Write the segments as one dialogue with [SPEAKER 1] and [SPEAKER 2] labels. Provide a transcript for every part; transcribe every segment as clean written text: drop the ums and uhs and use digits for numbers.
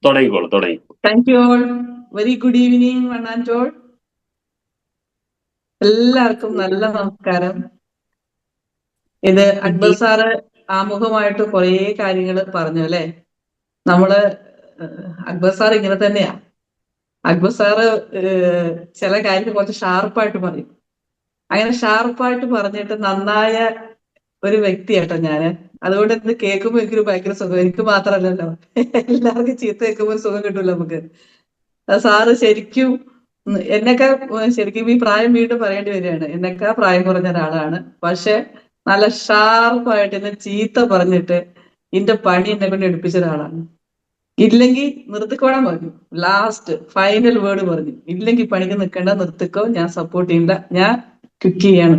[SPEAKER 1] തുടങ്ങിക്കോളൂ തുടങ്ങിക്കോളൂ.
[SPEAKER 2] Thank you all. Very good evening one and all. എല്ലാവർക്കും നല്ല നമസ്കാരം. ഇത് അക്ബർ സാറ് ആമുഖമായിട്ട് കുറേ കാര്യങ്ങൾ പറഞ്ഞു അല്ലെ. നമ്മള് അക്ബർ സാർ ഇങ്ങനെ തന്നെയാ. അക്ബർ സാറ് ചില കാര്യങ്ങൾ കുറച്ച് ഷാർപ്പായിട്ട് പറയും. അങ്ങനെ ഷാർപ്പായിട്ട് പറഞ്ഞിട്ട് നന്നായ ഒരു വ്യക്തിയാട്ടോ ഞാന്. അതുകൊണ്ട് ഇത് കേൾക്കുമ്പോൾ എനിക്കൊരു ഭയങ്കര സുഖം. എനിക്ക് മാത്രമല്ലല്ലോ, എല്ലാവർക്കും ചീത്ത കേൾക്കുമ്പോൾ സുഖം കിട്ടൂല്ലോ നമുക്ക്. സാറ് ശരിക്കും എന്നൊക്കെ ശരിക്കും ഈ പ്രായം വീണ്ടും പറയേണ്ടി വരികയാണ്. എന്നൊക്കെ പ്രായം കുറഞ്ഞ ഒരാളാണ്. പക്ഷെ നല്ല ഷാർപ്പായിട്ട് എന്നെ ചീത്ത പറഞ്ഞിട്ട് എന്റെ പണി എന്നെ കൊണ്ട് എടുപ്പിച്ച ഒരാളാണ്. ഇല്ലെങ്കിൽ നിർത്തിക്കോളാൻ പറഞ്ഞു. ലാസ്റ്റ് ഫൈനൽ വേർഡ് പറഞ്ഞു, ഇല്ലെങ്കിൽ പണിക്ക് നിൽക്കേണ്ട, നിർത്തിക്കോ, ഞാൻ സപ്പോർട്ട് ചെയ്യണ്ട, ഞാൻ ക്വിറ്റ് ചെയ്യാണ്.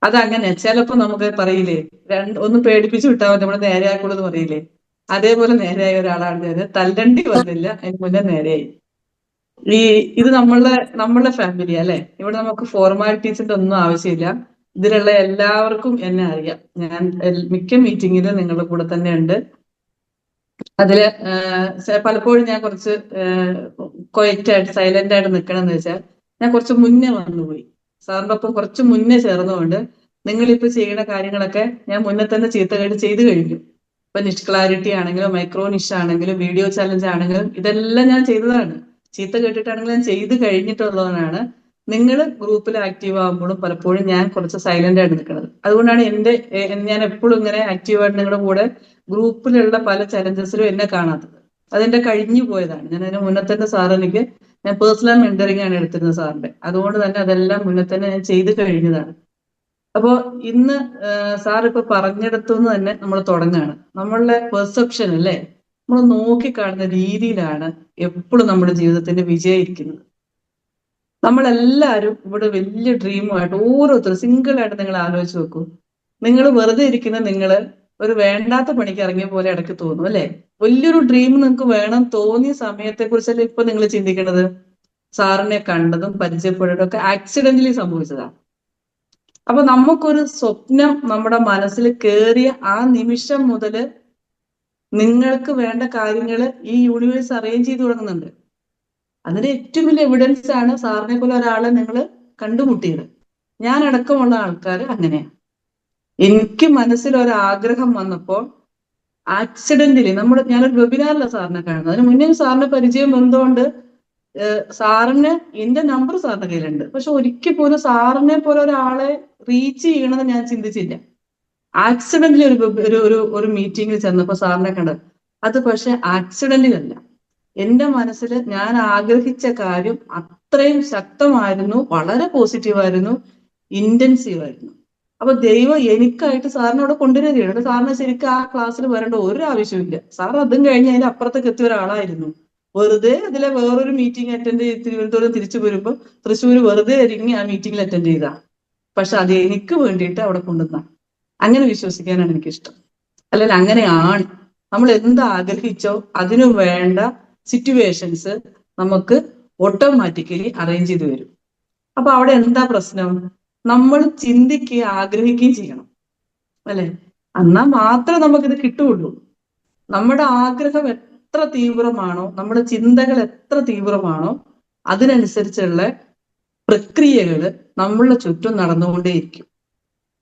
[SPEAKER 2] അതങ്ങനെ ചിലപ്പോ നമുക്ക് പറയില്ലേ, ഒന്ന് പേടിപ്പിച്ചു വിട്ടാൽ മതി, നമ്മള് നേരെയാക്കുള്ളൂ എന്ന് പറയില്ലേ. അതേപോലെ നേരെയായ ഒരാളാണ് ഞാൻ. തല്ലണ്ടി വന്നില്ല, അതിന് മുന്നേ നേരെയായി. ഇത് നമ്മളുടെ ഫാമിലി അല്ലെ. ഇവിടെ നമുക്ക് ഫോർമാലിറ്റീസിന്റെ ഒന്നും ആവശ്യമില്ല. ഇതിലുള്ള എല്ലാവർക്കും എന്നെ അറിയാം. ഞാൻ മിക്ക മീറ്റിങ്ങിലും നിങ്ങളുടെ കൂടെ തന്നെ ഉണ്ട്. അതില് പലപ്പോഴും ഞാൻ കുറച്ച് ക്വയറ്റ് ആയിട്ട് സൈലന്റ് ആയിട്ട് നിൽക്കണമെന്ന് വെച്ചാൽ ഞാൻ കുറച്ച് മുന്നേ വന്നുപോയി. സാറിന്റെ ഒപ്പം കുറച്ച് മുന്നേ ചേർന്നുകൊണ്ട് നിങ്ങളിപ്പോ ചെയ്യുന്ന കാര്യങ്ങളൊക്കെ ഞാൻ മുന്നേ തന്നെ ചീത്തകേട്ട് ചെയ്തു കഴിഞ്ഞു. ഇപ്പൊ നിഷ് ക്ലാരിറ്റി ആണെങ്കിലും മൈക്രോ നിഷ് ആണെങ്കിലും വീഡിയോ ചാലഞ്ച് ആണെങ്കിലും ഇതെല്ലാം ഞാൻ ചെയ്തതാണ്. ചീത്ത കേട്ടിട്ടാണെങ്കിലും ഞാൻ ചെയ്ത് കഴിഞ്ഞിട്ടുള്ളതാണ്. നിങ്ങൾ ഗ്രൂപ്പിൽ ആക്റ്റീവ് ആകുമ്പോഴും പലപ്പോഴും ഞാൻ കുറച്ച് സൈലന്റ് ആയിട്ട് നിൽക്കുന്നത്. അതുകൊണ്ടാണ് ഞാൻ എപ്പോഴും ഇങ്ങനെ ആക്റ്റീവായിട്ട് നിങ്ങളുടെ കൂടെ ഗ്രൂപ്പിലുള്ള പല ചലഞ്ചസിലും എന്നെ കാണാത്തത്. അതെന്റെ കഴിഞ്ഞു പോയതാണ്. ഞാൻ അതിന് മുന്നേ തന്നെ ഞാൻ പേഴ്സണൽ മെന്ററിംഗ് ആണ് എടുത്തിരുന്നത് സാറിന്റെ. അതുകൊണ്ട് തന്നെ അതെല്ലാം മുന്നേ തന്നെ ഞാൻ ചെയ്ത് കഴിഞ്ഞതാണ്. അപ്പോ ഇന്ന് സാർ ഇപ്പൊ പറഞ്ഞിടത്തുനിന്ന് തന്നെ നമ്മൾ തുടങ്ങുകയാണ്. നമ്മളുടെ പെർസെപ്ഷൻ അല്ലേ, നമ്മൾ നോക്കിക്കാണുന്ന രീതിയിലാണ് എപ്പോഴും നമ്മുടെ ജീവിതത്തിന്റെ വിജയം ഇരിക്കുന്നത്. നമ്മളെല്ലാവരും ഇവിടെ വലിയ ഡ്രീമുമായിട്ട് ഓരോരുത്തരും സിംഗിൾ ആയിട്ട് നിങ്ങൾ ആലോചിച്ച് നോക്കൂ. നിങ്ങൾ വെറുതെ ഇരിക്കുന്ന നിങ്ങള് ഒരു വേണ്ടാത്ത പണിക്ക് ഇറങ്ങിയ പോലെ ഇടയ്ക്ക് തോന്നും അല്ലെ. വലിയൊരു ഡ്രീം നിങ്ങൾക്ക് വേണം തോന്നിയ സമയത്തെ കുറിച്ചല്ലേ ഇപ്പൊ നിങ്ങൾ ചിന്തിക്കേണ്ടത്. സാറിനെ കണ്ടതും പരിചയപ്പെട്ടതും ഒക്കെ ആക്സിഡന്റലി സംഭവിച്ചതാണ്. അപ്പൊ നമുക്കൊരു സ്വപ്നം നമ്മുടെ മനസ്സിൽ കയറിയ ആ നിമിഷം മുതല് നിങ്ങൾക്ക് വേണ്ട കാര്യങ്ങൾ ഈ യൂണിവേഴ്സ് അറേഞ്ച് ചെയ്ത് തുടങ്ങുന്നുണ്ട്. അതിന് ഏറ്റവും വലിയ എവിഡൻസ് ആണ് സാറിനെ പോലെ ഒരാളെ നിങ്ങൾ കണ്ടുമുട്ടിയത്. ഞാൻ അടക്കമുള്ള ആൾക്കാർ അങ്ങനെയാണ്. എനിക്ക് മനസ്സിൽ ഒരാഗ്രഹം വന്നപ്പോൾ ആക്സിഡന്റലി ഞാനൊരു വെബിനാറില്ല സാറിനെ കാണുന്നത്. അതിന് മുന്നേ സാറിന്റെ പരിചയം എന്തുകൊണ്ട് സാറിന് എന്റെ നമ്പർ സാറിന്റെ കയ്യിലുണ്ട്. പക്ഷെ ഒരിക്കൽ പോലും സാറിനെ പോലെ ഒരാളെ റീച്ച് ചെയ്യണമെന്ന് ഞാൻ ചിന്തിച്ചില്ല. ആക്സിഡന്റലി ഒരു മീറ്റിംഗിൽ ചെന്നപ്പോ സാറിനെ കണ്ടത്. അത് പക്ഷെ ആക്സിഡന്റിലല്ല, എന്റെ മനസ്സിൽ ഞാൻ ആഗ്രഹിച്ച കാര്യം അത്രയും ശക്തമായിരുന്നു, വളരെ പോസിറ്റീവായിരുന്നു, ഇന്റൻസീവ് ആയിരുന്നു. അപ്പൊ ദൈവം എനിക്കായിട്ട് സാറിനെ അവിടെ കൊണ്ടുവരികയാണ്. സാറിന് ശരിക്കും ആ ക്ലാസ്സിൽ വരേണ്ട ഒരു ആവശ്യമില്ല. സാർ അതും കഴിഞ്ഞ് അതിന്റെ അപ്പുറത്തേക്ക് എത്തിയ ഒരാളായിരുന്നു. വെറുതെ അതിലെ വേറൊരു മീറ്റിംഗ് അറ്റൻഡ് ചെയ്ത് തിരുവനന്തപുരം തിരിച്ചു വരുമ്പോൾ തൃശ്ശൂർ വെറുതെ ഇറങ്ങി ആ മീറ്റിംഗിൽ അറ്റൻഡ് ചെയ്ത. പക്ഷെ അത് എനിക്ക് വേണ്ടിയിട്ട് അവിടെ കൊണ്ടുവന്ന. അങ്ങനെ വിശ്വസിക്കാനാണ് എനിക്കിഷ്ടം. അല്ലെങ്കിൽ അങ്ങനെയാണ് നമ്മൾ എന്ത് ആഗ്രഹിച്ചോ അതിനു വേണ്ട സിറ്റുവേഷൻസ് നമുക്ക് ഓട്ടോമാറ്റിക്കലി അറേഞ്ച് ചെയ്ത് വരും. അപ്പൊ അവിടെ എന്താ പ്രശ്നം? നമ്മൾ ചിന്തിക്കുകയും ആഗ്രഹിക്കുകയും ചെയ്യണം അല്ലെ. എന്നാൽ മാത്രമേ നമുക്കിത് കിട്ടുകയുള്ളൂ. നമ്മുടെ ആഗ്രഹം എത്ര തീവ്രമാണോ, നമ്മുടെ ചിന്തകൾ എത്ര തീവ്രമാണോ, അതിനനുസരിച്ചുള്ള പ്രക്രിയകൾ നമ്മളുടെ ചുറ്റും നടന്നുകൊണ്ടേയിരിക്കും.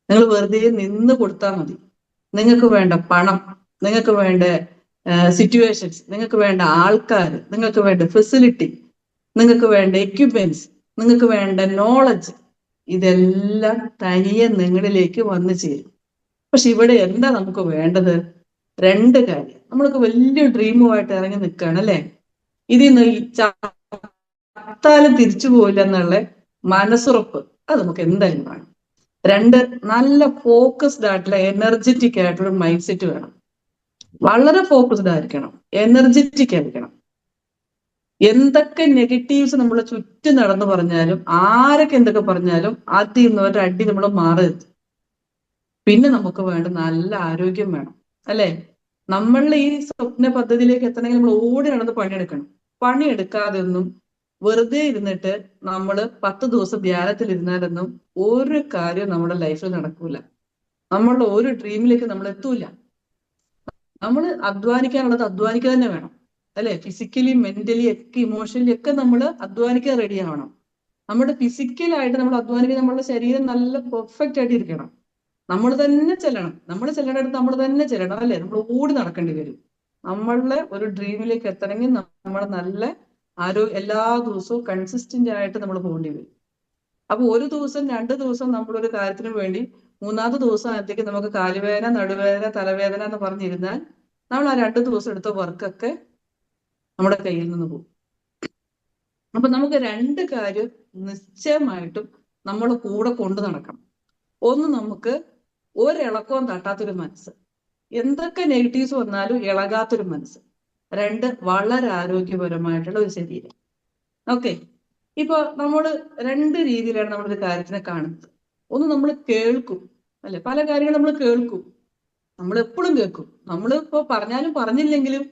[SPEAKER 2] നിങ്ങൾ വെറുതെ നിന്ന് കൊടുത്താൽ മതി. നിങ്ങൾക്ക് വേണ്ട പണം, നിങ്ങൾക്ക് വേണ്ട സിറ്റുവേഷൻസ്, നിങ്ങൾക്ക് വേണ്ട ആൾക്കാർ, നിങ്ങൾക്ക് വേണ്ട ഫെസിലിറ്റി, നിങ്ങൾക്ക് വേണ്ട എക്യുപ്മെന്റ്സ്, നിങ്ങൾക്ക് വേണ്ട നോളജ്, ഇതെല്ലാം തനിയെ നിങ്ങളിലേക്ക് വന്നു ചേരും. പക്ഷെ ഇവിടെ എന്താ നമുക്ക് വേണ്ടത്? രണ്ട് കാര്യം. നമ്മൾക്ക് വലിയ ഡ്രീമുമായിട്ട് ഇറങ്ങി നിൽക്കുകയാണ് അല്ലെ. ഇതിന്ന് ചത്താലും തിരിച്ചു പോയില്ല എന്നുള്ള മനസ്സുറപ്പ്, അത് നമുക്ക് എന്തായാലും വേണം. രണ്ട്, നല്ല ഫോക്കസ്ഡ് ആയിട്ടുള്ള എനർജറ്റിക് ആയിട്ടുള്ള മൈൻഡ് സെറ്റ് വേണം. വളരെ ഫോക്കസ്ഡ് ആയിരിക്കണം, എനർജറ്റിക് ആയിരിക്കണം. എന്തൊക്കെ നെഗറ്റീവ്സ് നമ്മളെ ചുറ്റും നടന്നു പറഞ്ഞാലും, ആരൊക്കെ എന്തൊക്കെ പറഞ്ഞാലും അതിൽ നിന്ന് ഒരടി നമ്മൾ മാറരുത്. പിന്നെ നമുക്ക് വേണ്ട നല്ല ആരോഗ്യം വേണം അല്ലെ. നമ്മളുടെ ഈ സ്വപ്ന പദ്ധതിയിലേക്ക് എത്തണമെങ്കിൽ നമ്മൾ ഓടി നടന്ന് പണിയെടുക്കണം. പണിയെടുക്കാതെ ഒന്നും വെറുതെ ഇരുന്നിട്ട് നമ്മൾ 10 ദിവസം ധ്യാനത്തിൽ ഇരുന്നാലൊന്നും ഒരു കാര്യവും നമ്മുടെ ലൈഫിൽ നടക്കൂല. നമ്മളുടെ ഒരു ഡ്രീമിലേക്ക് നമ്മൾ എത്തൂല. നമ്മൾ അധ്വാനിക്കാനുള്ളത് അധ്വാനിക്കുക തന്നെ വേണം. അല്ലെ? ഫിസിക്കലി, മെന്റലി ഒക്കെ, ഇമോഷണലി ഒക്കെ നമ്മൾ അധ്വാനിക്കാൻ റെഡി ആവണം. നമ്മുടെ ഫിസിക്കലായിട്ട് നമ്മൾ അധ്വാനിക്കാൻ നമ്മുടെ ശരീരം നല്ല പെർഫെക്റ്റ് ആയിട്ട് ഇരിക്കണം. നമ്മൾ തന്നെ ചെല്ലണം. നമ്മൾ ചെല്ലേണ്ടടുത്ത് നമ്മൾ തന്നെ ചെല്ലണം, അല്ലെ? നമ്മൾ ഓടി നടക്കേണ്ടി വരും. നമ്മളുടെ ഒരു ഡ്രീമിലേക്ക് എത്തണമെങ്കിൽ നമ്മൾ നല്ല എല്ലാ ദിവസവും കൺസിസ്റ്റന്റ് ആയിട്ട് നമ്മൾ പോകേണ്ടി വരും. അപ്പൊ ഒരു ദിവസം 2 ദിവസം നമ്മളൊരു കാര്യത്തിന് വേണ്ടി 3-ാമത്തെ ദിവസം ആയത്തേക്ക് നമുക്ക് കാലുവേദന, നടുവേദന, തലവേദന എന്ന് പറഞ്ഞിരുന്നാൽ നമ്മൾ ആ 2 ദിവസം എടുത്ത വർക്കൊക്കെ നമ്മുടെ കയ്യിൽ നിന്ന് പോകും. അപ്പൊ നമുക്ക് 2 കാര്യം നിശ്ചയമായിട്ടും നമ്മൾ കൂടെ കൊണ്ടു നടക്കണം. ഒന്ന്, നമുക്ക് ഒരിളക്കവും തട്ടാത്തൊരു മനസ്സ്, എന്തൊക്കെ നെഗറ്റീവ്സ് വന്നാലും ഇളകാത്തൊരു മനസ്സ്. 2, വളരെ ആരോഗ്യപരമായിട്ടുള്ള ഒരു ശരീരം. ഓക്കെ, ഇപ്പൊ നമ്മൾ 2 രീതിയിലാണ് നമ്മളൊരു കാര്യത്തിനെ കാണുന്നത്. ഒന്ന്, നമ്മൾ കേൾക്കും, അല്ലെ? പല കാര്യങ്ങളും നമ്മൾ കേൾക്കും, നമ്മൾ എപ്പോഴും കേൾക്കും. നമ്മളിപ്പോ പറഞ്ഞാലും പറഞ്ഞില്ലെങ്കിലും,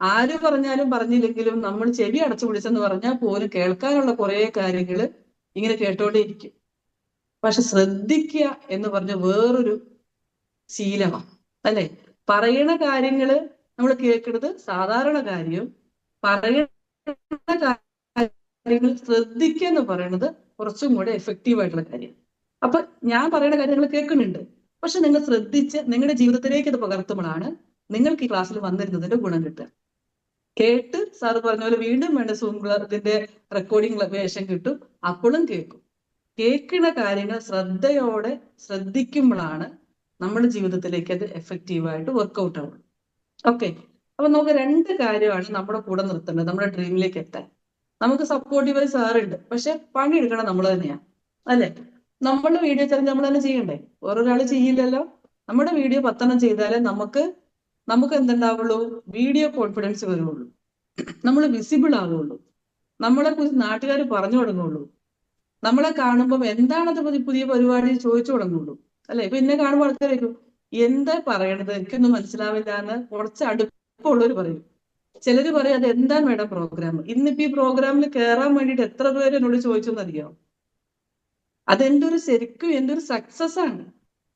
[SPEAKER 2] ആര് പറഞ്ഞാലും പറഞ്ഞില്ലെങ്കിലും, നമ്മൾ ചെവി അടച്ചു പിടിച്ചെന്ന് പറഞ്ഞാൽ പോലും കേൾക്കാനുള്ള കുറെ കാര്യങ്ങൾ ഇങ്ങനെ കേട്ടോണ്ടേയിരിക്കും. പക്ഷെ ശ്രദ്ധിക്കുക എന്ന് പറഞ്ഞ വേറൊരു ശീലമാണ്, അല്ലെ? പറയണ കാര്യങ്ങള് നമ്മൾ കേൾക്കുന്നത് സാധാരണ കാര്യം, പറയണ കാര്യങ്ങൾ ശ്രദ്ധിക്കുക എന്ന് പറയുന്നത് കുറച്ചും കൂടെ എഫക്റ്റീവ് ആയിട്ടുള്ള കാര്യം. അപ്പൊ ഞാൻ പറയുന്ന കാര്യങ്ങൾ കേൾക്കുന്നുണ്ട്, പക്ഷെ നിങ്ങൾ ശ്രദ്ധിച്ച് നിങ്ങളുടെ ജീവിതത്തിലേക്ക് ഇത് പകർത്തുമ്പോഴാണ് നിങ്ങൾക്ക് ഈ ക്ലാസ്സിൽ വന്നിരുന്നതിന്റെ ഗുണം കിട്ടുക. കേട്ട് സാറ് പറഞ്ഞ പോലെ വീണ്ടും വേണ്ട ഇതിന്റെ റെക്കോർഡിംഗ് വേഷം കിട്ടും, അപ്പോഴും കേൾക്കും. കേൾക്കുന്ന കാര്യങ്ങൾ ശ്രദ്ധയോടെ ശ്രദ്ധിക്കുമ്പോഴാണ് നമ്മുടെ ജീവിതത്തിലേക്ക് അത് എഫക്റ്റീവായിട്ട് വർക്ക്ഔട്ട് ആവുള്ളൂ. ഓക്കെ, അപ്പൊ നമുക്ക് 2 കാര്യമാണ് നമ്മുടെ കൂടെ നിർത്തേണ്ടത് നമ്മുടെ ഡ്രീമിലേക്ക് എത്താൻ. നമുക്ക് സപ്പോർട്ടീവായി സാറുണ്ട്, പക്ഷെ പണിയെടുക്കണം നമ്മൾ തന്നെയാണ്, അല്ലെ? നമ്മളുടെ വീഡിയോ ചലഞ്ച് നമ്മൾ തന്നെ ചെയ്യണ്ടേ? വേറൊരാൾ ചെയ്യില്ലല്ലോ. നമ്മുടെ വീഡിയോ 10 ചെയ്താലേ നമുക്ക് എന്തുണ്ടാവുള്ളൂ? വീഡിയോ കോൺഫിഡൻസ് വരുള്ളൂ, നമ്മൾ വിസിബിൾ ആവുള്ളൂ, നമ്മളെ കുറിച്ച് നാട്ടുകാർ പറഞ്ഞു തുടങ്ങുള്ളൂ, നമ്മളെ കാണുമ്പോൾ എന്താണത് പുതിയ പരിപാടി ചോദിച്ചു തുടങ്ങുള്ളൂ, അല്ലെ? ഇപ്പൊ എന്നെ കാണുമ്പോൾ ആൾക്കാരായിരിക്കും എന്താ പറയണത്, എനിക്കൊന്നും മനസ്സിലാവില്ല എന്ന് കുറച്ച് അടുപ്പമുള്ളവർ പറയും. ചിലര് പറയും അത് എന്താ മേഡം പ്രോഗ്രാം, ഇന്നിപ്പോ ഈ പ്രോഗ്രാമിൽ കയറാൻ വേണ്ടിയിട്ട് എത്ര പേര് എന്നോട് ചോദിച്ചെന്നറിയോ? അതെന്റെ ഒരു ശരിക്കും എന്റെ ഒരു സക്സസ് ആണ്.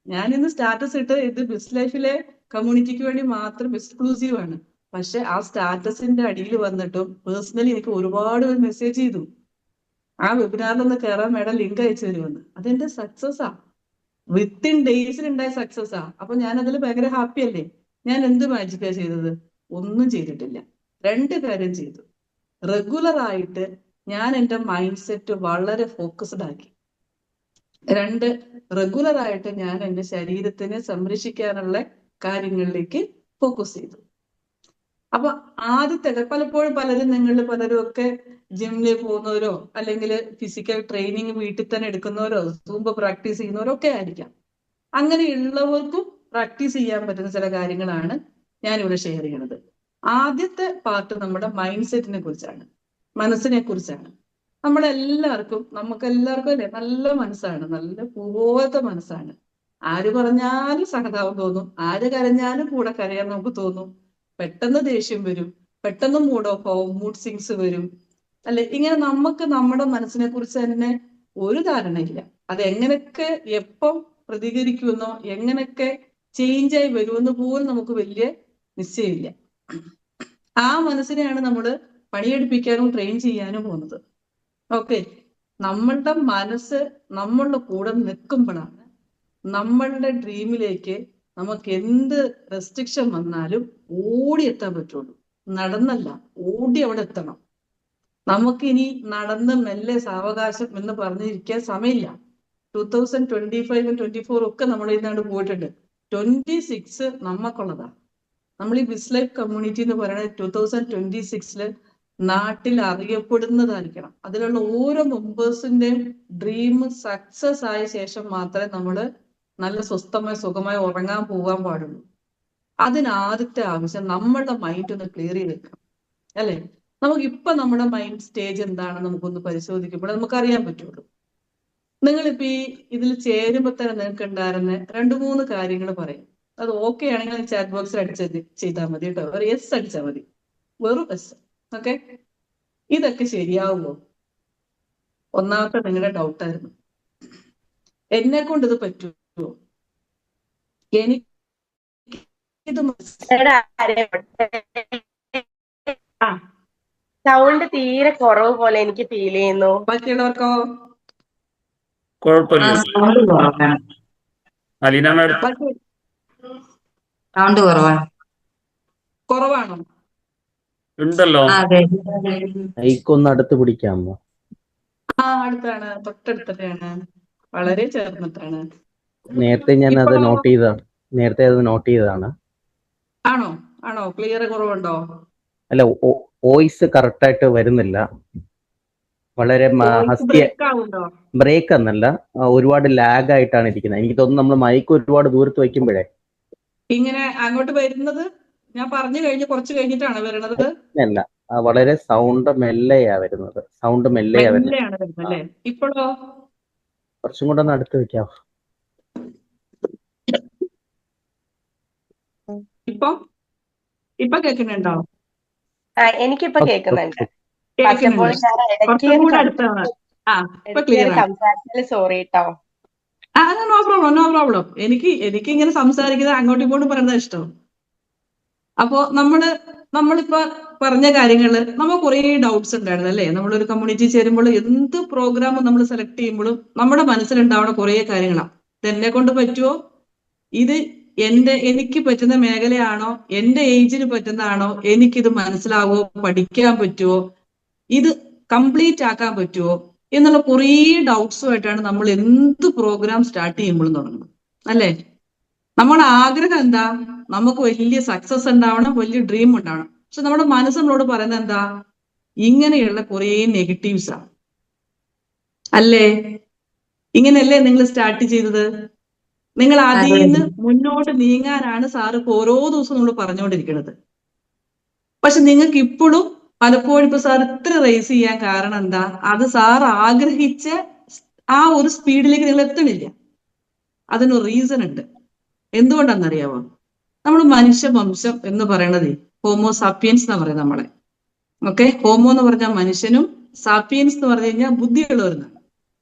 [SPEAKER 2] ഞാൻ ഇന്ന് സ്റ്റാറ്റസ് ഇട്ട് ഇത് ബിസ് ലൈഫിലെ കമ്മ്യൂണിറ്റിക്ക് വേണ്ടി മാത്രം എക്സ്ക്ലൂസീവ് ആണ്. പക്ഷെ ആ സ്റ്റാറ്റസിന്റെ അടിയിൽ വന്നിട്ടും പേഴ്സണലി എനിക്ക് ഒരുപാട് പേര് മെസ്സേജ് ചെയ്തു, ആ വെബിനാറിലൊന്ന് കയറാൻ മേഡം ലിങ്ക് അയച്ചു തരുമെന്ന്. അതെന്റെ സക്സസ്സാ, വിത്തിൻ ഡേയ്സിൽ ഉണ്ടായ സക്സസ്സാ. അപ്പൊ ഞാൻ അതിൽ ഭയങ്കര ഹാപ്പി അല്ലേ? ഞാൻ എന്ത് മാജിക്കാ ചെയ്തത്? ഒന്നും ചെയ്തിട്ടില്ല. 2 കാര്യം ചെയ്തു. റെഗുലർ ആയിട്ട് ഞാൻ എൻ്റെ മൈൻഡ് സെറ്റ് വളരെ ഫോക്കസ്ഡ് ആക്കി. 2, റെഗുലർ ആയിട്ട് ഞാൻ എൻ്റെ ശരീരത്തിനെ സംരക്ഷിക്കാനുള്ള കാര്യങ്ങളിലേക്ക് ഫോക്കസ് ചെയ്തു. അപ്പൊ ആദ്യത്തെ പലപ്പോഴും പലരും ഒക്കെ ജിമ്മിൽ പോകുന്നവരോ അല്ലെങ്കിൽ ഫിസിക്കൽ ട്രെയിനിങ് വീട്ടിൽ തന്നെ എടുക്കുന്നവരോ സൂംബ പ്രാക്ടീസ് ചെയ്യുന്നവരോ ഒക്കെ ആയിരിക്കാം. അങ്ങനെയുള്ളവർക്കും പ്രാക്ടീസ് ചെയ്യാൻ പറ്റുന്ന ചില കാര്യങ്ങളാണ് ഞാനിവിടെ ഷെയർ ചെയ്യുന്നത്. ആദ്യത്തെ പാർട്ട് നമ്മുടെ മൈൻഡ് സെറ്റിനെ കുറിച്ചാണ്, മനസ്സിനെ കുറിച്ചാണ്. നമുക്കെല്ലാവർക്കും അല്ലെ നല്ല മനസ്സാണ്, നല്ല പൂവോലത്തെ മനസ്സാണ്. ആര് പറഞ്ഞാലും സഹതാപം തോന്നും, ആര് കരഞ്ഞാലും കൂടെ കരയാൻ നമുക്ക് തോന്നും. പെട്ടെന്ന് ദേഷ്യം വരും, പെട്ടെന്ന് മൂഡ് ഓഫ് ആവും, മൂഡ് സ്വിങ്സ് വരും, അല്ലെ? ഇങ്ങനെ നമുക്ക് നമ്മുടെ മനസ്സിനെ കുറിച്ച് തന്നെ ഒരു ധാരണയില്ല. അത് എങ്ങനെയൊക്കെ എപ്പം പ്രതികരിക്കുമെന്നോ എങ്ങനെയൊക്കെ ചേഞ്ച് ആയി വരുമെന്ന് പോലും നമുക്ക് വലിയ നിശ്ചയമില്ല. ആ മനസ്സിനെയാണ് നമ്മൾ പണിയെടുപ്പിക്കാനും ട്രെയിൻ ചെയ്യാനും പോകുന്നത്. ഓക്കെ, നമ്മളുടെ മനസ്സ് നമ്മളുടെ കൂടെ നിൽക്കുമ്പോഴാണ് നമ്മളുടെ ഡ്രീമിലേക്ക് നമുക്ക് എന്ത് റെസ്ട്രിക്ഷൻ വന്നാലും ഓടിയെത്താൻ പറ്റുള്ളൂ. നടന്നല്ല, ഓടി അവിടെ എത്തണം. നമുക്കിനി നടന്ന് മെല്ലെ സാവകാശം എന്ന് പറഞ്ഞിരിക്കാൻ സമയമില്ല. 2025 24 ഒക്കെ നമ്മൾ ഇന്നാണ്ട് പോയിട്ടുണ്ട്. 26 നമുക്കുള്ളതാ. നമ്മൾ ഈ ബിസ് ലൈഫ് കമ്മ്യൂണിറ്റി എന്ന് പറയുന്നത് 2026 നാട്ടിൽ അറിയപ്പെടുന്നതായിരിക്കണം. അതിലുള്ള ഓരോ മെമ്പേഴ്സിന്റെയും ഡ്രീം സക്സസ് ആയ ശേഷം മാത്രമേ നമ്മൾ നല്ല സ്വസ്ഥമായി സുഖമായി ഉറങ്ങാൻ പോകാൻ പാടുള്ളൂ. അതിനാദ്യത്തെ ആവശ്യം നമ്മളുടെ മൈൻഡ് ഒന്ന് ക്ലിയർ ചെയ്ത് വെക്കണം, അല്ലെ? നമുക്കിപ്പൊ നമ്മുടെ മൈൻഡ് സ്റ്റേജ് എന്താണെന്ന് നമുക്കൊന്ന് പരിശോധിക്കുമ്പോൾ നമുക്കറിയാൻ പറ്റുള്ളൂ. നിങ്ങളിപ്പോ ഇതിൽ ചേരുമ്പോൾ തന്നെ നിങ്ങൾക്ക് ഉണ്ടായിരുന്ന 2-3 കാര്യങ്ങൾ പറയും. അത് ഓക്കെ ആണെങ്കിൽ ചാറ്റ് ബോക്സിൽ ചെയ്താൽ മതി കേട്ടോ. ഒരു യെസ് അടിച്ചാൽ മതി, വെറും യെസ്. ഓക്കെ, ഇതൊക്കെ ശരിയാവുമോ? ഒന്നാമത്തെ നിങ്ങളുടെ ഡൗട്ടായിരുന്നു, എന്നെ കൊണ്ട് ഇത് പറ്റുമോ, എനിക്കിത് ആ
[SPEAKER 1] സൗണ്ട് തീരെ കുറവ് പോലെ എനിക്ക് ഫീൽ ചെയ്യുന്നു.
[SPEAKER 2] ബാക്കിയുള്ളവർക്കോ?
[SPEAKER 3] കുഴപ്പമില്ല.
[SPEAKER 4] സൗണ്ട് കുറവാണ്.
[SPEAKER 3] അലീന മാഡം
[SPEAKER 2] ബാക്കി
[SPEAKER 4] സൗണ്ട് കുറവാണ്.
[SPEAKER 2] കുറവാണോ?
[SPEAKER 3] ഉണ്ടല്ലോ.
[SPEAKER 4] അതെ.
[SPEAKER 5] മൈക്കൊന്ന് അടുത്ത് പിടിക്കാമോ?
[SPEAKER 2] അടുത്താണ്, തൊട്ടടുത്താണ്, വളരെ ചേർന്നിട്ടാണ്.
[SPEAKER 5] നേരത്തെ ഞാൻ അത്
[SPEAKER 2] ഇപ്പോഴോ?
[SPEAKER 5] നോട്ട് ചെയ്തതാണ്. നേരത്തെ അത് നോട്ട് ചെയ്തതാണ്.
[SPEAKER 2] ആണോ ആണോ ക്ലിയർ കുറവുണ്ടോ?
[SPEAKER 5] അല്ല, വോയിസ് കറക്റ്റ് ആയിട്ട് വരുന്നില്ല. വളരെ
[SPEAKER 2] വോയിസ് ബ്രേക്ക് ആവുണ്ടോ?
[SPEAKER 5] ബ്രേക്ക് എന്നല്ല, ഒരുപാട് ലാഗ് ആയിട്ടാണ് ഇരിക്കുന്നത്. എനിക്ക് തോന്നുന്നു നമ്മൾ മൈക്ക് ഒരുപാട് ദൂരത്ത് വയ്ക്കുമ്പോഴേ
[SPEAKER 2] ഇങ്ങനെ അങ്ങോട്ട് വരുന്നത് ഞാൻ പറഞ്ഞു കഴിഞ്ഞ് കുറച്ച് കഴിഞ്ഞിട്ടാണ് വരുന്നത്.
[SPEAKER 5] അല്ല, വളരെ സൗണ്ട് മെല്ലെയാ വരുന്നത്.
[SPEAKER 2] മെല്ലെയാണ് വരുന്നത് അല്ലേ? ഇപ്പോഴോ?
[SPEAKER 5] കുറച്ചും കൂടെ ഒന്ന് അടുത്ത് വെക്കാം.
[SPEAKER 2] ഇപ്പൊ ഇപ്പൊ കേൾക്കുന്നുണ്ടോ?
[SPEAKER 1] എനിക്കിപ്പോ കേൾക്കുന്നുണ്ട്.
[SPEAKER 2] കേൾക്കുന്നുണ്ട്. കുറച്ചും കൂടെ അടുത്താണ്. ഇപ്പൊ ക്ലിയർ ആണ്.
[SPEAKER 1] സംസാരിച്ചാൽ സോറി കേട്ടോ.
[SPEAKER 2] No problem, no problem. എനിക്ക് ഇങ്ങനെ സംസാരിക്കുന്നത് അങ്ങോട്ടും ഇങ്ങോട്ടും പറയുന്നത് ഇഷ്ടം. അപ്പോ നമ്മളിപ്പോ പറഞ്ഞ കാര്യങ്ങള് നമുക്ക് കുറേ ഡൗട്ട്സ് ഉണ്ടായിരുന്നു അല്ലേ? നമ്മളൊരു കമ്മ്യൂണിറ്റി ചേരുമ്പോൾ എന്ത് പ്രോഗ്രാം നമ്മൾ സെലക്ട് ചെയ്യുമ്പോഴും നമ്മുടെ മനസ്സിലുണ്ടാവുന്ന കുറേ കാര്യങ്ങളാണ്. ഇതെന്നെ കൊണ്ട് പറ്റുമോ? ഇത് എനിക്ക് പറ്റുന്ന മേഖലയാണോ? എന്റെ ഏജിന് പറ്റുന്നതാണോ? എനിക്കിത് മനസ്സിലാവോ? പഠിക്കാൻ പറ്റുമോ? ഇത് കംപ്ലീറ്റ് ആക്കാൻ പറ്റുമോ? എന്നുള്ള കുറേ ഡൗട്ട്സുമായിട്ടാണ് നമ്മൾ എന്ത് പ്രോഗ്രാം സ്റ്റാർട്ട് ചെയ്യുമ്പോഴും തുടങ്ങുന്നത് അല്ലേ? നമ്മുടെ ആഗ്രഹം എന്താ? നമുക്ക് വലിയ സക്സസ് ഉണ്ടാവണം, വലിയ ഡ്രീം ഉണ്ടാവണം. പക്ഷെ നമ്മുടെ മനസ്സ് നമ്മളോട് പറയുന്നത് എന്താ? ഇങ്ങനെയുള്ള കുറേ നെഗറ്റീവ്സാണ് അല്ലേ? ഇങ്ങനെയല്ലേ നിങ്ങൾ സ്റ്റാർട്ട് ചെയ്തത്? നിങ്ങൾ അതിൽ നിന്ന് മുന്നോട്ട് നീങ്ങാനാണ് സാറ് ഇപ്പൊ ഓരോ ദിവസവും നമ്മൾ പറഞ്ഞുകൊണ്ടിരിക്കുന്നത്. പക്ഷെ നിങ്ങൾക്ക് ഇപ്പോഴും പലപ്പോഴും ഇപ്പൊ സാർ ഇത്ര റേസ് ചെയ്യാൻ കാരണം എന്താ? അത് സാർ ആഗ്രഹിച്ച ആ ഒരു സ്പീഡിലേക്ക് നിങ്ങൾ എത്തണില്ല. അതിനൊരു റീസൺ ഉണ്ട്. എന്തുകൊണ്ടാണെന്നറിയാമോ? നമ്മൾ മനുഷ്യവംശം എന്ന് പറയണത് ഹോമോ സാപ്പിയൻസ് എന്ന് പറയുന്നത് നമ്മളെ. ഓക്കെ, ഹോമോ എന്ന് പറഞ്ഞാൽ മനുഷ്യനും, സാപ്പിയൻസ് എന്ന് പറഞ്ഞു കഴിഞ്ഞാൽ ബുദ്ധിയുള്ളവരെന്നാണ്.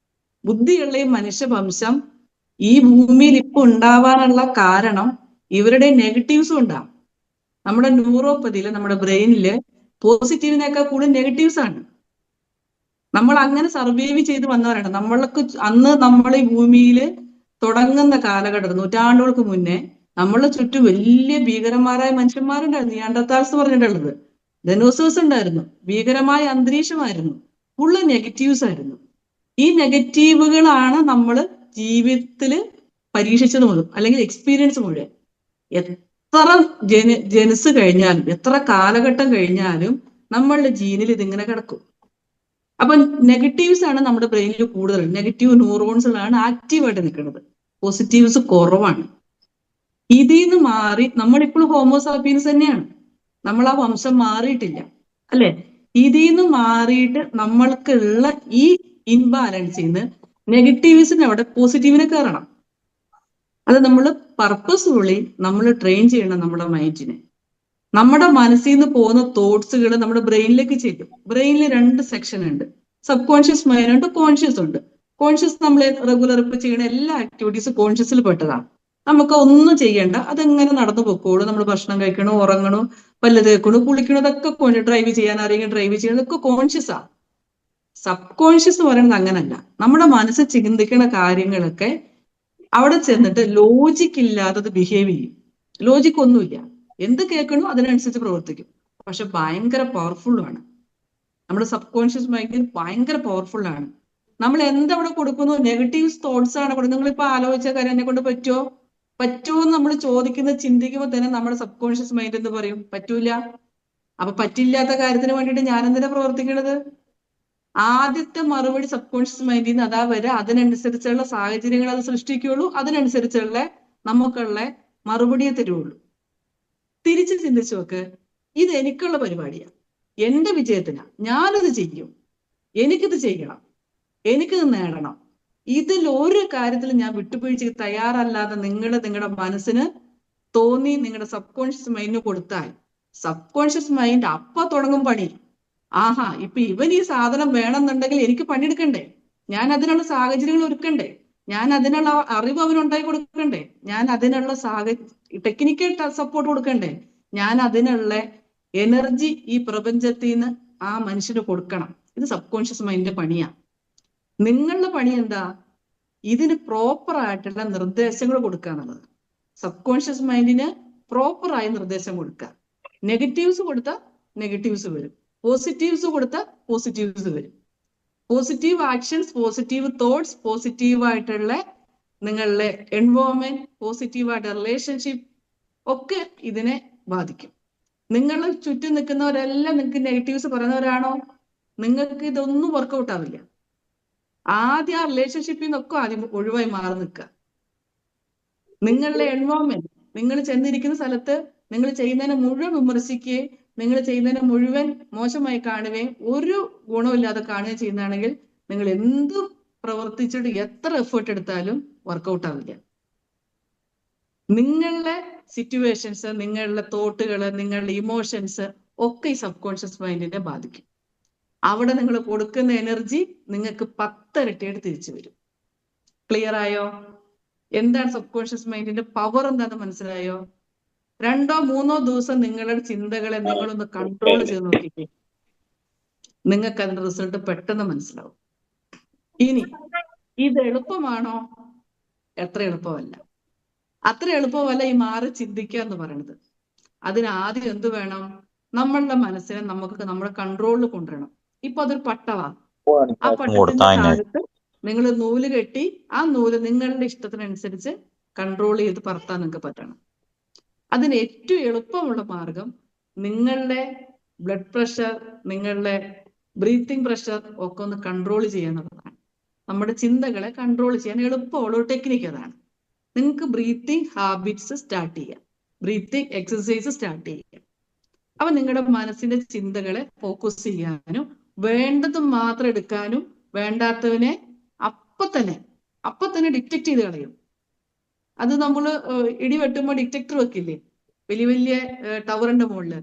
[SPEAKER 2] ബുദ്ധിയുള്ള ഈ മനുഷ്യവംശം ഈ ഭൂമിയിൽ ഇപ്പൊ ഉണ്ടാവാനുള്ള കാരണം ഇവരുടെ നെഗറ്റീവ്സും ഉണ്ടാവും. നമ്മുടെ ന്യൂറോപ്പതിയില്, നമ്മുടെ ബ്രെയിനില് പോസിറ്റീവിനേക്കാൾ കൂടുതൽ നെഗറ്റീവ്സ് ആണ്. നമ്മൾ അങ്ങനെ സർവൈവ് ചെയ്ത് വന്നവരാണ്. നമ്മൾക്ക് അന്ന് നമ്മൾ ഈ ഭൂമിയിൽ തുടങ്ങുന്ന കാലഘട്ടത്തിൽ നൂറ്റാണ്ടുകൾക്ക് മുന്നേ നമ്മളെ ചുറ്റും വലിയ ഭീകരന്മാരായ മനുഷ്യന്മാരുണ്ടായിരുന്നു. നിയാണ്ടർതാൽസ് പറഞ്ഞിട്ടുള്ളത്, ഡെനോസേഴ്സ് ഉണ്ടായിരുന്നു. ഭീകരമായ അന്തരീക്ഷമായിരുന്നു, ഫുള്ള് നെഗറ്റീവ്സ് ആയിരുന്നു. ഈ നെഗറ്റീവുകളാണ് നമ്മൾ ജീവിതത്തിൽ പരീക്ഷിച്ചത് മുഴുവൻ, അല്ലെങ്കിൽ എക്സ്പീരിയൻസ് മുഴുവൻ. എത്ര ജനസ് കഴിഞ്ഞാലും, എത്ര കാലഘട്ടം കഴിഞ്ഞാലും നമ്മളുടെ ജീനിൽ ഇതിങ്ങനെ കിടക്കും. അപ്പൊ നെഗറ്റീവ്സ് ആണ് നമ്മുടെ ബ്രെയിനിൽ കൂടുതൽ. നെഗറ്റീവ് ന്യൂറോൺസുകളാണ് ആക്റ്റീവായിട്ട് നിൽക്കുന്നത്, പോസിറ്റീവ്സ് കുറവാണ്. ഇതിൽ നിന്ന് മാറി നമ്മളിപ്പോഴും ഹോമോസാപ്പിയൻസ് തന്നെയാണ്. നമ്മൾ ആ വംശം മാറിയിട്ടില്ല അല്ലെ? ഇതിൽ നിന്ന് മാറിയിട്ട് നമ്മൾക്കുള്ള ഈ ഇൻബാലൻസിൽ നിന്ന് നെഗറ്റീവ്സിന് അവിടെ പോസിറ്റീവിനെ കയറണം. അത് നമ്മൾ പർപ്പസ്ഫുള്ളി നമ്മൾ ട്രെയിൻ ചെയ്യണം നമ്മുടെ മൈൻഡിനെ. നമ്മുടെ മനസ്സിൽ നിന്ന് പോകുന്ന തോട്ട്സുകൾ നമ്മുടെ ബ്രെയിനിലേക്ക് ചെല്ലും. ബ്രെയിനിൽ 2 സെക്ഷൻ ഉണ്ട്, സബ് കോൺഷ്യസ് മൈൻഡ് ഉണ്ട്, കോൺഷ്യസ് ഉണ്ട്. കോൺഷ്യസ് നമ്മൾ റെഗുലർ ഇപ്പൊ ചെയ്യുന്ന എല്ലാ ആക്ടിവിറ്റീസും കോൺഷ്യസിൽ പെട്ടതാണ്. നമുക്ക് ഒന്നും ചെയ്യണ്ട, അതെങ്ങനെ നടന്നു പൊക്കോളൂ. നമ്മൾ ഭക്ഷണം കഴിക്കണോ, ഉറങ്ങണോ, പല്ല് തേക്കണോ, കുളിക്കണോ, ഇതൊക്കെ ഡ്രൈവ് ചെയ്യാൻ അറിയാൻ ഡ്രൈവ് ചെയ്യണം, ഇതൊക്കെ കോൺഷ്യസ് ആണ്. സബ് കോൺഷ്യസ് പറയുന്നത് അങ്ങനല്ല. നമ്മുടെ മനസ്സ് ചിന്തിക്കുന്ന കാര്യങ്ങളൊക്കെ അവിടെ ചെന്നിട്ട് ലോജിക്ക് ഇല്ലാത്തത് ബിഹേവ് ചെയ്യും. ലോജിക്ക് ഒന്നുമില്ല, എന്ത് കേൾക്കണോ അതിനനുസരിച്ച് പ്രവർത്തിക്കും. പക്ഷെ ഭയങ്കര പവർഫുൾ ആണ് നമ്മുടെ സബ് കോൺഷ്യസ് മൈൻഡ്, ഭയങ്കര പവർഫുൾ ആണ്. നമ്മൾ എന്തവിടെ കൊടുക്കുന്നു? നെഗറ്റീവ് തോട്ട്സ് ആണ് കൊടുക്കുന്നത്. നിങ്ങളിപ്പോ ആലോചിച്ച കാര്യം എന്നെ കൊണ്ട് പറ്റുമോ എന്ന് നമ്മൾ ചോദിക്കുന്നത്, ചിന്തിക്കുമ്പോൾ തന്നെ നമ്മുടെ സബ് കോൺഷ്യസ് മൈൻഡ് എന്ന് പറയും പറ്റൂല. അപ്പൊ പറ്റില്ലാത്ത കാര്യത്തിന് വേണ്ടിയിട്ട് ഞാൻ എന്തിനാ പ്രവർത്തിക്കുന്നത്? ആദ്യത്തെ മറുപടി സബ് കോൺഷ്യസ് മൈൻഡിൽ നിന്ന് അതാ വരെ, അതിനനുസരിച്ചുള്ള സാഹചര്യങ്ങൾ അത് സൃഷ്ടിക്കുകയുള്ളൂ, അതിനനുസരിച്ചുള്ള നമുക്കുള്ള മറുപടിയെ തരുള്ളൂ. തിരിച്ച് ചിന്തിച്ചു നോക്ക്, ഇത് എനിക്കുള്ള പരിപാടിയാണ്, എന്റെ വിജയത്തിനാ, ഞാനിത് ചെയ്യും, എനിക്കിത് ചെയ്യണം, എനിക്കിത് നേടണം. ഇതിൽ ഒരു കാര്യത്തിൽ ഞാൻ വിട്ടുവീഴ്ചയ്ക്ക് തയ്യാറല്ലാതെ നിങ്ങളുടെ മനസ്സിന് തോന്നി നിങ്ങളുടെ സബ് കോൺഷ്യസ് മൈൻഡിന് കൊടുത്താൽ, സബ് കോൺഷ്യസ് മൈൻഡ് അപ്പൊ തുടങ്ങും പണി. ആഹാ, ഇപ്പൊ ഇവൻ ഈ സാധനം വേണമെന്നുണ്ടെങ്കിൽ എനിക്ക് പണിയെടുക്കണ്ടേ, ഞാൻ അതിനുള്ള സാഹചര്യങ്ങൾ ഒരുക്കണ്ടേ, ഞാൻ അതിനുള്ള അറിവ് അവനുണ്ടാക്കി കൊടുക്കണ്ടേ, ഞാൻ അതിനുള്ള ടെക്നിക്കൽ സപ്പോർട്ട് കൊടുക്കണ്ടേ, ഞാൻ അതിനുള്ള എനർജി ഈ പ്രപഞ്ചത്തിൽ നിന്ന് ആ മനുഷ്യന് കൊടുക്കണം. ഇത് സബ് കോൺഷ്യസ് മൈൻഡിന്റെ പണിയാ. നിങ്ങളുടെ പണി എന്താ? ഇതിന് പ്രോപ്പർ ആയിട്ടുള്ള നിർദ്ദേശങ്ങൾ കൊടുക്കുക എന്നുള്ളത്. സബ് കോൺഷ്യസ് മൈൻഡിന് പ്രോപ്പറായ നിർദ്ദേശം കൊടുക്കുക. നെഗറ്റീവ്സ് കൊടുത്താൽ നെഗറ്റീവ്സ് വരും, പോസിറ്റീവ്സ് കൊടുത്താൽ പോസിറ്റീവ്സ് വരും. പോസിറ്റീവ് ആക്ഷൻസ്, പോസിറ്റീവ് തോട്ട്സ്, പോസിറ്റീവായിട്ടുള്ള നിങ്ങളുടെ എൻവയോൺമെന്റ്, പോസിറ്റീവായിട്ടുള്ള റിലേഷൻഷിപ്പ് ഒക്കെ ഇതിനെ ബാധിക്കും. നിങ്ങൾ ചുറ്റും നിൽക്കുന്നവരെല്ലാം നിങ്ങൾക്ക് നെഗറ്റീവ്സ് പറയുന്നവരാണോ? നിങ്ങൾക്ക് ഇതൊന്നും വർക്കൗട്ട് ആവില്ല. ആദ്യം ആ റിലേഷൻഷിപ്പിൽ നിന്നൊക്കെ ആദ്യം ഒഴിവായി മാറി നിൽക്കുക. നിങ്ങളുടെ എൻവയോൺമെന്റ്, നിങ്ങൾ ചെന്നിരിക്കുന്ന സ്ഥലത്ത് നിങ്ങൾ ചെയ്യുന്നതിനെ മുഴുവൻ വിമർശിക്കുകയും നിങ്ങൾ ചെയ്യുന്നതിനെ മുഴുവൻ മോശമായി കാണുകയും ഒരു ഗുണമില്ലാതെ കാണുകയും ചെയ്യുന്നതാണെങ്കിൽ നിങ്ങൾ എന്ത് പ്രവർത്തിച്ചിട്ട് എത്ര എഫേർട്ട് എടുത്താലും വർക്കൗട്ട് ആവില്ല. നിങ്ങളുടെ സിറ്റുവേഷൻസ്, നിങ്ങളുടെ തോട്ടുകള്, നിങ്ങളുടെ ഇമോഷൻസ് ഒക്കെ ഈ സബ് കോൺഷ്യസ് മൈൻഡിനെ ബാധിക്കും. അവിടെ നിങ്ങൾ കൊടുക്കുന്ന എനർജി നിങ്ങൾക്ക് 10 ഇരട്ടിയായിട്ട് തിരിച്ചു വരും. ക്ലിയർ ആയോ? എന്താണ് സബ് കോൺഷ്യസ് മൈൻഡിന്റെ പവർ എന്താണെന്ന് മനസ്സിലായോ? 2 or 3 ദിവസം നിങ്ങളുടെ ചിന്തകളെ നിങ്ങളൊന്ന് കൺട്രോൾ ചെയ്ത് നോക്കിക്കേ, നിങ്ങൾക്ക് അതിന്റെ റിസൾട്ട് പെട്ടെന്ന് മനസ്സിലാവും. ഇനി ഇത് എളുപ്പമാണോ? എത്ര എളുപ്പമല്ല. അത്ര എളുപ്പമല്ല ഈ മാറി ചിന്തിക്കുക എന്ന് പറയുന്നത്. അതിന് ആദ്യം എന്ത് വേണം? നമ്മളുടെ മനസ്സിനെ നമുക്ക് നമ്മുടെ കൺട്രോളിൽ കൊണ്ടുവരണം. ഇപ്പൊ അതൊരു പട്ടവാ. ആ പട്ടത്തിന്റെ താഴത്ത് നിങ്ങൾ നൂല് കെട്ടി ആ നൂല് നിങ്ങളുടെ ഇഷ്ടത്തിനനുസരിച്ച് കൺട്രോൾ ചെയ്ത് പറത്താൻ നിങ്ങൾക്ക് പറ്റണം. അതിന് ഏറ്റവും എളുപ്പമുള്ള മാർഗം നിങ്ങളുടെ ബ്ലഡ് പ്രഷർ, നിങ്ങളുടെ ബ്രീത്തിങ് പ്രഷർ ഒക്കെ ഒന്ന് കൺട്രോൾ ചെയ്യാനുള്ളതാണ്. നമ്മുടെ ചിന്തകളെ കൺട്രോൾ ചെയ്യാൻ എളുപ്പമുള്ള ഒരു ടെക്നിക്ക് അതാണ്. നിങ്ങൾക്ക് ബ്രീത്തിങ് ഹാബിറ്റ്സ് സ്റ്റാർട്ട് ചെയ്യാം, ബ്രീത്തിങ് എക്സസൈസ് സ്റ്റാർട്ട് ചെയ്യാം. അപ്പൊ നിങ്ങളുടെ മനസ്സിന്റെ ചിന്തകളെ ഫോക്കസ് ചെയ്യാനും വേണ്ടത് മാത്രം എടുക്കാനും വേണ്ടാത്തതിനെ അപ്പൊ തന്നെ ഡിറ്റക്ട് ചെയ്ത് കളയും. അത് നമ്മൾ ഇടി വെട്ടുമ്പോൾ ഡിറ്റക്ടർ വെക്കില്ലേ വലിയ വലിയ ടവറിന്റെ മുകളില്?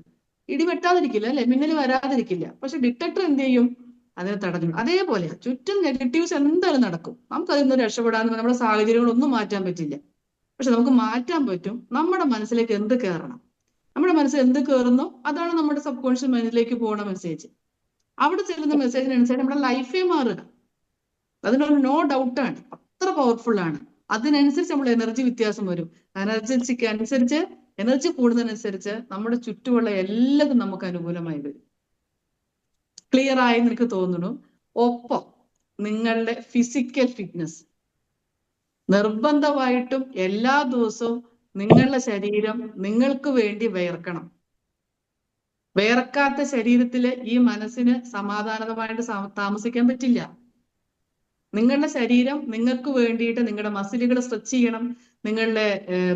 [SPEAKER 2] ഇടി വെട്ടാതിരിക്കില്ല അല്ലെ, മിന്നൽ വരാതിരിക്കില്ല. പക്ഷെ ഡിറ്റക്ടർ എന്ത് ചെയ്യും? അതിനെ തടഞ്ഞു. അതേപോലെ ചുറ്റും നെഗറ്റീവ്സ് എന്തായാലും നടക്കും. നമുക്ക് അതിൽ നിന്ന് രക്ഷപ്പെടാന്ന് നമ്മുടെ സാഹചര്യങ്ങളൊന്നും മാറ്റാൻ പറ്റില്ല. പക്ഷെ നമുക്ക് മാറ്റാൻ പറ്റും നമ്മുടെ മനസ്സിലേക്ക് എന്ത് കയറണം. നമ്മുടെ മനസ്സിൽ എന്ത് കയറുന്നോ അതാണ് നമ്മുടെ സബ് കോൺഷ്യസ് മൈൻഡിലേക്ക് പോകുന്ന മെസ്സേജ്. അവിടെ ചെല്ലുന്ന മെസ്സേജിനനുസരിച്ച് നമ്മുടെ ലൈഫേ മാറുക. അതിനൊരു നോ ഡൗട്ടാണ്, അത്ര പവർഫുൾ ആണ്. അതിനനുസരിച്ച് നമ്മുടെ എനർജി വ്യത്യാസം വരും. എനർജി കൂടുന്നതിനനുസരിച്ച് നമ്മുടെ ചുറ്റുമുള്ള എല്ലാതും നമുക്ക് അനുകൂലമായി വരും. ക്ലിയർ ആയെന്ന് എനിക്ക് തോന്നുന്നു. ഒപ്പം നിങ്ങളുടെ ഫിസിക്കൽ ഫിറ്റ്നസ് നിർബന്ധമായിട്ടും എല്ലാ ദിവസവും നിങ്ങളുടെ ശരീരം നിങ്ങൾക്ക് വേണ്ടി വിയർക്കണം. വിയർക്കാത്ത ശരീരത്തില് ഈ മനസ്സിന് സമാധാനമായിട്ട് താമസിക്കാൻ പറ്റില്ല. നിങ്ങളുടെ ശരീരം നിങ്ങൾക്ക് വേണ്ടിയിട്ട് നിങ്ങളുടെ മസിലുകൾ സ്ട്രെച്ച് ചെയ്യണം. നിങ്ങളുടെ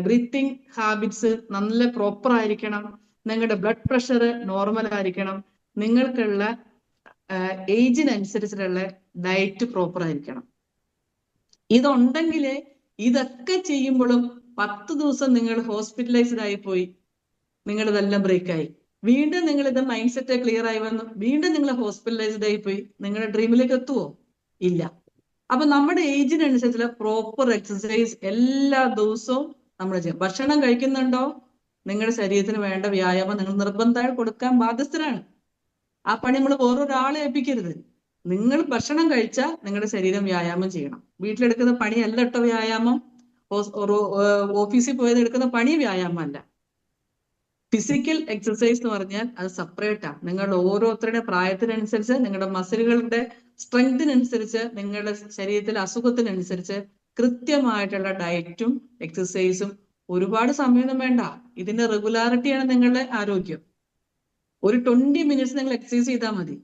[SPEAKER 2] ബ്രീത്തിങ് ഹാബിറ്റ്സ് നല്ല പ്രോപ്പർ ആയിരിക്കണം. നിങ്ങളുടെ ബ്ലഡ് പ്രഷർ നോർമൽ ആയിരിക്കണം. നിങ്ങൾക്കുള്ള ഏജിനനുസരിച്ചിട്ടുള്ള ഡയറ്റ് പ്രോപ്പർ ആയിരിക്കണം. ഇതുണ്ടെങ്കിലേ ഇതൊക്കെ ചെയ്യുമ്പോഴും 10 ദിവസം നിങ്ങൾ ഹോസ്പിറ്റലൈസ്ഡ് ആയി പോയി, നിങ്ങളിതെല്ലാം ബ്രേക്കായി, വീണ്ടും നിങ്ങൾ ഇത് മൈൻഡ് സെറ്റ് ക്ലിയർ ആയി വന്നു, വീണ്ടും നിങ്ങൾ ഹോസ്പിറ്റലൈസ്ഡ് ആയി പോയി, നിങ്ങളുടെ ഡ്രീമിലേക്ക് എത്തുവോ? ഇല്ല. അപ്പൊ നമ്മുടെ ഏജിനനുസരിച്ചുള്ള പ്രോപ്പർ എക്സസൈസ് എല്ലാ ദിവസവും നമ്മൾ ചെയ്യും. ഭക്ഷണം കഴിക്കുന്നുണ്ടോ? നിങ്ങളുടെ ശരീരത്തിന് വേണ്ട വ്യായാമം നിങ്ങൾ നിർബന്ധമായി കൊടുക്കാൻ ബാധ്യസ്ഥരാണ്. ആ പണി നമ്മൾ വേറൊരാളെ ഏൽപ്പിക്കരുത്. നിങ്ങൾ ഭക്ഷണം കഴിച്ചാൽ നിങ്ങളുടെ ശരീരം വ്യായാമം ചെയ്യണം. വീട്ടിലെടുക്കുന്ന പണിയല്ല കേട്ടോ വ്യായാമം. ഓഫീസിൽ പോയത് എടുക്കുന്ന പണി വ്യായാമമല്ല. ഫിസിക്കൽ എക്സസൈസ് എന്ന് പറഞ്ഞാൽ അത് സെപ്പറേറ്റാണ്. നിങ്ങളുടെ ഓരോരുത്തരുടെ പ്രായത്തിനനുസരിച്ച്, നിങ്ങളുടെ മസിലുകളുടെ സ്ട്രെങ്തിനനുസരിച്ച്, നിങ്ങളുടെ ശരീരത്തിലെ അസുഖത്തിനനുസരിച്ച് കൃത്യമായിട്ടുള്ള ഡയറ്റും എക്സസൈസും. ഒരുപാട് സമയമൊന്നും വേണ്ട. ഇതിന്റെ റെഗുലാരിറ്റിയാണ് നിങ്ങളുടെ ആരോഗ്യം. ഒരു 20 മിനിറ്റ്സ് നിങ്ങൾ എക്സസൈസ് ചെയ്താൽ മതി.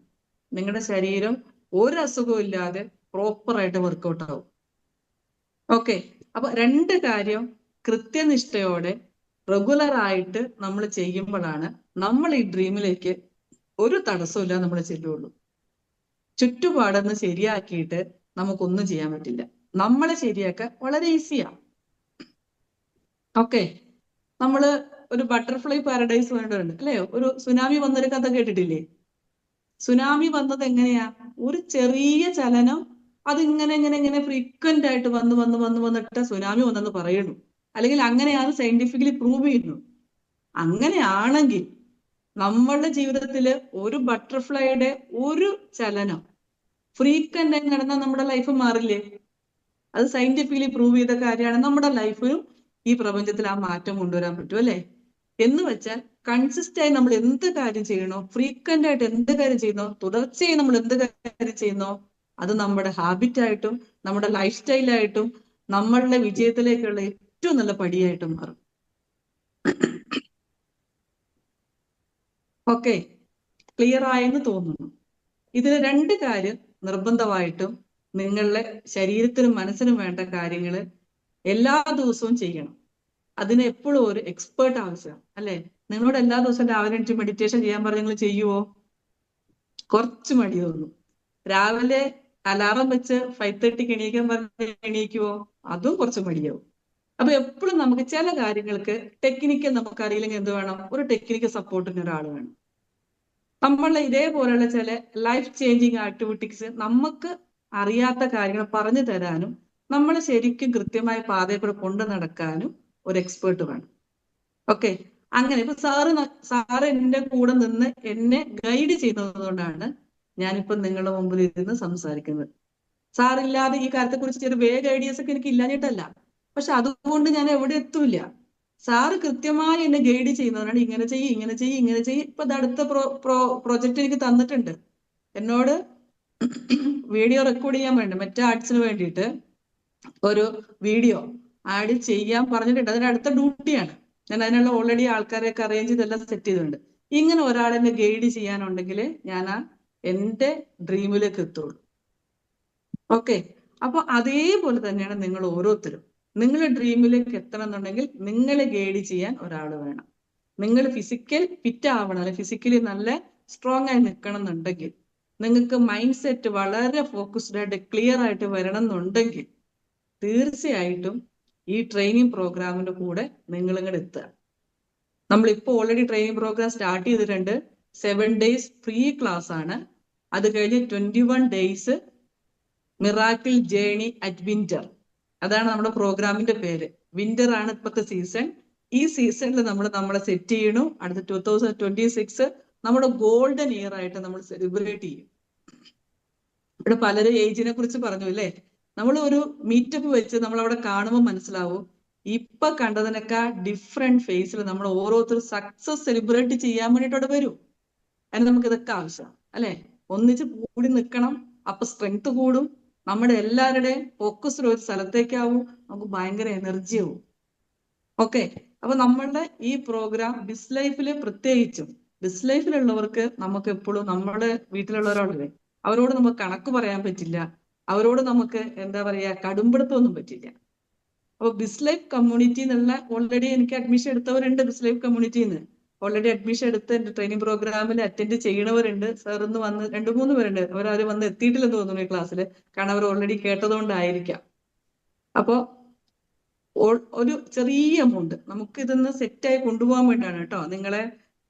[SPEAKER 2] നിങ്ങളുടെ ശരീരം ഒരു അസുഖവും ഇല്ലാതെ പ്രോപ്പറായിട്ട് വർക്കൗട്ട് ആവും. ഓക്കെ. അപ്പൊ 2 കാര്യം കൃത്യനിഷ്ഠയോടെ റെഗുലർ ആയിട്ട് നമ്മൾ ചെയ്യുമ്പോഴാണ് നമ്മൾ ഈ ഡ്രീമിലേക്ക് ഒരു തടസ്സമില്ല നമ്മൾ ചെല്ലുള്ളൂ. ചുറ്റുപാടൊന്ന് ശരിയാക്കിയിട്ട് നമുക്കൊന്നും ചെയ്യാൻ പറ്റില്ല. നമ്മളെ ശരിയാക്കാൻ വളരെ ഈസിയാണ്. ഓക്കെ. നമ്മള് ഒരു ബട്ടർഫ്ലൈ പാരഡൈസ് വേണ്ടതുണ്ട് അല്ലേ? ഒരു സുനാമി വന്നൊരു കഥ കേട്ടിട്ടില്ലേ? സുനാമി വന്നത് എങ്ങനെയാ? ഒരു ചെറിയ ചലനം അതിങ്ങനെ ഇങ്ങനെ ഇങ്ങനെ ഫ്രീക്വന്റ് ആയിട്ട് വന്നിട്ട് സുനാമി വന്നെന്ന് പറയുന്നു. അല്ലെങ്കിൽ അങ്ങനെയാണ് സയന്റിഫിക്കലി പ്രൂവ് ചെയ്യുന്നു. അങ്ങനെയാണെങ്കിൽ നമ്മളുടെ ജീവിതത്തില് ഒരു ബട്ടർഫ്ലൈയുടെ ഒരു ചലനം ഫ്രീക്വന്റ് ആയി നടന്നാൽ നമ്മുടെ ലൈഫ് മാറില്ലേ? അത് സയന്റിഫിക്കലി പ്രൂവ് ചെയ്ത കാര്യമാണ്. നമ്മുടെ ലൈഫിലും ഈ പ്രപഞ്ചത്തിൽ ആ മാറ്റം കൊണ്ടുവരാൻ പറ്റും അല്ലെ? എന്ന് വെച്ചാൽ കൺസിസ്റ്റ് ആയി നമ്മൾ എന്ത് കാര്യം ചെയ്യണോ, ഫ്രീക്വന്റ് ആയിട്ട് എന്ത് കാര്യം ചെയ്യുന്നോ, തുടർച്ചയായി നമ്മൾ എന്ത് കാര്യം ചെയ്യുന്നോ, അത് നമ്മുടെ ഹാബിറ്റായിട്ടും നമ്മുടെ ലൈഫ് സ്റ്റൈലായിട്ടും നമ്മളുടെ വിജയത്തിലേക്കുള്ള ഏറ്റവും നല്ല പടിയായിട്ടും മാറും. ഓക്കെ, ക്ലിയർ ആയെന്ന് തോന്നുന്നു. ഇതിൽ രണ്ട് കാര്യം നിർബന്ധമായിട്ടും നിങ്ങളുടെ ശരീരത്തിനും മനസ്സിനും വേണ്ട കാര്യങ്ങൾ എല്ലാ ദിവസവും ചെയ്യണം. അതിന് എപ്പോഴും ഒരു എക്സ്പേർട്ട് ആവശ്യമാണ് അല്ലെ? നിങ്ങളോട് എല്ലാ ദിവസവും രാവിലെ എണീറ്റ് മെഡിറ്റേഷൻ ചെയ്യാൻ പറഞ്ഞ് നിങ്ങൾ ചെയ്യുവോ? കുറച്ച് മടി തോന്നും. രാവിലെ അലാറം വെച്ച് 5:30 എണീക്കാൻ പറഞ്ഞ് എണീക്കുവോ? അതും കുറച്ച് മടിയാവും. അപ്പൊ എപ്പോഴും നമുക്ക് ചില കാര്യങ്ങൾക്ക് ടെക്നിക്കൽ നമുക്ക് അറിയില്ലെങ്കിൽ എന്ത് വേണം? ഒരു ടെക്നിക്കൽ സപ്പോർട്ടിന് ഒരാൾ വേണം. നമ്മളെ ഇതേപോലെയുള്ള ചില ലൈഫ് ചേഞ്ചിങ് ആക്ടിവിറ്റീസ് നമുക്ക് അറിയാത്ത കാര്യങ്ങൾ പറഞ്ഞു തരാനും നമ്മളെ ശരിക്കും കൃത്യമായ പാതയിൽ കൂടെ കൊണ്ടു നടക്കാനും ഒരു എക്സ്പേർട്ട് വേണം. ഓക്കെ, അങ്ങനെ ഇപ്പൊ സാറ് എന്റെ കൂടെ നിന്ന് എന്നെ ഗൈഡ് ചെയ്യുന്നതുകൊണ്ടാണ് ഞാനിപ്പോ നിങ്ങളുടെ മുമ്പിൽ ഇരുന്ന് സംസാരിക്കുന്നത്. സാറില്ലാതെ ഈ കാര്യത്തെ കുറിച്ച് ചെറിയ വേഗ ഐഡിയാസ് ഒക്കെ എനിക്ക് ഇല്ലാഞ്ഞിട്ടല്ല, പക്ഷെ അതുകൊണ്ട് ഞാൻ എവിടെ എത്തൂല. സാറ് കൃത്യമായി എന്നെ ഗൈഡ് ചെയ്യുന്നവരാണ്. ഇങ്ങനെ ചെയ്യും, ഇങ്ങനെ ചെയ്യും, ഇങ്ങനെ ചെയ്യും. ഇപ്പൊ അടുത്ത പ്രൊജക്ട് എനിക്ക് തന്നിട്ടുണ്ട്. എന്നോട് വീഡിയോ റെക്കോർഡ് ചെയ്യാൻ വേണ്ടി മറ്റേ ആർട്സിന് വേണ്ടിയിട്ട് ഒരു വീഡിയോ ആഡ് ചെയ്യാൻ പറഞ്ഞിട്ടുണ്ട്. അതിന്റെ അടുത്ത ഡ്യൂട്ടിയാണ്. ഞാൻ അതിനുള്ള ഓൾറെഡി ആൾക്കാരെയൊക്കെ അറേഞ്ച് ചെയ്തെല്ലാം സെറ്റ് ചെയ്തിട്ടുണ്ട്. ഇങ്ങനെ ഒരാളെന്നെ ഗൈഡ് ചെയ്യാനുണ്ടെങ്കിൽ ഞാൻ എന്റെ ഡ്രീമിലേക്ക് എത്തുള്ളൂ. ഓക്കെ, അപ്പൊ അതേപോലെ തന്നെയാണ് നിങ്ങൾ ഓരോരുത്തരും. നിങ്ങളുടെ ഡ്രീമിലേക്ക് എത്തണം എന്നുണ്ടെങ്കിൽ നിങ്ങളെ ഗൈഡ് ചെയ്യാൻ ഒരാൾ വേണം. നിങ്ങൾ ഫിസിക്കൽ ഫിറ്റ് ആവണം, അല്ലെ ഫിസിക്കലി നല്ല സ്ട്രോങ് ആയി നിൽക്കണം എന്നുണ്ടെങ്കിൽ, നിങ്ങൾക്ക് മൈൻഡ് സെറ്റ് വളരെ ഫോക്കസ്ഡ് ആയിട്ട് ക്ലിയർ ആയിട്ട് വരണം എന്നുണ്ടെങ്കിൽ തീർച്ചയായിട്ടും ഈ ട്രെയിനിങ് പ്രോഗ്രാമിന്റെ കൂടെ നിങ്ങൾ ഇങ്ങോട്ട് എത്തുക. നമ്മളിപ്പോ ഓൾറെഡി ട്രെയിനിങ് പ്രോഗ്രാം സ്റ്റാർട്ട് ചെയ്തിട്ടുണ്ട്. 7 days ഫ്രീ ക്ലാസ് ആണ്. അത് കഴിഞ്ഞ് 21 days miracle journey at winter. അതാണ് നമ്മുടെ പ്രോഗ്രാമിന്റെ പേര്. വിന്റർ ആണ് ഇപ്പോഴത്തെ സീസൺ. ഈ സീസണിൽ നമ്മളെ സെറ്റ് ചെയ്യണു. അടുത്ത 2026 നമ്മുടെ ഗോൾഡൻ ഇയർ ആയിട്ട് നമ്മൾ സെലിബ്രേറ്റ് ചെയ്യും. ഇവിടെ പലരും ഏജിനെ കുറിച്ച് പറഞ്ഞു അല്ലേ? നമ്മൾ ഒരു മീറ്റപ്പ് വെച്ച് നമ്മൾ അവിടെ കാണുമ്പോൾ മനസ്സിലാവും ഇപ്പൊ കണ്ടതിനൊക്കെ ഡിഫറെന്റ് ഫേസിൽ നമ്മൾ ഓരോരുത്തരും സക്സസ് സെലിബ്രേറ്റ് ചെയ്യാൻ വേണ്ടിയിട്ട് അവിടെ വരും. അതിന് നമുക്ക് ഇതൊക്കെ ആവശ്യമാണ് അല്ലെ? ഒന്നിച്ച് കൂടി നിൽക്കണം. അപ്പൊ സ്ട്രെങ്ത് കൂടും. നമ്മുടെ എല്ലാവരുടെയും ഫോക്കസ് ഒരു സ്ഥലത്തേക്കാവും. നമുക്ക് ഭയങ്കര എനർജി ആവും. ഓക്കെ, അപ്പൊ നമ്മളുടെ ഈ പ്രോഗ്രാം ബിസ് ലൈഫില് പ്രത്യേകിച്ചും ബിസ് ലൈഫിലുള്ളവർക്ക് നമുക്ക് എപ്പോഴും നമ്മുടെ വീട്ടിലുള്ളവരോടല്ലേ, അവരോട് നമുക്ക് കണക്ക് പറയാൻ പറ്റില്ല. അവരോട് നമുക്ക് എന്താ പറയാ കടുംപിടുത്തമൊന്നും പറ്റില്ല. അപ്പൊ ബിസ് ലൈഫ് കമ്മ്യൂണിറ്റി എന്നുള്ള ഓൾറെഡി എനിക്ക് അഡ്മിഷൻ എടുത്തവരുണ്ട്. ബിസ് ലൈഫ് കമ്മ്യൂണിറ്റിന്ന് ഓൾറെഡി അഡ്മിഷൻ എടുത്ത് എന്റെ ട്രെയിനിങ് പ്രോഗ്രാമിൽ അറ്റൻഡ് ചെയ്യണവരുണ്ട്. സാർ ഇന്ന് വന്ന് 2-3 പേരുണ്ട്. അവരാരും വന്ന് എത്തിയിട്ടില്ലെന്ന് തോന്നുന്നു ഈ ക്ലാസ്സിൽ. കാരണം അവർ ഓൾറെഡി കേട്ടതുകൊണ്ടായിരിക്കാം. അപ്പോ ഒരു ചെറിയ എമൗണ്ട് നമുക്ക് ഇതൊന്ന് സെറ്റായി കൊണ്ടുപോകാൻ വേണ്ടിയാണ് കേട്ടോ. നിങ്ങളെ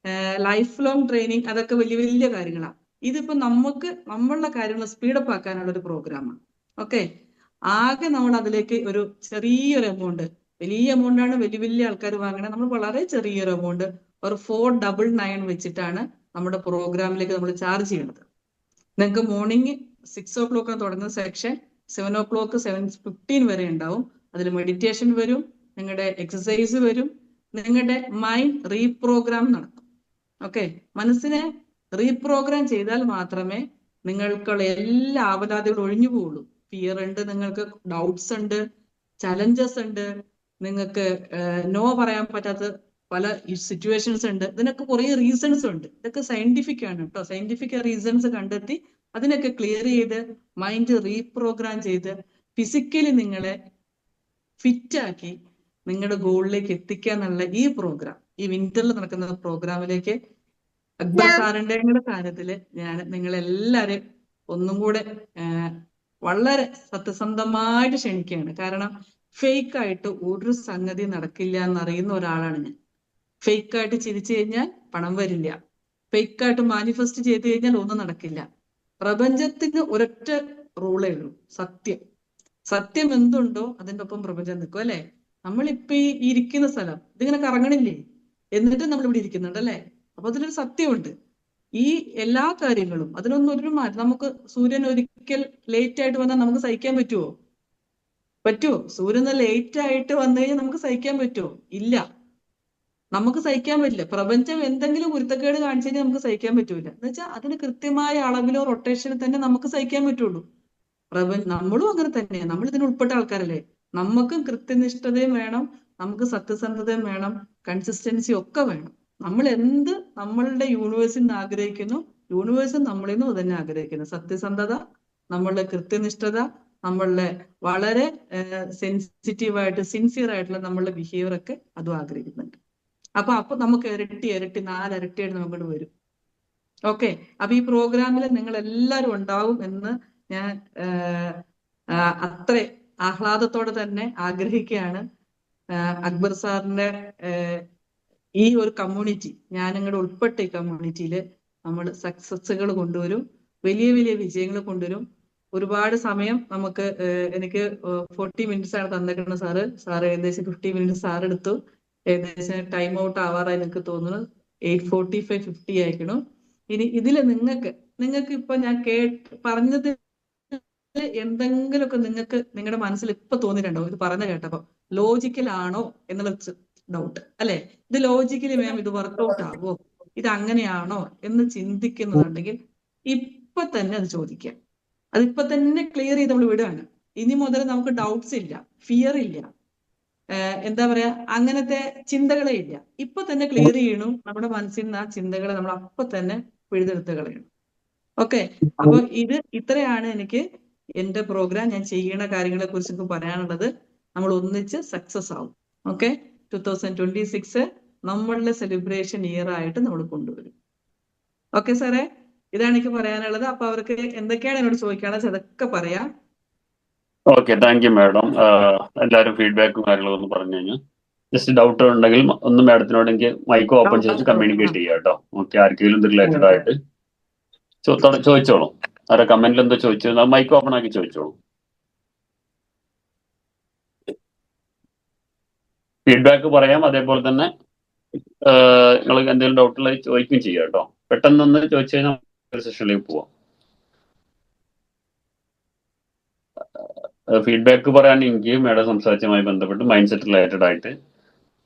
[SPEAKER 2] ലൈഫ് ലോങ് ട്രെയിനിങ് അതൊക്കെ വലിയ വലിയ കാര്യങ്ങളാണ്. ഇതിപ്പോ നമുക്ക് നമ്മളുടെ കാര്യങ്ങൾ സ്പീഡപ്പ് ആക്കാനുള്ള ഒരു പ്രോഗ്രാമാണ്. ഓക്കെ, ആകെ നമ്മൾ അതിലേക്ക് ഒരു ചെറിയൊരു എമൗണ്ട്, വലിയ എമൗണ്ട് ആണ് വലിയ വലിയ ആൾക്കാർ വാങ്ങണേ, നമ്മൾ വളരെ ചെറിയൊരു എമൗണ്ട് ഒരു 499 വെച്ചിട്ടാണ് നമ്മുടെ പ്രോഗ്രാമിലേക്ക് നമ്മൾ ചാർജ് ചെയ്യുന്നത്. നിങ്ങൾക്ക് മോർണിംഗ് 6 o'clock തുടങ്ങുന്ന സെക്ഷൻ 7 o'clock 7:15 വരെ ഉണ്ടാവും. അതിൽ മെഡിറ്റേഷൻ വരും, നിങ്ങളുടെ എക്സസൈസ് വരും, നിങ്ങളുടെ മൈൻഡ് റീപ്രോഗ്രാം നടക്കും. ഓക്കെ, മനസ്സിനെ റീപ്രോഗ്രാം ചെയ്താൽ മാത്രമേ നിങ്ങൾക്കുള്ള എല്ലാ ആവലാതികളും ഒഴിഞ്ഞു പോവുള്ളൂ. ഫിയർ ഉണ്ട്, നിങ്ങൾക്ക് ഡൗട്ട്സ് ഉണ്ട്, ചലഞ്ചസ് ഉണ്ട്, നിങ്ങൾക്ക് നോ പറയാൻ പറ്റാത്ത പല സിറ്റുവേഷൻസ് ഉണ്ട്. ഇതിനൊക്കെ കുറെ റീസൺസ് ഉണ്ട്. ഇതൊക്കെ സയന്റിഫിക് ആണ് കേട്ടോ. സയന്റിഫിക് റീസൺസ് കണ്ടെത്തി അതിനൊക്കെ ക്ലിയർ ചെയ്ത് മൈൻഡ് റീപ്രോഗ്രാം ചെയ്ത് ഫിസിക്കലി നിങ്ങളെ ഫിറ്റാക്കി നിങ്ങളുടെ ഗോളിലേക്ക് എത്തിക്കാന്നുള്ള ഈ പ്രോഗ്രാം, ഈ വിന്ററിൽ നടക്കുന്ന പ്രോഗ്രാമിലേക്ക് അക്ബർ സാറിന്റെ കാര്യത്തില് ഞാൻ നിങ്ങളെല്ലാരെയും ഒന്നും കൂടെ വളരെ സത്യസന്ധമായിട്ട് ക്ഷണിക്കുകയാണ്. കാരണം ഫേക്ക് ആയിട്ട് ഒരു സംഗതി നടക്കില്ല എന്നറിയുന്ന ഒരാളാണ് ഞാൻ. ഫേക്ക് ആയിട്ട് ചിരിച്ചു കഴിഞ്ഞാൽ പണം വരില്ല. ഫേക്ക് ആയിട്ട് മാനിഫെസ്റ്റ് ചെയ്ത് കഴിഞ്ഞാൽ ഒന്നും നടക്കില്ല. പ്രപഞ്ചത്തിന് ഒരൊറ്റ റൂളേ ഉള്ളൂ, സത്യം. സത്യം എന്തുണ്ടോ അതിന്റെ ഒപ്പം പ്രപഞ്ചം നിൽക്കും അല്ലെ? നമ്മളിപ്പോ ഈ ഇരിക്കുന്ന സ്ഥലം ഇതിങ്ങനെ കറങ്ങണില്ലേ? എന്നിട്ട് നമ്മൾ ഇവിടെ ഇരിക്കുന്നുണ്ട് അല്ലെ? അപ്പൊ അതിലൊരു സത്യമുണ്ട്. ഈ എല്ലാ കാര്യങ്ങളും അതിനൊന്നും ഒരു മാറ്റം. നമുക്ക് സൂര്യൻ ഒരിക്കൽ ലേറ്റ് ആയിട്ട് വന്നാൽ നമുക്ക് സഹിക്കാൻ പറ്റുമോ? പറ്റുമോ? സൂര്യൻ ലേറ്റ് ആയിട്ട് വന്നു കഴിഞ്ഞാൽ നമുക്ക് സഹിക്കാൻ പറ്റുമോ? ഇല്ല, നമുക്ക് സഹിക്കാൻ പറ്റില്ല. പ്രപഞ്ചം എന്തെങ്കിലും കുരുത്തക്കേട് കാണിച്ചു കഴിഞ്ഞാൽ നമുക്ക് സഹിക്കാൻ പറ്റൂല. എന്ന് വെച്ചാൽ അതിന് കൃത്യമായ അളവിലോ റൊട്ടേഷനിൽ തന്നെ നമുക്ക് സഹിക്കാൻ പറ്റുള്ളൂ. നമ്മളും അങ്ങനെ തന്നെയാണ്. നമ്മൾ ഇതിന് ഉൾപ്പെട്ട ആൾക്കാരല്ലേ. നമുക്കും കൃത്യനിഷ്ഠതയും വേണം, നമുക്ക് സത്യസന്ധതയും വേണം, കൺസിസ്റ്റൻസി ഒക്കെ വേണം. നമ്മൾ എന്ത് നമ്മളുടെ യൂണിവേഴ്സിൽ നിന്ന് ആഗ്രഹിക്കുന്നു, യൂണിവേഴ്സ് നമ്മളിൽ നിന്നും തന്നെ ആഗ്രഹിക്കുന്നു. സത്യസന്ധത, നമ്മളുടെ കൃത്യനിഷ്ഠത, നമ്മളുടെ വളരെ സെൻസിറ്റീവായിട്ട് സിൻസിയർ ആയിട്ടുള്ള നമ്മളുടെ ബിഹേവിയർ ഒക്കെ അതും ആഗ്രഹിക്കുന്നുണ്ട്. അപ്പൊ നമുക്ക് ഇരട്ടി 4 ഇരട്ടിയായിട്ട് നമുക്കോട് വരും. ഓക്കെ, അപ്പൊ ഈ പ്രോഗ്രാമിൽ നിങ്ങൾ എല്ലാവരും ഉണ്ടാവും എന്ന് ഞാൻ അത്ര ആഹ്ലാദത്തോടെ തന്നെ ആഗ്രഹിക്കുകയാണ്. അക്ബർ സാറിന്റെ ഈ ഒരു കമ്മ്യൂണിറ്റി, ഞാൻ ഇങ്ങോട്ട് ഉൾപ്പെട്ട ഈ കമ്മ്യൂണിറ്റിയിൽ നമ്മൾ സക്സസുകൾ കൊണ്ടുവരും, വലിയ വലിയ വിജയങ്ങൾ കൊണ്ടുവരും. ഒരുപാട് സമയം നമുക്ക് എനിക്ക് 40 മിനിറ്റ്സ് ആണ് തന്നിരിക്കുന്നത് സാറ് ഏകദേശം 50 മിനിറ്റ്സ് സാർ എടുത്തു. ഏകദേശം ടൈം ഔട്ട് ആവാറായി എനിക്ക് തോന്നുന്നു. 8:45 50 ആയിരിക്കണം. ഇനി ഇതിൽ നിങ്ങൾക്ക് ഇപ്പൊ ഞാൻ പറഞ്ഞത് എന്തെങ്കിലുമൊക്കെ നിങ്ങൾക്ക് നിങ്ങളുടെ മനസ്സിൽ ഇപ്പൊ തോന്നിയിട്ടുണ്ടോ? ഇത് പറഞ്ഞു കേട്ടപ്പോ ലോജിക്കൽ ആണോ എന്നുള്ള ഡൗട്ട് അല്ലെ? ഇത് ലോജിക്കലി മാം ഇത് വർക്ക്ഔട്ട് ആവോ, ഇത് അങ്ങനെയാണോ എന്ന് ചിന്തിക്കുന്നുണ്ടെങ്കിൽ ഇപ്പൊ തന്നെ അത് ചോദിക്കാം. അതിപ്പോ തന്നെ ക്ലിയർ ചെയ്ത് നമ്മൾ വിടുകയാണ്. ഇനി മുതൽ നമുക്ക് ഡൗട്ട്സ് ഇല്ല, ഫിയർ ഇല്ല, എന്താ പറയാ, അങ്ങനത്തെ ചിന്തകളെ ഇല്ല. ഇപ്പൊ തന്നെ ക്ലിയർ ചെയ്യണം. നമ്മുടെ മനസ്സിൽ നിന്ന് ആ ചിന്തകളെ നമ്മൾ അപ്പൊ തന്നെ പിഴുതെടുത്ത് കളയണം. ഓക്കെ, അപ്പൊ ഇത്രയാണ് എനിക്ക് എന്റെ പ്രോഗ്രാം, ഞാൻ ചെയ്യണ കാര്യങ്ങളെ കുറിച്ച് പറയാനുള്ളത്. നമ്മൾ ഒന്നിച്ച് സക്സസ് ആവും. ഓക്കെ, 2026 നമ്മളുടെ സെലിബ്രേഷൻ ഇയർ ആയിട്ട് നമ്മൾ കൊണ്ടുവരും. ഓക്കെ സാറേ, ഇതാണ് എനിക്ക് പറയാനുള്ളത്. അപ്പൊ അവർക്ക് എന്തൊക്കെയാണ് എന്നോട് ചോദിക്കാനുള്ളത് അതൊക്കെ പറയാം.
[SPEAKER 3] Okay, thank you madam. എല്ലാവരും ഫീഡ്ബാക്കും കാര്യങ്ങളും ഒന്ന് പറഞ്ഞു കഴിഞ്ഞാൽ ജസ്റ്റ് ഡൗട്ട് ഉണ്ടെങ്കിൽ ഒന്ന് മാഡത്തിനോട് എനിക്ക് മൈക്ക് ഓപ്പൺ ചെയ്ത് കമ്മ്യൂണിക്കേറ്റ് ചെയ്യാം കേട്ടോ. ഓക്കെ, ആർക്കെങ്കിലും ഇത് റിലേറ്റഡ് ആയിട്ട് ചോദിച്ചോളൂ. ആരെ കമന്റിൽ എന്തോ ചോദിച്ചു, മൈക്ക് ഓപ്പൺ ആക്കി ചോദിച്ചോളൂ. ഫീഡ്ബാക്ക് പറയാം, അതേപോലെ തന്നെ നിങ്ങൾ എന്തെങ്കിലും ഡൗട്ടുള്ള ചോദിക്കുകയും ചെയ്യാം കേട്ടോ. പെട്ടെന്നൊന്ന് ചോദിച്ചു കഴിഞ്ഞാൽ സെഷനിലേക്ക് പോവാം. ഫീഡ്ബാക്ക് പറയാൻ എനിക്ക് മാഡം സംസാരിച്ചതുമായി ബന്ധപ്പെട്ട് മൈൻഡ് സെറ്റ് റിലേറ്റഡ് ആയിട്ട്,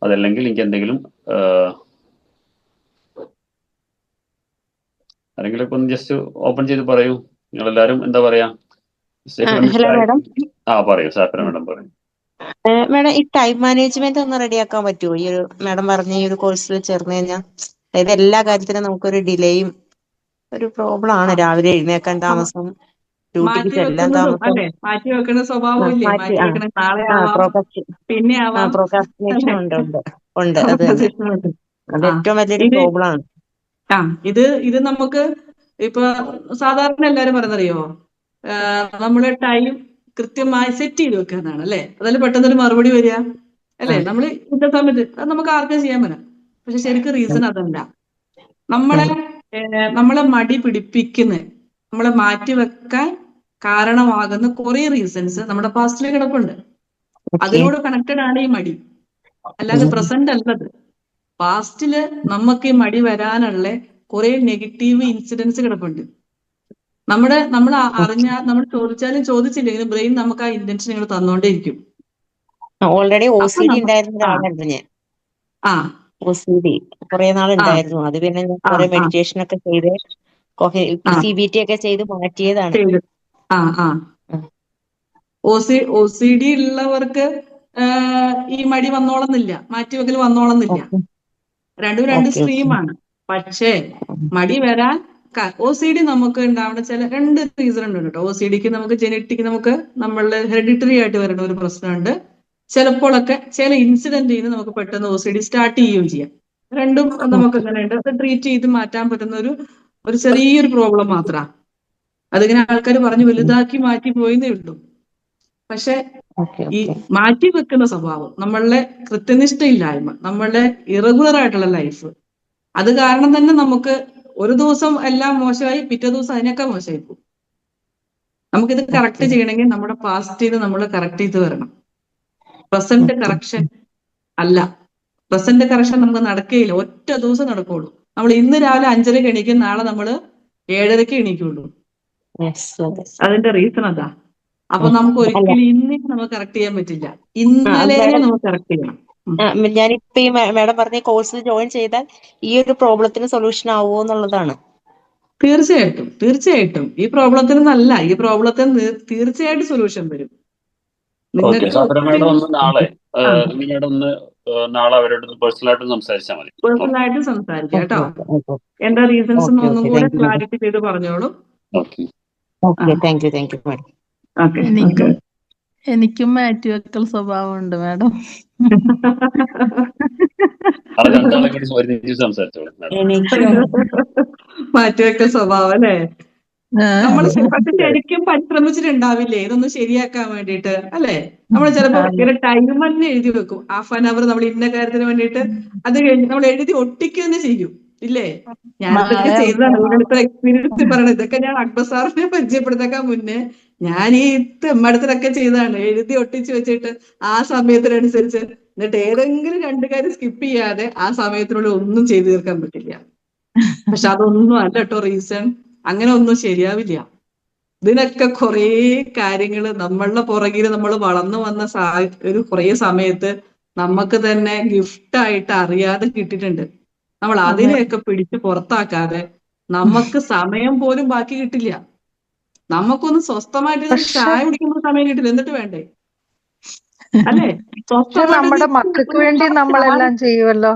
[SPEAKER 3] അതല്ലെങ്കിൽ എനിക്ക് എന്തെങ്കിലും ആരെങ്കിലും ഒക്കെ ഒന്ന് ജസ്റ്റ് ഓപ്പൺ ചെയ്ത് പറയൂ. നിങ്ങളെല്ലാരും എന്താ പറയാ?
[SPEAKER 6] Hello madam.
[SPEAKER 3] പറയൂ സാഫിറ മാഡം പറയൂ.
[SPEAKER 6] മാഡം, ഈ ടൈം മാനേജ്മെന്റ് ഒന്ന് റെഡിയാക്കാൻ പറ്റുമോ? ഈ ഒരു മാഡം പറഞ്ഞ ഈ ഒരു കോഴ്സിൽ ചേർന്ന് കഴിഞ്ഞാൽ, അതായത് എല്ലാ കാര്യത്തിനും നമുക്കൊരു ഡിലേയും ഒരു പ്രോബ്ലം ആണ്. രാവിലെ എഴുന്നേക്കാൻ താമസം, ഡ്യൂട്ടിക്ക് ചെല്ലാൻ താമസം,
[SPEAKER 2] മാറ്റി വെക്കുന്ന സ്വഭാവം ഇല്ലേ? മാറ്റി വെക്കണ നാളെ ആവാം, പിന്നെ ആവാം.
[SPEAKER 6] പ്രോക്രാസ്റ്റിനേഷൻ ഉണ്ട്. അത് ഏറ്റവും വലിയൊരു പ്രോബ്ലം ആണ്.
[SPEAKER 2] ഇത് നമുക്ക് ഇപ്പൊ സാധാരണ എല്ലാരും പറയുന്നറിയോ, നമ്മുടെ ടൈം കൃത്യമായി സെറ്റ് ചെയ്ത് വെക്കാന്നാണ് അല്ലെ? അതിൽ പെട്ടെന്നൊരു മറുപടി വരിക അല്ലെ? നമ്മൾ ഇന്ന സമയത്ത് അത് നമുക്ക് ആർക്കും ചെയ്യാൻ പറ്റും. പക്ഷെ ശരിക്കും റീസൺ അതല്ല. നമ്മളെ മടി പിടിപ്പിക്കുന്ന, നമ്മളെ മാറ്റി വെക്കാൻ കാരണമാകുന്ന കുറെ റീസൺസ് നമ്മുടെ പാസ്റ്റിൽ കിടപ്പുണ്ട്. അതിനോട് കണക്റ്റഡ് ആണ് ഈ മടി, അല്ലാതെ പ്രസന്റ് അല്ലത്. പാസ്റ്റില് നമുക്ക് ഈ മടി വരാനുള്ള കുറെ നെഗറ്റീവ് ഇൻസിഡൻസ് കിടപ്പുണ്ട്. നമ്മൾ അറിഞ്ഞാൽ, നമ്മൾ ചോദിച്ചാലും ചോദിച്ചില്ലെങ്കിലും ബ്രെയിൻ നമുക്ക് ആ ഇന്റൻഷൻ ഇങ്ങനെ തന്നോണ്ടേയിരിക്കും.
[SPEAKER 6] ഓൾറെഡി OCD ഉണ്ടായിരുന്ന ഒരാളായിരുന്നു ഞാൻ. OCD കുറെ നാൾ ഉണ്ടായിരുന്നു. അത് പിന്നെ ഞാൻ കുറെ മെഡിറ്റേഷൻ ഒക്കെ ചെയ്ത് CBT ഒക്കെ ചെയ്ത് മാറ്റിയതാണ്.
[SPEAKER 2] OCD ഉള്ളവർക്ക് ഈ മടി വന്നോളന്നില്ല, മാറ്റിവെക്കൽ വന്നോളന്നില്ല. രണ്ടും രണ്ട് സ്ട്രീമാണ്. പക്ഷേ മടി വരാൻ OCD നമുക്ക് ഉണ്ടാവുന്ന രണ്ട് റീസൺ ഉണ്ട് കേട്ടോ. OCDക്ക് നമുക്ക് ജനറ്റിക്, നമുക്ക് നമ്മളുടെ ഹെറിഡിറ്ററി ആയിട്ട് വരുന്ന ഒരു പ്രശ്നമുണ്ട്. ചിലപ്പോഴൊക്കെ ചില ഇൻസിഡന്റിൽ നിന്ന് നമുക്ക് പെട്ടെന്ന് OCD സ്റ്റാർട്ട് ചെയ്യുകയും ചെയ്യാം. രണ്ടും നമുക്ക് അങ്ങനെ ഉണ്ട്. അത് ട്രീറ്റ് ചെയ്ത് മാറ്റാൻ പറ്റുന്ന ഒരു ചെറിയൊരു പ്രോബ്ലം മാത്രമാണ്. അതിങ്ങനെ ആൾക്കാർ പറഞ്ഞ് വലുതാക്കി മാറ്റി പോയെന്നേ ഉള്ളൂ. പക്ഷെ ഈ മാറ്റി വെക്കുന്ന സ്വഭാവം, നമ്മളുടെ കൃത്യനിഷ്ഠയില്ലായ്മ, നമ്മളുടെ ഇറഗുലർ ആയിട്ടുള്ള ലൈഫ്, അത് കാരണം തന്നെ നമുക്ക് ഒരു ദിവസം എല്ലാം മോശമായി, പിറ്റേ ദിവസം അതിനൊക്കെ മോശമായി പോകും. നമുക്കിത് കറക്റ്റ് ചെയ്യണമെങ്കിൽ നമ്മുടെ പാസ്റ്റ് നമ്മൾ കറക്റ്റ് ചെയ്ത് വരണം. പ്രസന്റ് കറക്ഷൻ അല്ല. പ്രസന്റ് കറക്ഷൻ നമുക്ക് നടക്കുകയില്ല, ഒറ്റ ദിവസം നടക്കുള്ളൂ. നമ്മൾ ഇന്ന് രാവിലെ 5:30 എണീക്കും, നാളെ നമ്മൾ 7:30 എണീക്കുള്ളൂ. അതിന്റെ റീസൺ അതാ. അപ്പൊ നമുക്ക് ഒരിക്കലും ഇന്നേ നമുക്ക് കറക്റ്റ് ചെയ്യാൻ പറ്റില്ല, ഇന്നലെ നമുക്ക് കറക്റ്റ് ചെയ്യണം.
[SPEAKER 6] ഞാനിപ്പോ ഈ മാഡം പറഞ്ഞ കോഴ്സിൽ ജോയിൻ ചെയ്താൽ ഈ ഒരു പ്രോബ്ലത്തിന് സൊല്യൂഷൻ ആവുമോ എന്നുള്ളതാണ്.
[SPEAKER 2] തീർച്ചയായിട്ടും തീർച്ചയായിട്ടും ഈ പ്രോബ്ലത്തിന് നല്ല, ഈ പ്രോബ്ലത്തിന് തീർച്ചയായിട്ടും സൊല്യൂഷൻ വരും.
[SPEAKER 3] മേഡം ഒന്ന് നാളെ മേഡം ഒന്ന് നാളെ അവരോട് പേഴ്സണലായിട്ട് സംസാരിച്ചാൽ മതി.
[SPEAKER 2] പേഴ്സണലായിട്ട് സംസാരിക്കാം കേട്ടോ. എന്താ റീസൺസ് ഒന്നും കൂടെ ക്ലാരിറ്റി ചെയ്ത് പറഞ്ഞോളൂ.
[SPEAKER 7] എനിക്കും മാറ്റിവെക്കൽ സ്വഭാവമുണ്ട് മാഡം.
[SPEAKER 2] മാറ്റിവെക്കൽ സ്വഭാവം അല്ലേ? നമ്മൾ ശരിക്കും പരിശ്രമിച്ചിട്ടുണ്ടാവില്ലേ ഇതൊന്ന് ശരിയാക്കാൻ വേണ്ടിയിട്ട് അല്ലെ? നമ്മൾ ചിലപ്പോ ഇങ്ങനെ ടൈം തന്നെ എഴുതി വെക്കും, 1/2 hour നമ്മൾ ഇന്ന കാര്യത്തിന് വേണ്ടിയിട്ട്. അത് കഴിഞ്ഞ് നമ്മൾ എഴുതി ഒട്ടിക്കുക തന്നെ ചെയ്യും ഇല്ലേ? ഞാനിതൊക്കെ ചെയ്തതാണ്, ഇപ്പൊ എക്സ്പീരിയൻസ് പറയണത്. ഇതൊക്കെ ഞാൻ അക്ബർ സാറിനെ പരിചയപ്പെടുത്താൻ മുന്നേ ഞാൻ ഈ തെമ്മടത്തിലൊക്കെ ചെയ്തതാണ്, എഴുതി ഒട്ടിച്ച് വെച്ചിട്ട് ആ സമയത്തിനനുസരിച്ച്. എന്നിട്ട് ഏതെങ്കിലും 2 കാര്യം സ്കിപ്പ് ചെയ്യാതെ ആ സമയത്തിനുള്ളിൽ ഒന്നും ചെയ്തു തീർക്കാൻ പറ്റില്ല. പക്ഷെ അതൊന്നും അല്ല കേട്ടോ റീസൺ. അങ്ങനെ ഒന്നും ശരിയാവില്ല. ഇതിനൊക്കെ കുറേ കാര്യങ്ങള് നമ്മളുടെ പുറകിൽ നമ്മൾ വളർന്നു വന്ന ഒരു കുറേ സമയത്ത് നമുക്ക് തന്നെ ഗിഫ്റ്റായിട്ട് അറിയാതെ കിട്ടിയിട്ടുണ്ട്. നമ്മൾ അതിനെയൊക്കെ പിടിച്ച് പുറത്താക്കാതെ നമുക്ക് സമയം പോലും ബാക്കി കിട്ടില്ല. നമുക്കൊന്ന് സ്വസ്ഥമായിട്ട് ചായ കുടിക്കുമ്പോൾ സമയം കിട്ടില്ല, എന്നിട്ട് വേണ്ടേ അല്ലേ?
[SPEAKER 8] നമ്മുടെ മക്കൾക്ക് വേണ്ടി നമ്മളെല്ലാം ചെയ്യുമല്ലോ,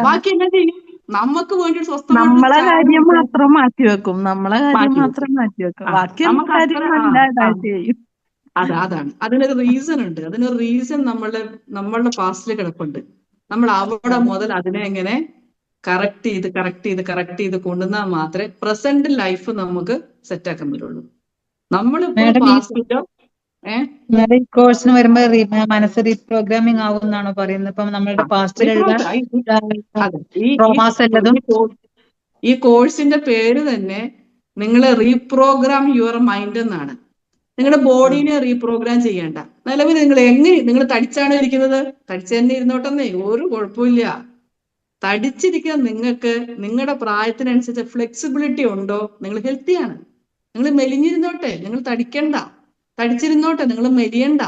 [SPEAKER 2] ബാക്കി എല്ലാം ചെയ്യും. നമുക്ക് വേണ്ടി
[SPEAKER 7] നമ്മളെ കാര്യം മാത്രം മാറ്റിവെക്കും, നമ്മളെ കാര്യം മാത്രം മാറ്റിവെക്കും, ബാക്കി ചെയ്യും.
[SPEAKER 2] അതാണ് അതിനൊരു റീസൺ ഉണ്ട്. അതിനൊരു റീസൺ നമ്മളുടെ പാസ്റ്റിൽ കിടപ്പുണ്ട്. നമ്മൾ അവിടെ മുതൽ അതിനെ എങ്ങനെ കറക്റ്റ് ചെയ്ത് കൊണ്ടുവന്നാൽ മാത്രമേ പ്രസന്റ് ലൈഫ് നമുക്ക് സെറ്റ് ആക്കാൻ പറ്റുള്ളൂ. നമ്മളിപ്പോ
[SPEAKER 8] ഈ കോഴ്സിന് വരുമ്പോ മനസ്സ് റീപ്രോഗ്രാമിംഗ് ആവും എന്നാണോ പറയുന്നത്? ഇപ്പം നമ്മളുടെ പാസ്റ്റിലുള്ള
[SPEAKER 2] ഈ കോഴ്സിന്റെ പേര് തന്നെ നിങ്ങളെ റീപ്രോഗ്രാം യുവർ മൈൻഡ് എന്നാണ്. നിങ്ങളുടെ ബോഡീനെ റീപ്രോഗ്രാം ചെയ്യേണ്ട. നിലവിൽ നിങ്ങൾ തടിച്ചാണ് ഇരിക്കുന്നത്, തടിച്ചു തന്നെ ഇരുന്നോട്ടെന്നേ, ഒരു കുഴപ്പമില്ല. തടിച്ചിരിക്കുന്ന നിങ്ങൾക്ക് നിങ്ങളുടെ പ്രായത്തിനനുസരിച്ച് ഫ്ലെക്സിബിലിറ്റി ഉണ്ടോ? നിങ്ങൾ ഹെൽത്തിയാണ്. നിങ്ങൾ മെലിഞ്ഞിരുന്നോട്ടെ, നിങ്ങൾ തടിച്ചിരുന്നോട്ടെ, നിങ്ങൾ മെലിയണ്ട.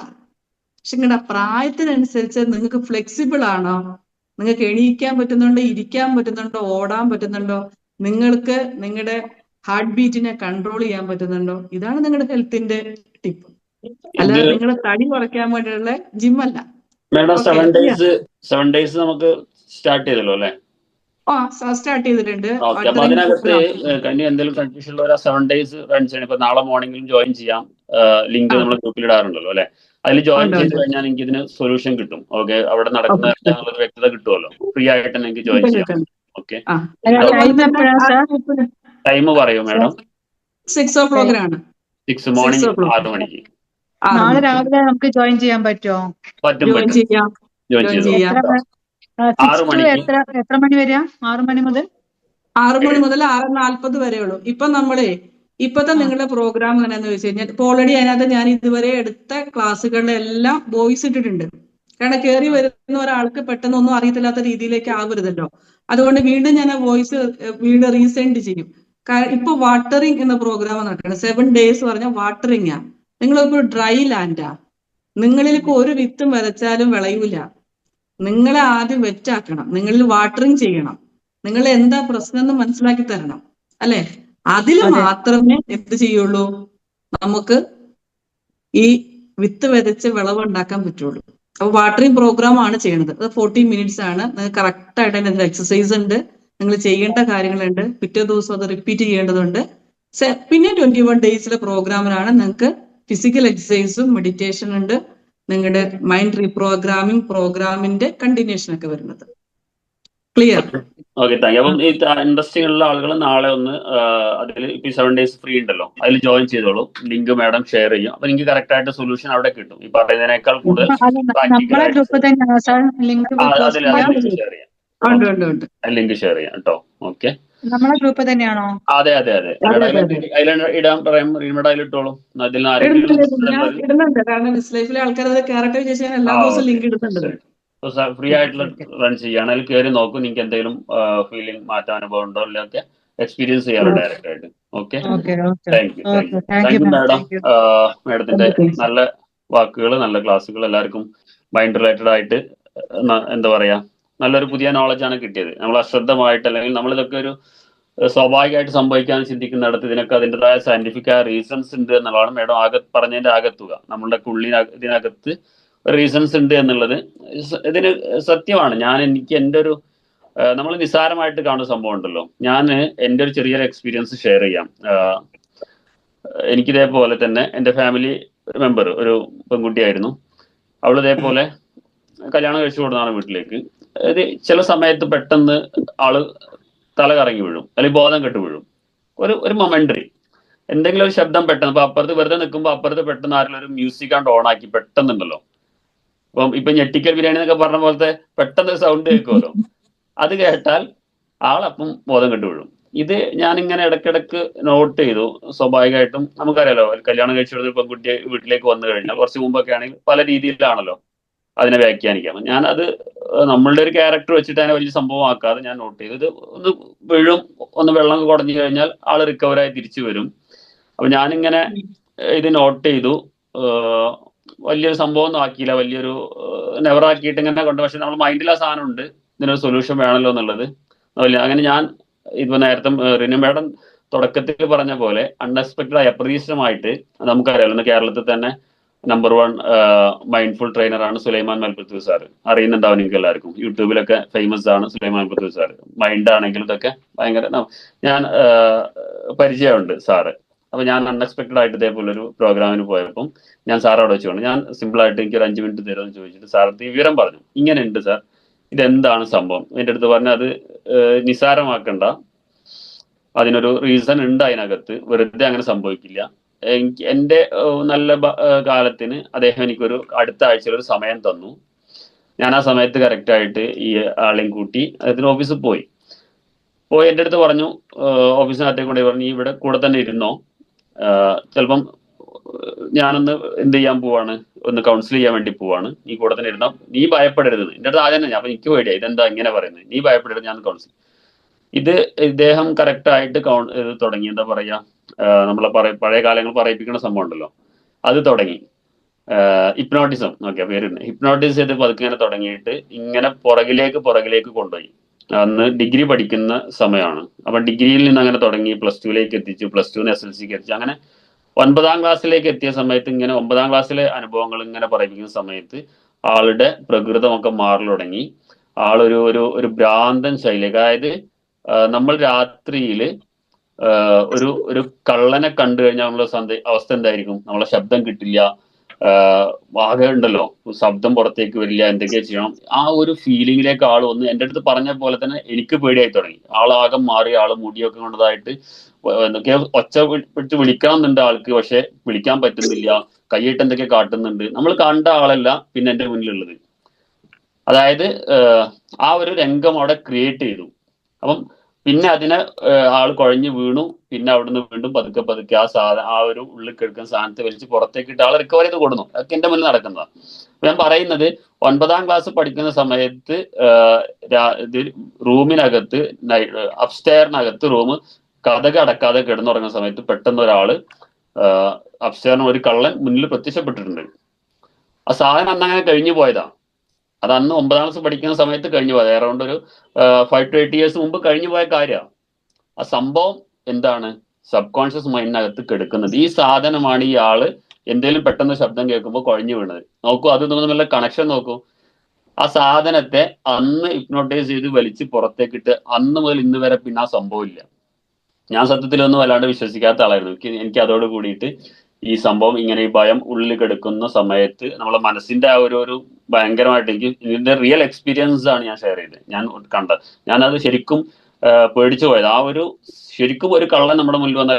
[SPEAKER 2] പക്ഷെ നിങ്ങളുടെ പ്രായത്തിനനുസരിച്ച് നിങ്ങൾക്ക് ഫ്ലെക്സിബിൾ ആണോ? നിങ്ങൾക്ക് എണീക്കാൻ പറ്റുന്നുണ്ടോ, ഇരിക്കാൻ പറ്റുന്നുണ്ടോ, ഓടാൻ പറ്റുന്നുണ്ടോ, നിങ്ങൾക്ക് നിങ്ങളുടെ ഹാർട്ട് ബീറ്റിനെ കൺട്രോൾ ചെയ്യാൻ പറ്റുന്നുണ്ടോ? ഇതാണ് നിങ്ങളുടെ ഹെൽത്തിന്റെ ടിപ്പ്. അല്ലാതെ നിങ്ങളുടെ തടി കുറയ്ക്കാൻ വേണ്ടിയുള്ള ജിമ്മല്ല.
[SPEAKER 3] മേഡം 7 days നമുക്ക് സ്റ്റാർട്ട് ചെയ്തല്ലോ അല്ലെ?
[SPEAKER 2] സ്റ്റാർട്ട് ചെയ്തിട്ടുണ്ട്.
[SPEAKER 3] അപ്പൊ അതിനകത്ത് എന്തെങ്കിലും കൺഫ്യൂഷൻ ഉള്ള 7 days റൺ ചെയ്യണം. ഇപ്പൊ നാളെ മോർണിംഗിലും ജോയിൻ ചെയ്യാം. ലിങ്ക് നമ്മൾ ഗ്രൂപ്പിൽ ഇടാറുണ്ടല്ലോ അല്ലെ? അതിൽ ജോയിൻ ചെയ്ത് കഴിഞ്ഞാൽ എനിക്ക് ഇതിന് സൊല്യൂഷൻ കിട്ടും. ഓക്കെ, അവിടെ നടക്കുന്ന ഒരു വ്യക്തത കിട്ടുമല്ലോ. ഫ്രീ ആയിട്ട് തന്നെ എനിക്ക് ജോയിൻ ചെയ്യാം. ഓക്കെ, ടൈം പറയൂ മാഡം.
[SPEAKER 2] 6 o'clock ആണ്.
[SPEAKER 3] 6 മോർണിംഗ് 6 മണിക്ക്.
[SPEAKER 8] നാളെ രാവിലെ നമുക്ക് ജോയിൻ ചെയ്യാൻ പറ്റുമോ?
[SPEAKER 3] പറ്റും. ജോയിൻ ചെയ്യാം. 6 മണിക്ക്.
[SPEAKER 8] എത്ര മണി വരെയാ? 6 മണി മുതൽ
[SPEAKER 2] 6:40 വരെയുള്ളൂ. ഇപ്പൊ ഇപ്പത്തെ നിങ്ങളുടെ പ്രോഗ്രാം എങ്ങനെയാന്ന് വെച്ച് കഴിഞ്ഞാൽ ഇപ്പൊ ഓൾറെഡി അതിനകത്ത് ഞാൻ ഇതുവരെ എടുത്ത ക്ലാസ്സുകളിലെല്ലാം വോയിസ് ഇട്ടിട്ടുണ്ട്. കാരണം കയറി വരുന്ന ഒരാൾക്ക് പെട്ടെന്ന് ഒന്നും അറിയത്തില്ലാത്ത രീതിയിലേക്ക് ആവരുതല്ലോ. അതുകൊണ്ട് വീണ്ടും ഞാൻ ആ വോയിസ് വീണ്ടും റീസെൻഡ് ചെയ്യും. കാരണം ഇപ്പൊ വാട്ടറിങ് എന്ന പ്രോഗ്രാം നടക്കണം. 7 days പറഞ്ഞാൽ വാട്ടറിങ് ആ. നിങ്ങളിപ്പോ ഡ്രൈ ലാൻഡാ. നിങ്ങളിലേക്ക് ഒരു വിത്തും വിതച്ചാലും വിളയൂല. നിങ്ങളെ ആദ്യം വെറ്റാക്കണം, നിങ്ങളിൽ വാട്ടറിങ് ചെയ്യണം, നിങ്ങൾ എന്താ പ്രശ്നം എന്ന് മനസ്സിലാക്കി തരണം അല്ലെ? അതിൽ മാത്രമേ എന്ത് ചെയ്യുള്ളൂ, നമുക്ക് ഈ വിത്ത് വിതച്ച് വിളവ് ഉണ്ടാക്കാൻ പറ്റുള്ളൂ. അപ്പൊ വാട്ടറിങ് പ്രോഗ്രാം ആണ് ചെയ്യണത്. അത് 40 minutes ആണ്. നിങ്ങൾക്ക് കറക്റ്റ് ആയിട്ട് അതിന്റെ എക്സസൈസ് ഉണ്ട്, നിങ്ങൾ ചെയ്യേണ്ട കാര്യങ്ങളുണ്ട്, പിറ്റേ ദിവസം അത് റിപ്പീറ്റ് ചെയ്യേണ്ടതുണ്ട്. പിന്നെ 21 daysലെ പ്രോഗ്രാമിനാണ് നിങ്ങൾക്ക് ഫിസിക്കൽ എക്സസൈസും മെഡിറ്റേഷൻ ഉണ്ട്, നിങ്ങളുടെ മൈൻഡ് റീപ്രോഗ്രാമിംഗ് പ്രോഗ്രാമിന്റെ കണ്ടിന്യൂഷൻ ഒക്കെ വരുന്നത്. ക്ലിയർ?
[SPEAKER 3] Okay, thank you. അപ്പം ഈ ഇൻട്രസ്റ്റിംഗ് ഉള്ള ആളുകൾ നാളെ ഒന്ന് അതിൽ ഇപ്പൊ 7 days ഫ്രീ ഉണ്ടല്ലോ, അതിൽ ജോയിൻ ചെയ്തോളൂ. ലിങ്ക് മാഡം ഷെയർ ചെയ്യും. അപ്പൊ നിങ്ങൾക്ക് കറക്റ്റ് ആയിട്ട് സൊല്യൂഷൻ അവിടെ കിട്ടും. ഈ പറയുന്നതിനേക്കാൾ കൂടുതൽ ലിങ്ക് ഷെയർ ചെയ്യാം കേട്ടോ. ഓക്കെ,
[SPEAKER 8] നമ്മളെ ഗ്രൂപ്പ് തന്നെയാണോ?
[SPEAKER 3] അതെ. ഇടാൻ പറയാം. റീമേഡ് അതിലിട്ടോളൂ. അതിൽ
[SPEAKER 2] ഇടുന്നുണ്ട്. കാരണം ലൈഫിലെ ആൾക്കാർ അത് ക്യാരക്ടർ ചെയ്യാൻ എല്ലാ ദിവസവും ലിങ്ക് ഇടുന്നുണ്ട്.
[SPEAKER 3] ഫ്രീ ആയിട്ടുള്ള റൺ ചെയ്യാണ്. അതിൽ കയറി നോക്കും, നിങ്ങൾക്ക് എന്തെങ്കിലും ഫീലിംഗ് മാറ്റം അനുഭവം ഉണ്ടോ ഇല്ലൊക്കെ എക്സ്പീരിയൻസ് ചെയ്യാലോ ഡയറക്റ്റ് ആയിട്ട്. Okay, thank you thank you madam. മാഡത്തിന്റെ നല്ല വാക്കുകൾ, നല്ല ക്ലാസ്സുകൾ, എല്ലാവർക്കും മൈൻഡ് റിലേറ്റഡ് ആയിട്ട് എന്താ പറയാ, നല്ലൊരു പുതിയ നോളജാണ് കിട്ടിയത്. നമ്മൾ അശ്രദ്ധമായിട്ട് അല്ലെങ്കിൽ നമ്മളിതൊക്കെ ഒരു സ്വാഭാവികമായിട്ട് സംഭവിക്കാൻ ചിന്തിക്കുന്നിടത്ത് ഇതിനൊക്കെ അതിൻ്റെതായ സയന്റിഫിക് ആയ റീസൺസ് ഉണ്ട് എന്നുള്ളതാണ് മാഡം പറഞ്ഞതിന്റെ ആകത്തുക. നമ്മളുടെ ഇതിനകത്ത് റീസൺസ് ഉണ്ട് എന്നുള്ളത് ഇതിന് സത്യമാണ്. എനിക്ക് എൻ്റെ ഒരു നമ്മൾ നിസ്സാരമായിട്ട് കാണുന്ന സംഭവം ഉണ്ടല്ലോ. ഞാൻ എൻ്റെ ഒരു ചെറിയൊരു എക്സ്പീരിയൻസ് ഷെയർ ചെയ്യാം. എനിക്കിതേപോലെ തന്നെ എൻ്റെ ഫാമിലി മെമ്പർ ഒരു പെൺകുട്ടിയായിരുന്നു. അവൾ ഇതേപോലെ കല്യാണം കഴിച്ചു കൊടുത്താണ് വീട്ടിലേക്ക്. ഇത് ചില സമയത്ത് പെട്ടെന്ന് ആള് തല കറങ്ങി വീഴും, അല്ലെങ്കിൽ ബോധം കെട്ട് വീഴും. ഒരു മൊമെന്ററി എന്തെങ്കിലും ഒരു ശബ്ദം പെട്ടെന്ന്, ഇപ്പൊ അപ്പുറത്ത് വെറുതെ നിൽക്കുമ്പോൾ അപ്പുറത്ത് പെട്ടെന്ന് ആരെങ്കിലും ഒരു മ്യൂസിക് ആണ്ട് ഓൺ ആക്കി പെട്ടെന്നുണ്ടല്ലോ, ഇപ്പൊ ഞെട്ടിക്കൽ ബിരിയാണി എന്നൊക്കെ പറഞ്ഞ പോലത്തെ പെട്ടെന്ന് ഒരു സൗണ്ട് കേൾക്കുമല്ലോ, അത് കേട്ടാൽ ആളപ്പം ബോധം കെട്ട് വീഴും. ഇത് ഞാനിങ്ങനെ ഇടയ്ക്കിടയ്ക്ക് നോട്ട് ചെയ്തു. സ്വാഭാവികമായിട്ടും നമുക്കറിയാലോ, കല്യാണം കഴിച്ചു പെൺകുട്ടി വീട്ടിലേക്ക് വന്നു കഴിഞ്ഞാൽ കുറച്ച് മുമ്പൊക്കെ ആണെങ്കിൽ പല രീതിയിലാണല്ലോ അതിനെ വ്യാഖ്യാനിക്കാം. ഞാനത് നമ്മളുടെ ഒരു ക്യാരക്ടർ വെച്ചിട്ട് അതിനെ വലിയ സംഭവമാക്കാതെ ഞാൻ നോട്ട് ചെയ്തു. ഇത് ഒന്ന് വീഴും, ഒന്ന് വെള്ളം കുടഞ്ഞു കഴിഞ്ഞാൽ ആള് റിക്കവറായി തിരിച്ചു വരും. അപ്പൊ ഞാനിങ്ങനെ ഇത് നോട്ട് ചെയ്തു. വലിയൊരു സംഭവം ഒന്നും ആക്കിയില്ല, വലിയൊരു നെവറാക്കിയിട്ട് ഇങ്ങനെ കൊണ്ട്. പക്ഷെ നമ്മൾ മൈൻഡിൽ ആ സാധനം ഉണ്ട്, ഇതിനൊരു സൊല്യൂഷൻ വേണമല്ലോ എന്നുള്ളത്. അങ്ങനെ ഞാൻ ഇപ്പൊ നേരത്തെ റിനു മേഡം തുടക്കത്തിൽ പറഞ്ഞ പോലെ അൺഎക്സ്പെക്ടഡ് ആയി അപ്രതീക്ഷിതമായിട്ട്, നമുക്കറിയാലോ കേരളത്തിൽ തന്നെ നമ്പർ 1 മൈൻഡ്ഫുൾ ട്രെയിനറാണ് സുലൈമാൻ മൽപത്തൂർ സാർ. അറിയുന്നുണ്ടാവും നിങ്ങൾക്ക് എല്ലാവർക്കും, യൂട്യൂബിലൊക്കെ ഫേമസ് ആണ് സുലൈമാൻ മൽപത്തൂർ സാർ. മൈൻഡ് ആണെങ്കിലും ഇതൊക്കെ ഭയങ്കര ഞാൻ പരിചയമുണ്ട് സാറ്. അപ്പൊ ഞാൻ അൺഎക്സ്പെക്ടഡ് ആയിട്ട് ഇതേപോലെ ഒരു പ്രോഗ്രാമിന് പോയപ്പം ഞാൻ സാറോട് വെച്ചുകൊണ്ട് ഞാൻ സിമ്പിൾ ആയിട്ട് എനിക്ക് ഒരു 5 മിനിറ്റ് തരുമെന്ന് ചോദിച്ചിട്ട് സാറത്ത് ഈ വിവരം പറഞ്ഞു. ഇങ്ങനെ ഉണ്ട് സാർ, ഇതെന്താണ് സംഭവം. എൻ്റെ അടുത്ത് പറഞ്ഞ അത് നിസാരമാക്കണ്ട, അതിനൊരു റീസൺ ഉണ്ട് അതിനകത്ത്, വെറുതെ അങ്ങനെ സംഭവിക്കില്ല. എൻ്റെ നല്ല കാലത്തിന് അദ്ദേഹം എനിക്കൊരു അടുത്ത ആഴ്ചയിൽ ഒരു സമയം തന്നു. ഞാൻ ആ സമയത്ത് കറക്റ്റ് ആയിട്ട് ഈ ആളെയും കൂട്ടി അദ്ദേഹത്തിന് ഓഫീസിൽ പോയി എൻ്റെ അടുത്ത് പറഞ്ഞു, ഓഫീസിനകത്തേക്ക് കൊണ്ടുപോയി പറഞ്ഞു, ഈ ഇവിടെ കൂടെ തന്നെ ഇരുന്നോ, ചിലപ്പം ഞാനൊന്ന് എന്ത് ചെയ്യാൻ പോവാണ്, ഒന്ന് കൗൺസിൽ ചെയ്യാൻ വേണ്ടി പോവാണ്, നീ കൂടെ തന്നെ ഇരുന്നോ, നീ ഭയപ്പെടരുത്. എൻ്റെ അടുത്ത് ആദ്യം തന്നെ, അപ്പൊ എനിക്ക് പേടിയായി, ഇതെന്താ ഇങ്ങനെ പറയുന്നത്, നീ ഭയപ്പെടരുത്, ഞാൻ കൗൺസിൽ. ഇദ്ദേഹം കറക്റ്റ് ആയിട്ട് തുടങ്ങി. എന്താ പറയാ, നമ്മളെ പഴയ കാലങ്ങൾ പറയിപ്പിക്കുന്ന സംഭവം ഉണ്ടല്ലോ, അത് തുടങ്ങി. ഹിപ്നോട്ടിസം, ഓക്കെ പേരുണ്ട്. ഹിപ്നോട്ടിസ് ചെയ്ത് പതുക്കെ ഇങ്ങനെ തുടങ്ങിയിട്ട് ഇങ്ങനെ പുറകിലേക്ക് കൊണ്ടുപോയി. അന്ന് ഡിഗ്രി പഠിക്കുന്ന സമയമാണ്. അപ്പൊ ഡിഗ്രിയിൽ നിന്ന് അങ്ങനെ തുടങ്ങി പ്ലസ് ടുവിലേക്ക് എത്തിച്ചു, പ്ലസ് ടുന്ന് SLCക്ക് എത്തിച്ചു. അങ്ങനെ 9ാം ക്ലാസ്സിലേക്ക് എത്തിയ സമയത്ത് ഇങ്ങനെ 9ാം ക്ലാസ്സിലെ അനുഭവങ്ങൾ ഇങ്ങനെ പറയിപ്പിക്കുന്ന സമയത്ത് ആളുടെ പ്രകൃതമൊക്കെ മാറി തുടങ്ങി. ആളൊരു ഒരു ഭ്രാന്തൻ ശൈലിയൊക്കെ, അതായത് നമ്മൾ രാത്രിയിൽ ഒരു കള്ളനെ കണ്ടു കഴിഞ്ഞാൽ നമ്മളെ അവസ്ഥ എന്തായിരിക്കും, നമ്മളെ ശബ്ദം കിട്ടില്ല, ആകെ ഉണ്ടല്ലോ ശബ്ദം പുറത്തേക്ക് വരില്ല, എന്തൊക്കെയാ ചെയ്യണം, ആ ഒരു ഫീലിംഗിലേക്ക് ആൾ വന്ന് എൻ്റെ അടുത്ത് പറഞ്ഞ പോലെ തന്നെ എനിക്ക് പേടിയായി തുടങ്ങി. ആളാകെ മാറി, ആള് മുടിയൊക്കെ കൊണ്ടതായിട്ട് എന്തൊക്കെ ഒച്ച പിടിച്ച് വിളിക്കണം എന്നുണ്ട് ആൾക്ക്, പക്ഷെ വിളിക്കാൻ പറ്റുന്നില്ല, കൈയിട്ട് എന്തൊക്കെ കാട്ടുന്നുണ്ട്. നമ്മൾ കണ്ട ആളല്ല പിന്നെ എൻ്റെ മുന്നിലുള്ളത്. അതായത് ആ ഒരു രംഗം അവിടെ ക്രിയേറ്റ് ചെയ്തു. അപ്പം പിന്നെ അതിനെ ആൾ കുഴഞ്ഞു വീണു. പിന്നെ അവിടുന്ന് വീണ്ടും പതുക്കെ ആ ഒരു ഉള്ളിൽ കിടക്കുന്ന സാധനത്തെ വലിച്ച് പുറത്തേക്കിട്ട് ആൾ റിക്കവർ ചെയ്ത് കൊടുന്നു. അതൊക്കെ എൻ്റെ മുന്നിൽ നടക്കുന്നതാണ്. ഞാൻ പറയുന്നത് 9ാം ക്ലാസ് പഠിക്കുന്ന സമയത്ത് റൂമിനകത്ത് അപ്സ്റ്റെയറിനകത്ത് റൂം കതക് അടക്കാതെ കിടന്നുറങ്ങുന്ന സമയത്ത് പെട്ടെന്ന് ഒരാള് അപ്സ്റ്റെയറിന് ഒരു കള്ളൻ മുന്നിൽ പ്രത്യക്ഷപ്പെട്ടിട്ടുണ്ട്. ആ സാധനം അന്നങ്ങനെ കഴിഞ്ഞു പോയതാ. അത് അന്ന് 9ാം ക്ലാസ് പഠിക്കുന്ന സമയത്ത് കഴിഞ്ഞു പോയത്, അറൗണ്ട് ഒരു 5 to 8 years മുമ്പ് കഴിഞ്ഞു പോയ കാര്യമാണ്. ആ സംഭവം എന്താണ്, സബ് കോൺഷ്യസ് മൈൻഡിനകത്ത് കിടക്കുന്നത്. ഈ സാധനമാണ് ഈ ആള് എന്തെങ്കിലും പെട്ടെന്ന് ശബ്ദം കേൾക്കുമ്പോൾ കുഴഞ്ഞു വീണത്. നോക്കൂ, അത് തമ്മിലുള്ള കണക്ഷൻ നോക്കൂ. ആ സാധനത്തെ അന്ന് ഹിപ്നോട്ടൈസ് ചെയ്ത് വലിച്ച് പുറത്തേക്കിട്ട് അന്ന് മുതൽ ഇന്ന് വരെ പിന്നെ ആ സംഭവം ഇല്ല. ഞാൻ സത്യത്തിലൊന്നും വല്ലാണ്ട് വിശ്വസിക്കാത്ത ആളായിരുന്നു. എനിക്ക് അതോട് കൂടിയിട്ട് ഈ സംഭവം ഇങ്ങനെ ഈ ഭയം ഉള്ളിൽ കിടക്കുന്ന സമയത്ത് നമ്മളെ മനസ്സിന്റെ ആ ഒരു ഭയങ്കരമായിട്ട് ഇതിന്റെ റിയൽ എക്സ്പീരിയൻസ് ആണ് ഞാൻ ഷെയർ ചെയ്തത്. ഞാൻ കണ്ടത്, ഞാനത് ശരിക്കും പേടിച്ചു പോയത്. ശരിക്കും ഒരു കള്ളൻ നമ്മുടെ മുന്നിൽ വന്ന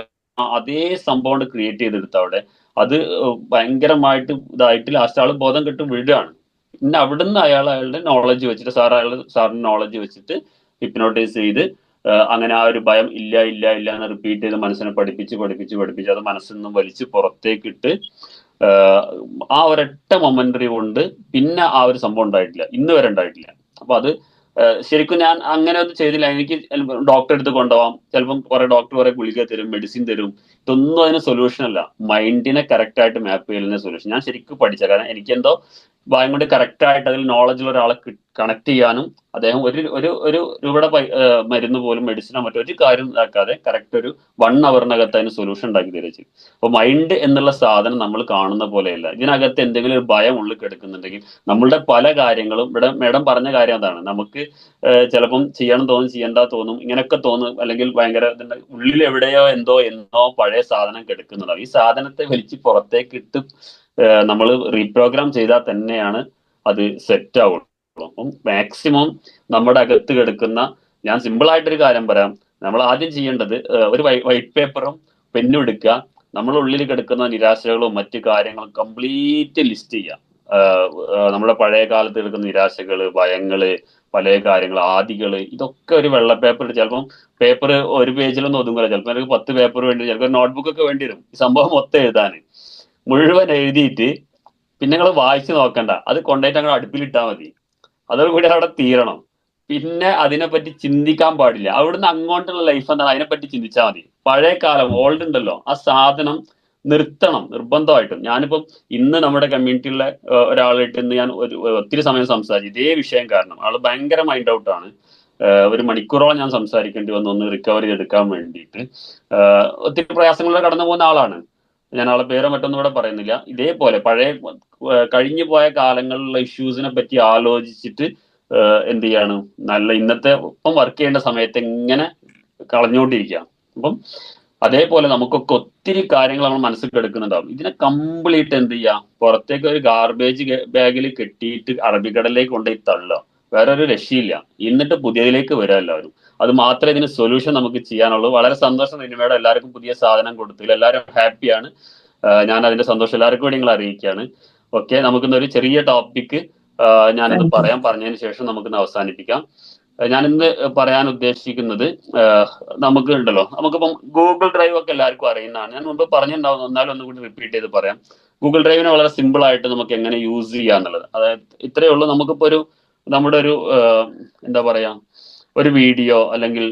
[SPEAKER 3] അതേ സംഭവം ക്രിയേറ്റ് ചെയ്തെടുത്ത അവിടെ അത് ഭയങ്കരമായിട്ട് ഇതായിട്ട് ലാസ്റ്റ് ആള് ബോധം കെട്ട് വീഴുകയാണ്. പിന്നെ അവിടുന്ന് അയാളുടെ നോളജ് വെച്ചിട്ട് സാറിന്റെ നോളജ് വെച്ചിട്ട് ഹിപ്നോട്ടൈസ് ചെയ്ത് അങ്ങനെ ആ ഒരു ഭയം ഇല്ല എന്ന് റിപ്പീറ്റ് ചെയ്ത് മനസ്സിനെ പഠിപ്പിച്ച് അത് മനസ്സിൽ നിന്നും വലിച്ച് പുറത്തേക്കിട്ട് ആഹ് ആ ഒരൊറ്റ മൊമെന്ററി കൊണ്ട് പിന്നെ ആ ഒരു സംഭവം ഉണ്ടായിട്ടില്ല, ഇന്ന് വരെ ഉണ്ടായിട്ടില്ല. അപ്പൊ അത് ശരിക്കും ഞാൻ അങ്ങനെ ഒന്നും ചെയ്തില്ല. എനിക്ക് ഡോക്ടറെ അടുത്ത് കൊണ്ടുപോകാം, ചിലപ്പം കുറെ ഡോക്ടർ കുറെ ഗുളിക തരും, മെഡിസിൻ തരും, ഇതൊന്നും അതിന് സൊല്യൂഷൻ അല്ല. മൈൻഡിനെ കറക്റ്റ് ആയിട്ട് മാപ്പ് ചെയ്യുന്ന സൊല്യൂഷൻ. ഞാൻ ശരിക്കും പഠിച്ച, കാരണം എനിക്കെന്തോ ഭയം കൊണ്ട് കറക്റ്റ് ആയിട്ട് അതിൽ നോളജുള്ള ഒരാളെ കണക്ട് ചെയ്യാനും, അദ്ദേഹം ഒരു രൂപയുടെ മരുന്ന് പോലും മെഡിസിനോ മറ്റൊരു കാര്യം ഇതാക്കാതെ കറക്റ്റ് ഒരു 1 അവറിനകത്ത് അതിന് സൊല്യൂഷൻ ഉണ്ടാക്കി തരുക ചെയ്യും. അപ്പൊ മൈൻഡ് എന്നുള്ള സാധനം നമ്മൾ കാണുന്ന പോലെയല്ല. ഇതിനകത്ത് എന്തെങ്കിലും ഒരു ഭയം ഉള്ളിൽ കിടക്കുന്നുണ്ടെങ്കിൽ നമ്മളുടെ പല കാര്യങ്ങളും, ഇവിടെ മേഡം പറഞ്ഞ കാര്യം അതാണ്, നമുക്ക് ചിലപ്പം ചെയ്യണം തോന്നും, ചെയ്യണ്ട തോന്നും, ഇങ്ങനെയൊക്കെ തോന്നും, അല്ലെങ്കിൽ ഭയങ്കര ഉള്ളിൽ എവിടെയോ എന്നോ പഴയ സാധനം കിടക്കുന്നുണ്ടാവും. ഈ സാധനത്തെ വലിച്ച് പുറത്തേക്ക് ഇട്ട് നമ്മൾ റീപ്രോഗ്രാം ചെയ്താൽ തന്നെയാണ് അത് സെറ്റ് ആവുള്ളൂ. അപ്പം മാക്സിമം നമ്മുടെ അകത്ത് കിടക്കുന്ന, ഞാൻ സിമ്പിൾ ആയിട്ടൊരു കാര്യം പറയാം, നമ്മൾ ആദ്യം ചെയ്യേണ്ടത് ഒരു വൈറ്റ് പേപ്പറും പെന്നും എടുക്കുക, നമ്മുടെ ഉള്ളിൽ കിടക്കുന്ന നിരാശകളും മറ്റു കാര്യങ്ങളും കംപ്ലീറ്റ് ലിസ്റ്റ് ചെയ്യുക. നമ്മുടെ പഴയ കാലത്ത് കിടക്കുന്ന നിരാശകള്, ഭയങ്ങള്, പല കാര്യങ്ങൾ, ആദികള്, ഇതൊക്കെ ഒരു വെള്ള പേപ്പർ, ചിലപ്പം പേപ്പർ ഒരു പേജിലൊന്നും ഒതുങ്ങില്ല, ചിലപ്പോൾ എനിക്ക് 10 പേപ്പർ വേണ്ടി വരും, ചിലപ്പോൾ നോട്ട്ബുക്ക് ഒക്കെ വേണ്ടി വരും ഈ സംഭവം മൊത്തം എഴുതാൻ. മുഴുവൻ എഴുതിയിട്ട് പിന്നെ നിങ്ങൾ വായിച്ചു നോക്കണ്ട, അത് കൊണ്ടുപോയിട്ട് അങ്ങനെ അടുപ്പിലിട്ടാൽ മതി, അതോടുകൂടി അവിടെ തീരണം. പിന്നെ അതിനെപ്പറ്റി ചിന്തിക്കാൻ പാടില്ല. അവിടുന്ന് അങ്ങോട്ടുള്ള ലൈഫ് എന്താണ്, അതിനെപ്പറ്റി ചിന്തിച്ചാൽ മതി. പഴയ കാലം ഓൾഡ് ഉണ്ടല്ലോ, ആ സാധനം നിർത്തണം നിർബന്ധമായിട്ടും. ഞാനിപ്പം ഇന്ന് നമ്മുടെ കമ്മ്യൂണിറ്റിയിലെ ഒരാളായിട്ട് ഇന്ന് ഞാൻ ഒത്തിരി സമയം സംസാരിച്ചു ഇതേ വിഷയം. കാരണം ആള് ഭയങ്കര മൈൻഡ് ഔട്ട് ആണ്. 1 മണിക്കൂറോളം ഞാൻ സംസാരിക്കേണ്ടി വന്നു ഒന്ന് റിക്കവറി എടുക്കാൻ വേണ്ടിയിട്ട്. ഒത്തിരി പ്രയാസങ്ങളിലൂടെ കടന്നു പോകുന്ന ആളാണ്. ഞാൻ ആളെ പേരോ മറ്റൊന്നും ഇവിടെ പറയുന്നില്ല. ഇതേപോലെ പഴയ കഴിഞ്ഞു പോയ കാലങ്ങളിലുള്ള ഇഷ്യൂസിനെ പറ്റി ആലോചിച്ചിട്ട് എന്ത് ചെയ്യാണ്, നല്ല ഇന്നത്തെ ഇപ്പം വർക്ക് ചെയ്യേണ്ട സമയത്ത് ഇങ്ങനെ കളഞ്ഞുകൊണ്ടിരിക്കുക. അപ്പം അതേപോലെ നമുക്കൊക്കെ ഒത്തിരി കാര്യങ്ങൾ നമ്മൾ മനസ്സിൽ കിടക്കുന്നുണ്ടാവും. ഇതിനെ കംപ്ലീറ്റ് എന്ത് ചെയ്യുക, പുറത്തേക്ക് ഒരു ഗാർബേജ് ബാഗിൽ കെട്ടിയിട്ട് അറബിക്കടലിലേക്ക് കൊണ്ടുപോയി തള്ളുക. വേറെ ഒരു രക്ഷയില്ല. എന്നിട്ട് പുതിയതിലേക്ക് വരിക എല്ലാവരും. അത് മാത്രമേ ഇതിന് സൊല്യൂഷൻ നമുക്ക് ചെയ്യാനുള്ളൂ. വളരെ സന്തോഷം നിനിമയുടെ എല്ലാവർക്കും പുതിയ സാധനം കൊടുത്തില്ല, എല്ലാവരും ഹാപ്പിയാണ്. ഞാൻ അതിന്റെ സന്തോഷം എല്ലാവർക്കും വേണ്ടി നിങ്ങൾ അറിയിക്കുകയാണ്. ഓക്കെ, നമുക്കിന്നൊരു ചെറിയ ടോപ്പിക്ക് ഞാനിത് പറഞ്ഞതിന് ശേഷം നമുക്കിന്ന് അവസാനിപ്പിക്കാം. ഞാൻ ഇന്ന് പറയാൻ ഉദ്ദേശിക്കുന്നത്, നമുക്ക് ഉണ്ടല്ലോ, നമുക്കിപ്പം ഗൂഗിൾ ഡ്രൈവ് ഒക്കെ എല്ലാവർക്കും അറിയുന്നതാണ്. ഞാൻ മുമ്പ് പറഞ്ഞിട്ടുണ്ടാവും, എന്നാലും ഒന്നുകൂടി റിപ്പീറ്റ് ചെയ്ത് പറയാം. ഗൂഗിൾ ഡ്രൈവിനെ വളരെ സിമ്പിൾ ആയിട്ട് നമുക്ക് എങ്ങനെ യൂസ് ചെയ്യാന്നുള്ളത്, അതായത് ഇത്രയേ ഉള്ളൂ. നമുക്കിപ്പോ നമ്മുടെ ഒരു എന്താ പറയാ, ഒരു വീഡിയോ അല്ലെങ്കിൽ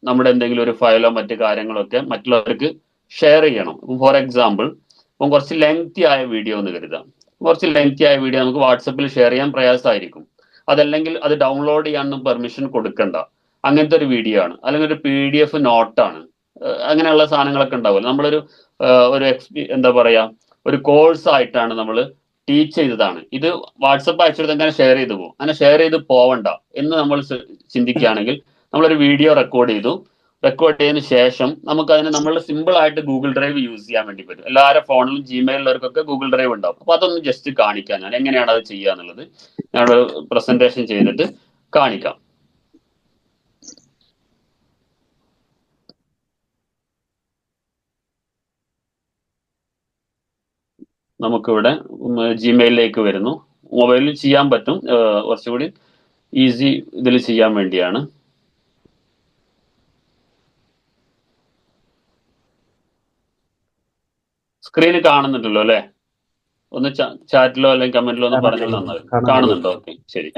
[SPEAKER 3] നമ്മുടെ എന്തെങ്കിലും ഒരു ഫയലോ മറ്റു കാര്യങ്ങളോ ഒക്കെ മറ്റുള്ളവർക്ക് ഷെയർ ചെയ്യണം. ഫോർ എക്സാമ്പിൾ, ഇപ്പം കുറച്ച് ലെങ്തി ആയ വീഡിയോ എന്ന് കരുതാം. കുറച്ച് ലെങ്തി ആയ വീഡിയോ നമുക്ക് വാട്സപ്പിൽ ഷെയർ ചെയ്യാൻ പ്രയാസമായിരിക്കും. അതല്ലെങ്കിൽ അത് ഡൗൺലോഡ് ചെയ്യാനൊന്നും പെർമിഷൻ കൊടുക്കണ്ട, അങ്ങനത്തെ ഒരു വീഡിയോ ആണ്. അല്ലെങ്കിൽ ഒരു PDF നോട്ടാണ്, അങ്ങനെയുള്ള സാധനങ്ങളൊക്കെ ഉണ്ടാവില്ല. നമ്മളൊരു എന്താ പറയാ, ഒരു കോഴ്സ് ആയിട്ടാണ് നമ്മൾ ടീച്ച് ചെയ്തതാണ്. ഇത് വാട്സപ്പ് അയച്ചെടുത്ത് അങ്ങനെ ഷെയർ ചെയ്തു പോകും. അങ്ങനെ ഷെയർ ചെയ്ത് പോവണ്ട എന്ന് നമ്മൾ ചിന്തിക്കുകയാണെങ്കിൽ, നമ്മളൊരു വീഡിയോ റെക്കോർഡ് ചെയ്തതിന് ശേഷം നമുക്ക് അതിന് നമ്മൾ സിമ്പിൾ ആയിട്ട് ഗൂഗിൾ ഡ്രൈവ് യൂസ് ചെയ്യാൻ വേണ്ടി പറ്റും. എല്ലാവരുടെ ഫോണിലും ജിമെയിലുള്ളവർക്കൊക്കെ ഗൂഗിൾ ഡ്രൈവ് ഉണ്ടാവും. അപ്പൊ അതൊന്ന് ജസ്റ്റ് കാണിക്കാം, ഞാൻ എങ്ങനെയാണ് അത് ചെയ്യുക എന്നുള്ളത് ഞാനൊരു പ്രസന്റേഷൻ ചെയ്തിട്ട് കാണിക്കാം. നമുക്കിവിടെ ജിമെയിലിലേക്ക് വരുന്നു. മൊബൈലിൽ ചെയ്യാൻ പറ്റും, കുറച്ചുകൂടി ഈസി ഇതിൽ ചെയ്യാൻ വേണ്ടിയാണ്. സ്ക്രീന് കാണുന്നുണ്ടല്ലോ അല്ലെ? ഒന്ന് ചാറ്റിലോ അല്ലെങ്കിൽ കമന്റിലോ ഒന്ന് പറഞ്ഞാൽ നന്നായി. കാണുന്നുണ്ടോ? ഓക്കെ, ശരി.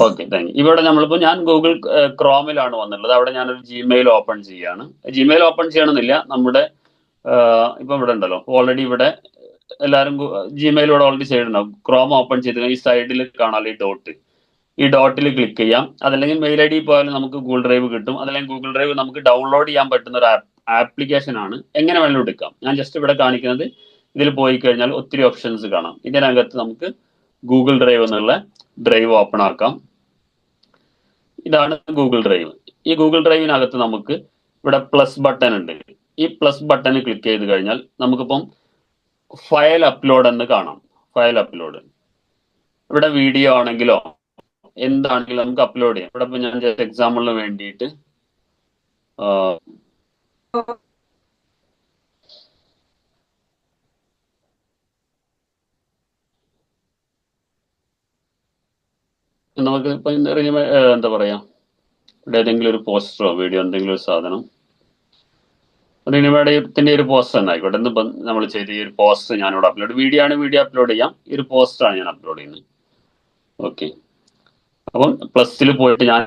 [SPEAKER 3] Okay, thank you. ഇവിടെ നമ്മളിപ്പോൾ ഞാൻ ഗൂഗിൾ ക്രോമിലാണ് വന്നിട്ടുള്ളത്. അവിടെ ഞാനൊരു ജിമെയിൽ ഓപ്പൺ ചെയ്യാണ്. ജിമെയിൽ ഓപ്പൺ ചെയ്യണമെന്നില്ല, നമ്മുടെ ഇപ്പം ഇവിടെ ഉണ്ടല്ലോ ഓൾറെഡി, ഇവിടെ എല്ലാവരും ജിമെയിൽ ഇവിടെ ഓൾറെഡി ചെയ്തിട്ടുണ്ടാവും. ക്രോം ഓപ്പൺ ചെയ്ത് ഈ സൈഡിൽ കാണാമല്ലോ ഈ ഡോട്ട്, ഈ ഡോട്ടിൽ ക്ലിക്ക് ചെയ്യാം. അതല്ലെങ്കിൽ മെയിൽ ID പോയാലും നമുക്ക് ഗൂഗിൾ ഡ്രൈവ് കിട്ടും. അതല്ലെങ്കിൽ ഗൂഗിൾ ഡ്രൈവ് നമുക്ക് ഡൗൺലോഡ് ചെയ്യാൻ പറ്റുന്ന ഒരു ആപ്ലിക്കേഷൻ ആണ്. എങ്ങനെ വേണമെങ്കിലും എടുക്കാം. ഞാൻ ജസ്റ്റ് ഇവിടെ കാണിക്കുന്നത്, ഇതിൽ പോയി കഴിഞ്ഞാൽ ഒത്തിരി ഓപ്ഷൻസ് കാണാം. ഇതിനകത്ത് നമുക്ക് ഗൂഗിൾ ഡ്രൈവ് എന്നുള്ള ഡ്രൈവ് ഓപ്പൺ ആക്കാം. ഇതാണ് ഗൂഗിൾ ഡ്രൈവ്. ഈ ഗൂഗിൾ ഡ്രൈവിനകത്ത് നമുക്ക് ഇവിടെ പ്ലസ് ബട്ടൺ ഉണ്ട്. ഈ പ്ലസ് ബട്ടൺ ക്ലിക്ക് ചെയ്ത് കഴിഞ്ഞാൽ നമുക്കിപ്പം ഫയൽ അപ്ലോഡ് എന്ന് കാണാം. ഫയൽ അപ്ലോഡ്, ഇവിടെ വീഡിയോ ആണെങ്കിലോ എന്താണെങ്കിലും നമുക്ക് അപ്ലോഡ് ചെയ്യാം. ഇവിടെ ഇപ്പൊ ഞാൻ ജസ്റ്റ് എക്സാമ്പിളിന് വേണ്ടിയിട്ട് നമുക്ക് ഇപ്പൊ എന്താ പറയാ, ഇവിടെ ഏതെങ്കിലും ഒരു പോസ്റ്ററോ വീഡിയോ എന്തെങ്കിലും ഒരു സാധനം റിനിമേഡത്തിന്റെ ഒരു പോസ്റ്റ് തന്നെ ആയിക്കോട്ടെ. ഇന്നിപ്പം നമ്മൾ ചെയ്ത ഈ ഒരു പോസ്റ്റ് ഞാനിവിടെ അപ്ലോഡ്, വീഡിയോ ആണ് വീഡിയോ അപ്ലോഡ് ചെയ്യാം, ഈ ഒരു പോസ്റ്റാണ് ഞാൻ അപ്ലോഡ് ചെയ്യുന്നത്. ഓക്കെ, അപ്പം പ്ലസിൽ പോയിട്ട് ഞാൻ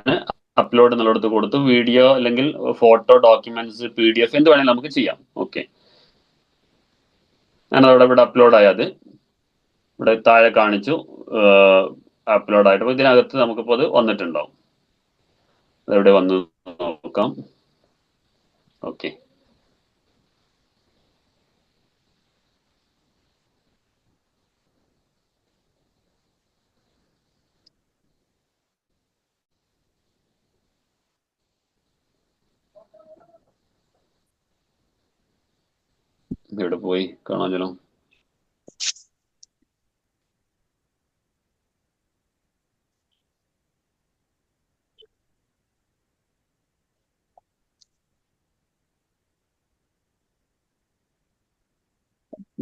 [SPEAKER 3] അപ്ലോഡ് എന്നുള്ളടത്ത് കൊടുത്തു. വീഡിയോ അല്ലെങ്കിൽ ഫോട്ടോ, ഡോക്യുമെന്റ്സ്, PDF എന്ത് വേണമെങ്കിലും നമുക്ക് ചെയ്യാം. ഓക്കെ, ഞാനതവിടെ ഇവിടെ അപ്ലോഡ് ആയത് ഇവിടെ താഴെ കാണിച്ചു അപ്ലോഡ് ആയിട്ട്. അപ്പോൾ ഇതിനകത്ത് നമുക്കിപ്പോൾ അത് വന്നിട്ടുണ്ടാവും. അതെവിടെ വന്ന് നോക്കാം. ഓക്കെ, ഇവിടെ പോയി കാണാമല്ലോ.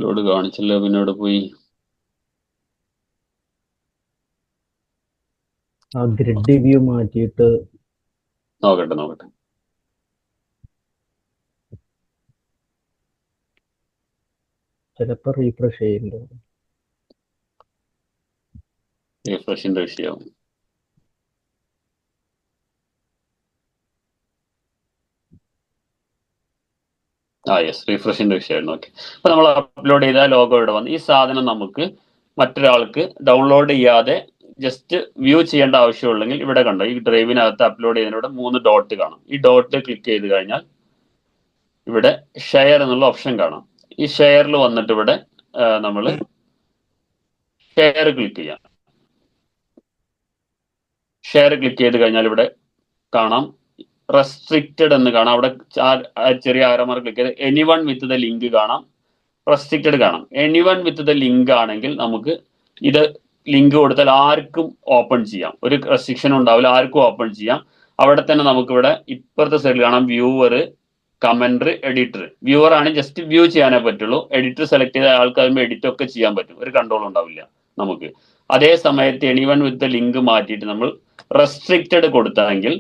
[SPEAKER 3] ലോഡ് കാണിച്ചല്ലോ, പിന്നെ ഇവിടെ പോയി
[SPEAKER 5] ആ ഗ്രിഡ് വ്യൂ മാറ്റിയിട്ട്
[SPEAKER 3] നോക്കട്ടെ.
[SPEAKER 5] ചിലപ്പോൾ റീഫ്രഷ് ചെയ്യണ്ടോ.
[SPEAKER 3] റിഫ്രഷിന്റെ വിഷയമാവും. യെസ്, റിഫ്രഷിന്റെ വിഷയമായിരുന്നു. ഓക്കെ, അപ്പൊ നമ്മൾ അപ്ലോഡ് ചെയ്ത ലോഗോ ഇവിടെ വന്ന് ഈ സാധനം നമുക്ക് മറ്റൊരാൾക്ക് ഡൗൺലോഡ് ചെയ്യാതെ ജസ്റ്റ് വ്യൂ ചെയ്യേണ്ട ആവശ്യമുള്ളെങ്കിൽ ഇവിടെ കണ്ടോ, ഈ ഡ്രൈവിനകത്ത് അപ്ലോഡ് ചെയ്യുന്നതിലൂടെ 3 ഡോട്ട് കാണാം. ഈ ഡോട്ട് ക്ലിക്ക് ചെയ്ത് കഴിഞ്ഞാൽ ഇവിടെ ഷെയർ എന്നുള്ള ഓപ്ഷൻ കാണാം. ഈ ഷെയറിൽ വന്നിട്ട് ഇവിടെ നമ്മൾ ഷെയർ ക്ലിക്ക് ചെയ്യാം. ഷെയർ ക്ലിക്ക് ചെയ്ത് കഴിഞ്ഞാൽ ഇവിടെ കാണാം റെസ്ട്രിക്റ്റഡ് എന്ന് കാണാം. അവിടെ ചെറിയ ആരോമാർ ക്ലിക്ക് ചെയ്ത് എനിവൺ വിത്ത് ദ ലിങ്ക് കാണാം, റെസ്ട്രിക്റ്റഡ് കാണാം. എനിവൺ വിത്ത് ദ ലിങ്ക് ആണെങ്കിൽ നമുക്ക് ഇത് ലിങ്ക് കൊടുത്താൽ ആർക്കും ഓപ്പൺ ചെയ്യാം, ഒരു റെസ്ട്രിക്ഷൻ ഉണ്ടാവില്ല, ആർക്കും ഓപ്പൺ ചെയ്യാം. അവിടെ തന്നെ നമുക്കിവിടെ ഇപ്പുറത്തെ സൈഡിൽ കാണാം വ്യൂവർ, കമന്റർ, എഡിറ്റർ. വ്യൂവർ ആണ് ജസ്റ്റ് വ്യൂ ചെയ്യാനേ പറ്റുള്ളൂ. എഡിറ്റർ സെലക്ട് ചെയ്ത ആൾക്കാരും എഡിറ്റ് ഒക്കെ ചെയ്യാൻ പറ്റും, ഒരു കൺട്രോൾ ഉണ്ടാവില്ല നമുക്ക്. അതേ സമയത്ത് എനിവൺ വിത്ത് ദ ലിങ്ക് മാറ്റിയിട്ട് നമ്മൾ റെസ്ട്രിക്റ്റഡ് കൊടുത്താണെങ്കിൽ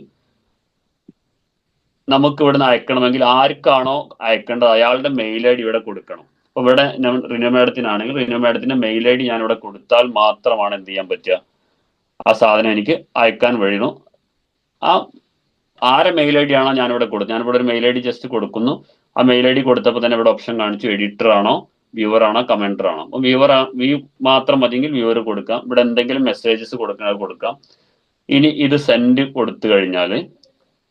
[SPEAKER 3] നമുക്ക് ഇവിടുന്ന് അയക്കണമെങ്കിൽ ആർക്കാണോ അയക്കേണ്ടത് അയാളുടെ മെയിൽ ID ഇവിടെ കൊടുക്കണം. അപ്പൊ ഇവിടെ റിനു മാഡത്തിനാണെങ്കിൽ റിനു മാഡത്തിന്റെ മെയിൽ ID ഞാൻ ഇവിടെ കൊടുത്താൽ മാത്രമാണ് എന്ത് ചെയ്യാൻ പറ്റുക, ആ സാധനം എനിക്ക് അയക്കാൻ കഴിയുന്നു. ആരെ മെയിൽ ID ആണോ ഞാനിവിടെ കൊടുത്തത്, ഞാനിവിടെ ഒരു മെയിൽ ID ജസ്റ്റ് കൊടുക്കുന്നു. ആ മെയിൽ ID കൊടുത്തപ്പോൾ തന്നെ ഇവിടെ ഓപ്ഷൻ കാണിച്ചു എഡിറ്റർ ആണോ, വ്യൂവർ ആണോ, കമന്റർ ആണോ. അപ്പൊ വ്യൂ മാത്രം മതിയെങ്കിൽ വ്യൂവർ കൊടുക്കാം. ഇവിടെ എന്തെങ്കിലും മെസ്സേജസ് കൊടുക്കുന്നത് കൊടുക്കാം. ഇനി ഇത് സെൻഡ് കൊടുത്തു കഴിഞ്ഞാൽ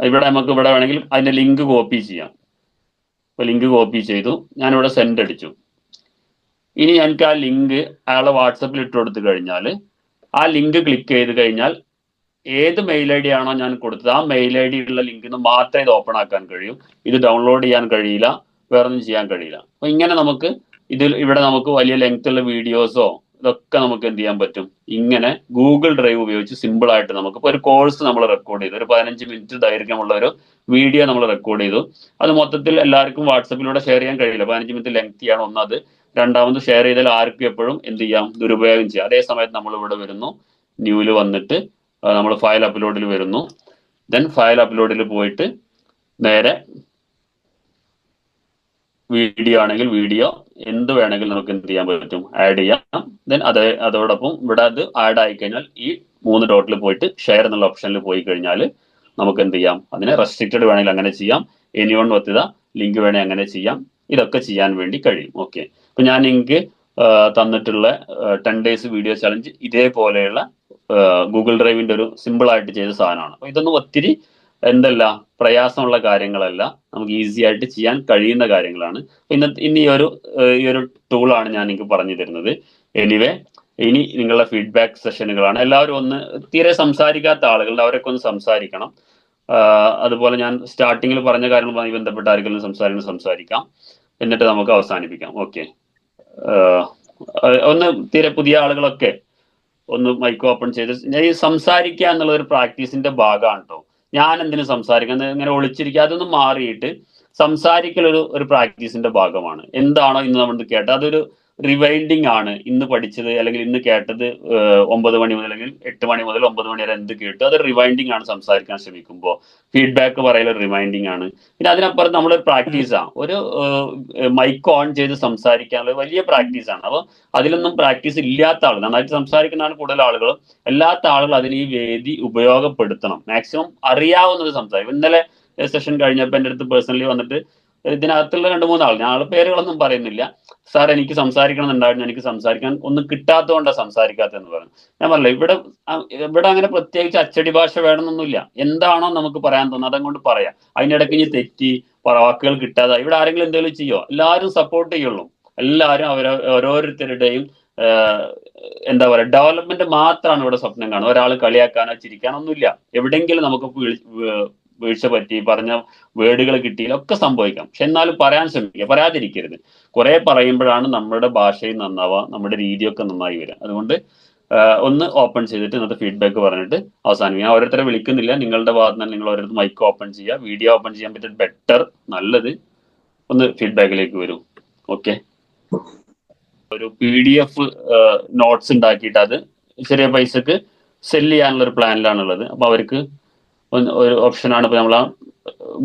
[SPEAKER 3] ഇവിടെ നമുക്ക് ഇവിടെ വേണമെങ്കിൽ അതിന്റെ ലിങ്ക് കോപ്പി ചെയ്യാം. അപ്പൊ ലിങ്ക് കോപ്പി ചെയ്തു, ഞാനിവിടെ സെൻഡ് അടിച്ചു. ഇനി എനിക്ക് ആ ലിങ്ക് അയാളെ വാട്സപ്പിൽ ഇട്ട് കൊടുത്തു കഴിഞ്ഞാൽ ആ ലിങ്ക് ക്ലിക്ക് ചെയ്ത് കഴിഞ്ഞാൽ ഏത് മെയിൽ ID ആണോ ഞാൻ കൊടുത്തത് ആ മെയിൽ ID ഉള്ള ലിങ്കിൽ നിന്ന് മാത്രമേ ഇത് ഓപ്പൺ ആക്കാൻ കഴിയൂ. ഇത് ഡൗൺലോഡ് ചെയ്യാൻ കഴിയില്ല, വേറൊന്നും ചെയ്യാൻ കഴിയില്ല. അപ്പൊ ഇങ്ങനെ നമുക്ക് ഇവിടെ നമുക്ക് വലിയ ലെങ്ത് ഉള്ള വീഡിയോസോ ഇതൊക്കെ നമുക്ക് എന്ത് ചെയ്യാൻ പറ്റും, ഇങ്ങനെ ഗൂഗിൾ ഡ്രൈവ് ഉപയോഗിച്ച് സിമ്പിൾ ആയിട്ട് നമുക്ക് ഇപ്പോൾ ഒരു കോഴ്സ് നമ്മൾ റെക്കോർഡ് ചെയ്തു, ഒരു 15 മിനിറ്റ് ദൈർഘ്യമുള്ള ഒരു വീഡിയോ നമ്മൾ റെക്കോർഡ് ചെയ്തു. അത് മൊത്തത്തിൽ എല്ലാവർക്കും വാട്സപ്പിലൂടെ ഷെയർ ചെയ്യാൻ കഴിയില്ല, 15 മിനിറ്റ് ലെങ്തിയാണ് ഒന്നത്. രണ്ടാമത് ഷെയർ ചെയ്താൽ ആർക്കും എപ്പോഴും എന്ത് ചെയ്യാം, ദുരുപയോഗം ചെയ്യാം. അതേ സമയത്ത് നമ്മൾ ഇവിടെ വരുന്നു, ന്യൂവിൽ വന്നിട്ട് നമ്മൾ ഫയൽ അപ്ലോഡിൽ വരുന്നു. ദെൻ ഫയൽ അപ്ലോഡിൽ പോയിട്ട് നേരെ വീഡിയോ ആണെങ്കിൽ വീഡിയോ എന്ത് വേണമെങ്കിൽ നമുക്ക് എന്ത് ചെയ്യാൻ പറ്റും, ആഡ് ചെയ്യാം. ദെൻ അതോടൊപ്പം ഇവിടെ അത് ആഡ് ആയി കഴിഞ്ഞാൽ ഈ 3 ഡോട്ടിൽ പോയിട്ട് ഷെയർ എന്നുള്ള ഓപ്ഷനിൽ പോയി കഴിഞ്ഞാൽ നമുക്ക് എന്ത് ചെയ്യാം, അതിനെ റെസ്ട്രിക്റ്റഡ് വേണമെങ്കിൽ അങ്ങനെ ചെയ്യാം, എനിവൺ വിത്ത് ദ ലിങ്ക് വേണമെങ്കിൽ അങ്ങനെ ചെയ്യാം. ഇതൊക്കെ ചെയ്യാൻ വേണ്ടി കഴിയും. ഓക്കെ, അപ്പൊ ഞാൻ നിങ്ങൾക്ക് തന്നിട്ടുള്ള 10 days വീഡിയോ ചലഞ്ച് ഇതേപോലെയുള്ള ഗൂഗിൾ ഡ്രൈവിന്റെ ഒരു സിമ്പിൾ ആയിട്ട് ചെയ്ത സാധനമാണ്. അപ്പൊ ഇതൊന്നും ഒത്തിരി എന്തല്ല പ്രയാസമുള്ള കാര്യങ്ങളല്ല, നമുക്ക് ഈസി ആയിട്ട് ചെയ്യാൻ കഴിയുന്ന കാര്യങ്ങളാണ്. ഇന്ന് ഈ ഒരു ടൂളാണ് ഞാൻ നിങ്ങൾക്ക് പറഞ്ഞു തരുന്നത്. എനിവേ, ഇനി നിങ്ങളുടെ ഫീഡ്ബാക്ക് സെഷനുകളാണ്. എല്ലാവരും ഒന്ന് തീരെ സംസാരിക്കാത്ത ആളുകളുടെ അവരൊക്കെ ഒന്ന് സംസാരിക്കണം. അതുപോലെ ഞാൻ സ്റ്റാർട്ടിങ്ങിൽ പറഞ്ഞ കാര്യങ്ങളുമായി ബന്ധപ്പെട്ട് ആരെങ്കിലും സംസാരിക്കാം, എന്നിട്ട് നമുക്ക് അവസാനിപ്പിക്കാം. ഓക്കെ, ഒന്ന് തീരെ പുതിയ ആളുകളൊക്കെ ഒന്ന് മൈക്ക് ഓപ്പൺ ചെയ്ത് ഈ സംസാരിക്കുക എന്നുള്ള ഒരു പ്രാക്ടീസിന്റെ ഭാഗമാണ് കേട്ടോ. ഞാൻ എന്തിനു സംസാരിക്കുന്നത്, ഇങ്ങനെ ഒളിച്ചിരിക്കുക, അതൊന്നും മാറിയിട്ട് സംസാരിക്കൽ ഒരു പ്രാക്ടീസിന്റെ ഭാഗമാണ്. എന്താണോ ഇന്ന് നമ്മൾ കേട്ടത് അതൊരു റിവൈൻഡിങ് ആണ് ഇന്ന് പഠിച്ചത് അല്ലെങ്കിൽ ഇന്ന് കേട്ടത് 9 മണി മുതൽ അല്ലെങ്കിൽ 8 മണി മുതൽ 9 മണി വരെ എന്ത് കേട്ടു അത് റിവൈൻഡിങ് ആണ് സംസാരിക്കാൻ ശ്രമിക്കുമ്പോൾ. ഫീഡ്ബാക്ക് പറയൽ റിവൈൻഡിങ് ആണ്. പിന്നെ അതിനപ്പുറം നമ്മളൊരു പ്രാക്ടീസാണ്, ഒരു മൈക്ക് ഓൺ ചെയ്ത് സംസാരിക്കാനുള്ള വലിയ പ്രാക്ടീസാണ്. അപ്പോൾ അതിലൊന്നും പ്രാക്ടീസ് ഇല്ലാത്ത ആൾ, നന്നായിട്ട് സംസാരിക്കുന്നതാണ് കൂടുതൽ ആളുകളും, അല്ലാത്ത ആളുകൾ അതിന് ഈ വേദി ഉപയോഗപ്പെടുത്തണം. മാക്സിമം അറിയാവുന്നത് സംസാരിക്കും. ഇന്നലെ സെഷൻ കഴിഞ്ഞപ്പോൾ എൻ്റെ അടുത്ത് പേഴ്സണലി വന്നിട്ട് ഇതിനകത്തുള്ള 2-3 ആൾ, ഞാൻ പേരുകളൊന്നും പറയുന്നില്ല, സാർ എനിക്ക് സംസാരിക്കണം എന്നുണ്ടായിരുന്നു, എനിക്ക് സംസാരിക്കാൻ ഒന്നും കിട്ടാത്തതുകൊണ്ടാണ് സംസാരിക്കാത്തതെന്ന് പറഞ്ഞു. ഞാൻ പറഞ്ഞില്ല, ഇവിടെ അങ്ങനെ പ്രത്യേകിച്ച് അച്ചടി ഭാഷ വേണമെന്നൊന്നുമില്ല. എന്താണോ നമുക്ക് പറയാൻ തോന്നുന്നത് അതങ്ങോട്ട് പറയാം. അതിനിടയ്ക്ക് ഇനി തെറ്റി വാക്കുകൾ കിട്ടാതെ ഇവിടെ ആരെങ്കിലും എന്തെങ്കിലും ചെയ്യോ? എല്ലാവരും സപ്പോർട്ട് ചെയ്യുള്ളൂ. എല്ലാവരും ഓരോരുത്തരുടെയും എന്താ പറയുക, ഡെവലപ്മെന്റ് മാത്രമാണ് ഇവിടെ സ്വപ്നം കാണുന്നത്. ഒരാൾ കളിയാക്കാനോ ചിരിക്കാനോ ഒന്നുമില്ല. എവിടെയെങ്കിലും നമുക്ക് വീഴ്ച പറ്റി, പറഞ്ഞ വേർഡുകൾ കിട്ടിയില്ല, ഒക്കെ സംഭവിക്കാം. പക്ഷെ എന്നാലും പറയാൻ ശ്രമിക്കുക, പറയാതിരിക്കരുത്. കുറെ പറയുമ്പോഴാണ് നമ്മുടെ ഭാഷയും നന്നാവുക, നമ്മുടെ രീതിയൊക്കെ നന്നായി വരിക. അതുകൊണ്ട് ഒന്ന് ഓപ്പൺ ചെയ്തിട്ട് ഇന്നത്തെ ഫീഡ്ബാക്ക് പറഞ്ഞിട്ട് അവസാനിപ്പിക്കുക. ഞാൻ ഓരോരുത്തരെ വിളിക്കുന്നില്ല, നിങ്ങളുടെ ഭാഗത്ത് നിന്ന് നിങ്ങൾ ഓരോരുത്തർ മൈക്ക് ഓപ്പൺ ചെയ്യുക. വീഡിയോ ഓപ്പൺ ചെയ്യാൻ പറ്റിയ ബെറ്റർ, നല്ലത്. ഒന്ന് ഫീഡ്ബാക്കിലേക്ക് വരൂ. ഓക്കെ. ഒരു PDF നോട്ട്സ് ഉണ്ടാക്കിയിട്ട് അത് ചെറിയ പൈസക്ക് സെല് ചെയ്യാനുള്ള ഒരു പ്ലാനിലാണുള്ളത്. അപ്പൊ അവർക്ക് ഒരു ഓപ്ഷനാണ് ഇപ്പൊ നമ്മൾ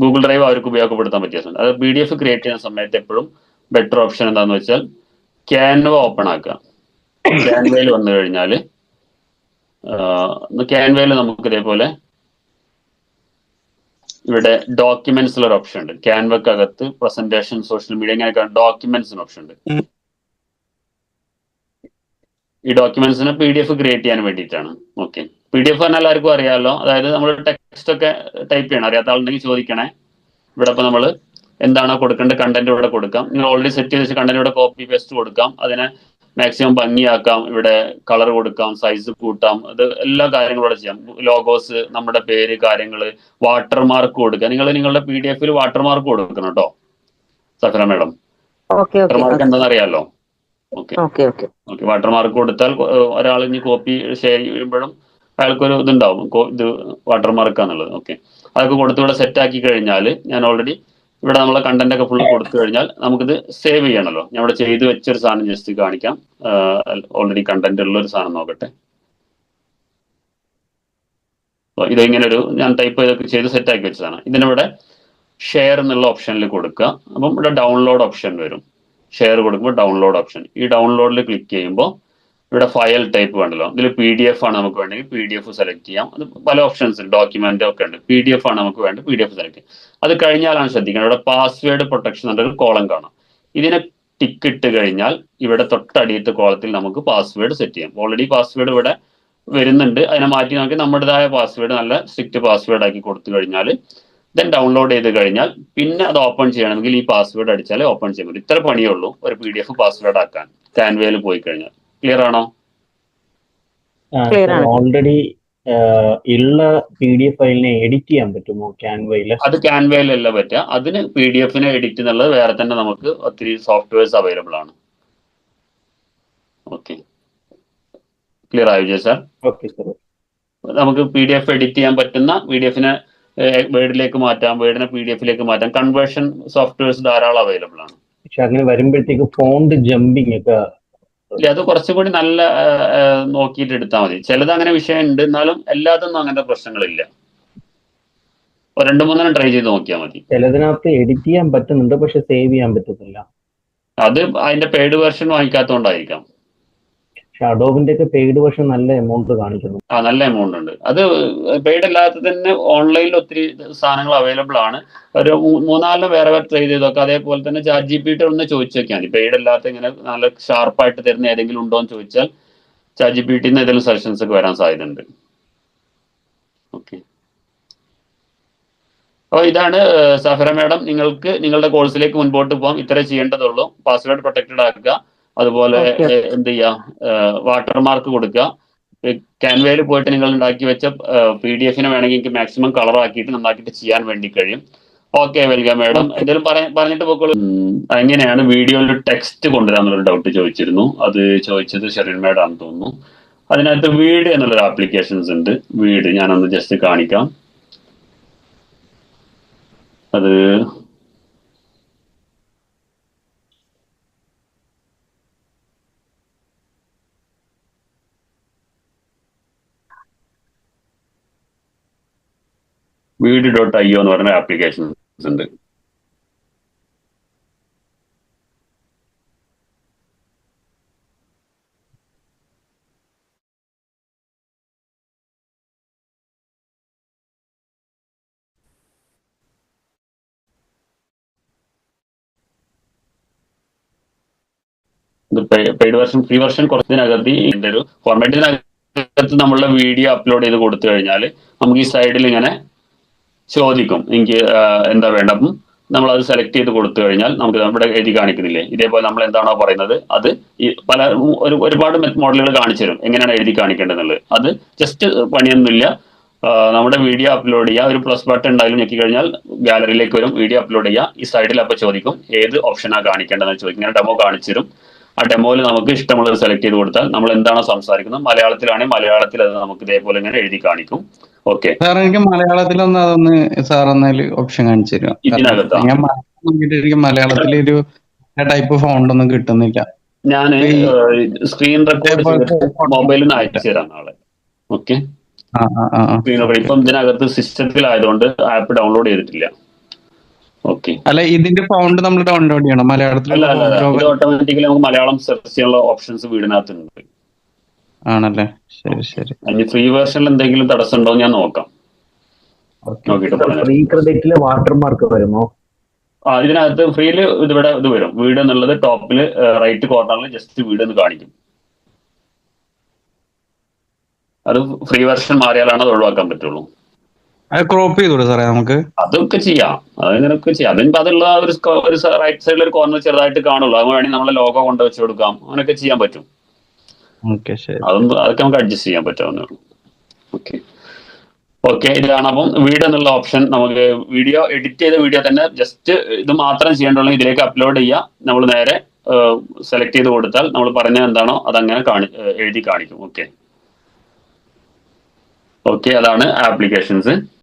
[SPEAKER 3] ഗൂഗിൾ ഡ്രൈവ് അവർക്ക് ഉപയോഗപ്പെടുത്താൻ പറ്റിയ സമയം. അത് PDF ക്രിയേറ്റ് ചെയ്യുന്ന സമയത്ത് എപ്പോഴും ബെറ്റർ ഓപ്ഷൻ എന്താന്ന് വെച്ചാൽ ക്യാൻവ ഓപ്പൺ ആക്കുക. ക്യാൻവയിൽ വന്നു കഴിഞ്ഞാൽ ക്യാൻവയിൽ നമുക്ക് ഇതേപോലെ ഇവിടെ ഡോക്യുമെന്റ്സ് ഒരു ഓപ്ഷൻ ഉണ്ട്. ക്യാൻവക്കകത്ത് പ്രസന്റേഷൻ, സോഷ്യൽ മീഡിയ, ഇങ്ങനെയൊക്കെ ഡോക്യുമെന്റ്സിന് ഓപ്ഷൻ ഉണ്ട്. ഈ ഡോക്യുമെന്റ്സിന് PDF ക്രിയേറ്റ് ചെയ്യാൻ വേണ്ടിയിട്ടാണ്. ഓക്കെ. PDF പറഞ്ഞാൽ എല്ലാവർക്കും അറിയാമല്ലോ. അതായത് നമ്മൾ ടെക്സ്റ്റ് ഒക്കെ ടൈപ്പ് ചെയ്യണം. അറിയാത്ത ആളുണ്ടെങ്കിൽ ചോദിക്കണേ. ഇവിടെ ഇപ്പൊ നമ്മൾ എന്താണോ കൊടുക്കേണ്ട കണ്ടന്റ് ഇവിടെ കൊടുക്കാം. നിങ്ങൾ ഓൾറെഡി സെറ്റ് ചെയ്ത് വെച്ച കണ്ടന്റ് ഇവിടെ കോപ്പി പേസ്റ്റ് കൊടുക്കാം. അതിനെ മാക്സിമം ഭംഗിയാക്കാം. ഇവിടെ കളർ കൊടുക്കാം, സൈസ് കൂട്ടാം, അത് എല്ലാ കാര്യങ്ങളും ഇവിടെ ചെയ്യാം. ലോഗോസ്, നമ്മുടെ പേര്, കാര്യങ്ങൾ, വാട്ടർമാർക്ക് കൊടുക്കുക. നിങ്ങൾ നിങ്ങളുടെ PDF വാട്ടർമാർക്ക് കൊടുക്കണം കേട്ടോ സഫിറ മാഡം. വാട്ടർമാർക്ക് എന്താണെന്ന് അറിയാമല്ലോ. ഓക്കെ. വാട്ടർമാർക്ക് കൊടുത്താൽ ഒരാൾ ഇനി കോപ്പി ഷെയർ ചെയ്യുമ്പോഴും അയാൾക്കൊരു ഇതുണ്ടാവും, ഇത് വാട്ടർമാർക്കാന്നുള്ളത്. ഓക്കെ. അതൊക്കെ കൊടുത്ത് ഇവിടെ സെറ്റ് ആക്കി കഴിഞ്ഞാൽ, ഞാൻ ഓൾറെഡി ഇവിടെ നമ്മളെ കണ്ടന്റ് ഒക്കെ ഫുൾ കൊടുത്തു കഴിഞ്ഞാൽ നമുക്കിത് സേവ് ചെയ്യണമല്ലോ. ഞാൻ ഇവിടെ ചെയ്ത് വെച്ചൊരു സാധനം ജസ്റ്റ് കാണിക്കാം. ഓൾറെഡി കണ്ടന്റ് ഉള്ള ഒരു സാധനം നോക്കട്ടെ. ഇതിങ്ങനെ ഒരു ഞാൻ ടൈപ്പ് ചെയ്ത് സെറ്റ് ആക്കി വെച്ചതാണ്. ഇതിനിവിടെ ഷെയർ എന്നുള്ള ഓപ്ഷനിൽ കൊടുക്കുക. അപ്പം ഇവിടെ ഡൗൺലോഡ് ഓപ്ഷൻ വരും. ഷെയർ കൊടുക്കുമ്പോൾ ഡൗൺലോഡ് ഓപ്ഷൻ, ഈ ഡൗൺലോഡിൽ ക്ലിക്ക് ചെയ്യുമ്പോൾ ഇവിടെ ഫയൽ ടൈപ്പ് വേണ്ടല്ലോ. ഇതിൽ PDF ആണ് നമുക്ക് വേണമെങ്കിൽ PDF സെലക്ട് ചെയ്യാം. അത് പല ഓപ്ഷൻസ് ഉണ്ട്, ഡോക്യുമെന്റ് ഒക്കെ ഉണ്ട്. PDF ആണ് നമുക്ക് വേണ്ടത്, PDF സെലക്ട് ചെയ്യാം. അത് കഴിഞ്ഞാലാണ് ശ്രദ്ധിക്കണം, ഇവിടെ പാസ്വേഡ് പ്രൊട്ടക്ഷൻ എന്നൊരു കോളം കാണാം. ഇതിനെ ടിക്ക് ഇട്ട് കഴിഞ്ഞാൽ ഇവിടെ തൊട്ടടിയത്തെ കോളത്തിൽ നമുക്ക് പാസ്വേഡ് സെറ്റ് ചെയ്യാം. ഓൾറെഡി പാസ്വേഡ് ഇവിടെ വരുന്നുണ്ട്. അതിനെ മാറ്റി നമുക്ക് നമ്മുടേതായ പാസ്വേഡ് നല്ല സ്ട്രിക്റ്റ് പാസ്വേഡ് ആക്കി കൊടുത്തു കഴിഞ്ഞാൽ ദെൻ ഡൗൺലോഡ് ചെയ്ത് കഴിഞ്ഞാൽ പിന്നെ അത് ഓപ്പൺ ചെയ്യണമെങ്കിൽ ഈ പാസ്വേഡ് അടിച്ചാലേ ഓപ്പൺ ചെയ്യാൻ പറ്റും. ഇത്ര പണിയേ ഉള്ളൂ ഒരു PDF പാസ്വേഡ് ആക്കാൻ ക്യാൻവയിൽ പോയി കഴിഞ്ഞാൽ. ക്ലിയർ ആണോ?
[SPEAKER 5] ഓൾറെഡി ഉള്ള PDF ഫയലിനെ എഡിറ്റ് ചെയ്യാൻ പറ്റുമോ ക്യാൻവയിൽ?
[SPEAKER 3] അത് ക്യാൻവയിലല്ല പറ്റുക. അതിന് PDF-നെ എഡിറ്റ് എന്നുള്ളത് വേറെ തന്നെ നമുക്ക് ഒത്തിരി സോഫ്റ്റ്വെയർസ് അവൈലബിൾ ആണ്. ഓക്കെ. ക്ലിയർ ആയോ വിജയ് സാർ?
[SPEAKER 5] Okay sir.
[SPEAKER 3] നമുക്ക് PDF എഡിറ്റ് ചെയ്യാൻ പറ്റുന്ന, PDF-നെ വേർഡിലേക്ക് മാറ്റാം, വേർഡിനെ PDF-ലേക്ക് മാറ്റാം. കൺവേർഷൻ സോഫ്റ്റ്വെയർസ് ധാരാളം അവൈലബിൾ ആണ്.
[SPEAKER 5] പക്ഷെ അങ്ങനെ വരുമ്പോഴത്തേക്ക് ഫോണ്ട് ജമ്പിങ് ഒക്കെ
[SPEAKER 3] ഇല്ല, അത് കുറച്ചും കൂടി നല്ല നോക്കിയിട്ട് എടുത്താൽ മതി. ചിലത് അങ്ങനെ വിഷയം ഉണ്ട്, എന്നാലും എല്ലാതൊന്നും അങ്ങനത്തെ പ്രശ്നങ്ങളില്ല. 2-3 ട്രൈ ചെയ്ത് നോക്കിയാൽ മതി.
[SPEAKER 5] ചിലതിനകത്ത് എഡിറ്റ് ചെയ്യാൻ പറ്റുന്നുണ്ട്, പക്ഷെ സേവ് ചെയ്യാൻ പറ്റത്തില്ല.
[SPEAKER 3] അത് അതിന്റെ പെയ്ഡ് വെർഷൻ വാങ്ങിക്കാത്തതുകൊണ്ടായിരിക്കാം.
[SPEAKER 5] അഡോബിന്റെ ഒക്കെ പെയ്ഡ് വെർഷൻ നല്ല എമൗണ്ട് കാണിക്കുന്നു.
[SPEAKER 3] നല്ല എമൗണ്ട് ഉണ്ട്. അത് പെയ്ഡ് അല്ലാത്ത തന്നെ ഓൺലൈനിൽ ഒത്തിരി സാധനങ്ങൾ അവൈലബിൾ ആണ്. ഒരു 3-4 വേറെ ട്രൈ ചെയ്ത് നോക്കാം. അതേപോലെ തന്നെ ChatGPT ഒന്ന് ചോദിച്ചു നോക്കിയാൽ മതി. പെയ്ഡ് അല്ലാത്ത ഇങ്ങനെ നല്ല ഷാർപ്പായിട്ട് തരുന്ന ഏതെങ്കിലും ഉണ്ടോ എന്ന് ചോദിച്ചാൽ ChatGPT-ന്ന് ഏതെങ്കിലും സജഷൻസ് ഒക്കെ വരാൻ സാധ്യതയുണ്ട്. ഓക്കെ. അപ്പോൾ ഇതാണ് സഫിറ മാഡം, നിങ്ങൾക്ക് നിങ്ങളുടെ കോഴ്സിലേക്ക് മുൻപോട്ട് പോകാം. ഇത്രേ ചെയ്യേണ്ടതുള്ളൂ. പാസ്വേഡ് പ്രൊട്ടക്റ്റഡ് ആക്കുക, അതുപോലെ എന്ത് ചെയ്യുക, വാട്ടർമാർക്ക് കൊടുക്കുക. ക്യാൻവയിൽ പോയിട്ട് നിങ്ങൾ ഉണ്ടാക്കി വെച്ച PDF-നെ വേണമെങ്കിൽ എനിക്ക് മാക്സിമം കളർ ആക്കിയിട്ട് നന്നാക്കിയിട്ട് ചെയ്യാൻ വേണ്ടി കഴിയും. Okay, welcome madam. എന്തെങ്കിലും പറഞ്ഞിട്ട് പോയിക്കോളൂ. എങ്ങനെയാണ് വീഡിയോയിൽ ടെക്സ്റ്റ് കൊണ്ടുവരാന്നുള്ളൊരു ഡൗട്ട് ചോദിച്ചിരുന്നു. അത് ചോദിച്ചത് ഷെറിൻ മാഡം ആണെന്ന് തോന്നുന്നു. അതിനകത്ത് വീഡ് എന്നുള്ളൊരു ആപ്ലിക്കേഷൻസ് ഉണ്ട്. വീഡ് ഞാനൊന്ന് ജസ്റ്റ് കാണിക്കാം. അത് Veed.io എന്ന് പറയുന്ന ആപ്ലിക്കേഷൻസ് ഉണ്ട്. പെയ്ഡ് വെർഷൻ, ഫ്രീ വെർഷൻ കുറച്ചതിനകത്ത് ഇതിന്റെ ഒരു ഫോർമാറ്റിനകത്ത് നമ്മളുടെ വീഡിയോ അപ്ലോഡ് ചെയ്ത് കൊടുത്തു കഴിഞ്ഞാൽ നമുക്ക് ഈ സൈഡിൽ ഇങ്ങനെ ചോദിക്കും എനിക്ക് എന്താ വേണ്ട. അപ്പം നമ്മളത് സെലക്ട് ചെയ്ത് കൊടുത്തു കഴിഞ്ഞാൽ നമുക്ക് നമ്മുടെ എഴുതി കാണിക്കുന്നില്ലേ, ഇതേപോലെ നമ്മൾ എന്താണോ പറയുന്നത് അത് ഈ ഒരുപാട് മോഡലുകൾ കാണിച്ചു തരും എങ്ങനെയാണ് എഴുതി കാണിക്കേണ്ടതെന്നുള്ളത്. അത് ജസ്റ്റ് പണിയൊന്നുമില്ല. നമ്മുടെ വീഡിയോ അപ്ലോഡ് ചെയ്യുക, ഒരു പ്ലസ് ബട്ടൺ ഉണ്ടായാലും ഞെക്കി കഴിഞ്ഞാൽ ഗാലറിയിലേക്ക് വരും, വീഡിയോ അപ്ലോഡ് ചെയ്യുക. ഈ സൈഡിൽ അപ്പോൾ ചോദിക്കും ഏത് ഓപ്ഷനാണ് കാണിക്കേണ്ടതെന്ന് ചോദിക്കും. ഇങ്ങനെ ഡെമോ കാണിച്ചു തരും. ആ ഡെമോയിൽ നമുക്ക് ഇഷ്ടമുള്ളത് സെലക്ട് ചെയ്ത് കൊടുത്താൽ നമ്മൾ എന്താണോ സംസാരിക്കുന്നത് മലയാളത്തിലാണെങ്കിൽ മലയാളത്തിൽ അത് നമുക്ക് ഇതേപോലെ ഇങ്ങനെ എഴുതി കാണിക്കും. ഓക്കെ
[SPEAKER 9] സാർ, എനിക്ക് മലയാളത്തിലൊന്ന് അതൊന്ന് സാർ എന്നാല് ഓപ്ഷൻ കാണിച്ചു തരുക.
[SPEAKER 3] ഇതിനകത്താ
[SPEAKER 9] ഞാൻ എനിക്ക് മലയാളത്തിൽ ഒരു ടൈപ്പ് ഫോണ്ട് ഒന്നും കിട്ടുന്നില്ല.
[SPEAKER 3] ഞാൻ സ്ക്രീൻ റെക്കോർഡ് ചെയ്തിട്ട് മൊബൈലിൽ നിന്ന് അയച്ചു തരാം നാളെ. ഓക്കെ, സ്ക്രീൻ റെക്കോർഡ് ഇപ്പം ഇതിനകത്ത് സിസ്റ്റത്തിലായതുകൊണ്ട് ആപ്പ് ഡൗൺലോഡ് ചെയ്തിട്ടില്ല. ഓക്കെ,
[SPEAKER 9] അല്ല ഇതിന്റെ ഫൗണ്ട് നമ്മൾ ഡൗൺലോഡ് ചെയ്യണം മലയാളത്തിൽ?
[SPEAKER 3] ഇത് ഓട്ടോമാറ്റിക്കലി നമുക്ക് മലയാളം സെർച്ച് ചെയ്യാനുള്ള ഓപ്ഷൻസ് വീടിനകത്തുണ്ട്.
[SPEAKER 9] ആണല്ലേ, ശരി ശരി.
[SPEAKER 3] അതിന് ഫ്രീ വേർഷനിൽ എന്തെങ്കിലും തടസ്സം ഉണ്ടോ ഞാൻ നോക്കാം, നോക്കിയിട്ട് പറയാം.
[SPEAKER 5] ഫ്രീ ക്രെഡിറ്റില് വാട്ടർമാർക്ക് വരുമോ?
[SPEAKER 3] ഇതിനകത്ത് ഫ്രീയില് ഇതിവിടെ ഇത് വരും, വീട് എന്നുള്ളത് ടോപ്പില് റൈറ്റ് കോർണറിൽ ജസ്റ്റ് വീട് എന്ന് കാണിക്കും. അത് ഫ്രീ വെർഷൻ മാറിയാലാണ് അത് ഒഴിവാക്കാൻ പറ്റുള്ളൂ.
[SPEAKER 9] അത് ക്രോപ്പ് ചെയ്തോളൂ സാറേ നമുക്ക്?
[SPEAKER 3] അതൊക്കെ ചെയ്യാം, അതിനൊക്കെ ചെയ്യാം. അതിനിപ്പോ അതുള്ള ഒരു റൈറ്റ് സൈഡിൽ ഒരു കോർണർ ചെറുതായിട്ട് കാണുള്ളൂ. അത് വേണമെങ്കിൽ നമ്മളെ ലോഗോ കൊണ്ട് വെച്ച് കൊടുക്കാം, അങ്ങനെയൊക്കെ ചെയ്യാൻ പറ്റും. അതൊക്കെ നമുക്ക് അഡ്ജസ്റ്റ് ചെയ്യാൻ പറ്റാവുന്നേ ഉള്ളൂ. ഓക്കെ, ഇതാണ് അപ്പം വീഡിയോ എന്നുള്ള ഓപ്ഷൻ. നമുക്ക് വീഡിയോ എഡിറ്റ് ചെയ്ത വീഡിയോ തന്നെ ജസ്റ്റ് ഇത് മാത്രം ചെയ്യേണ്ടുള്ളൂ. ഇതിലേക്ക് അപ്ലോഡ് ചെയ്യുക, നമ്മൾ നേരെ സെലക്ട് ചെയ്ത് കൊടുത്താൽ നമ്മൾ പറഞ്ഞത് എന്താണോ അതങ്ങനെ എഴുതി കാണിക്കും. ഓക്കെ, അതാണ് ആപ്ലിക്കേഷൻസ്.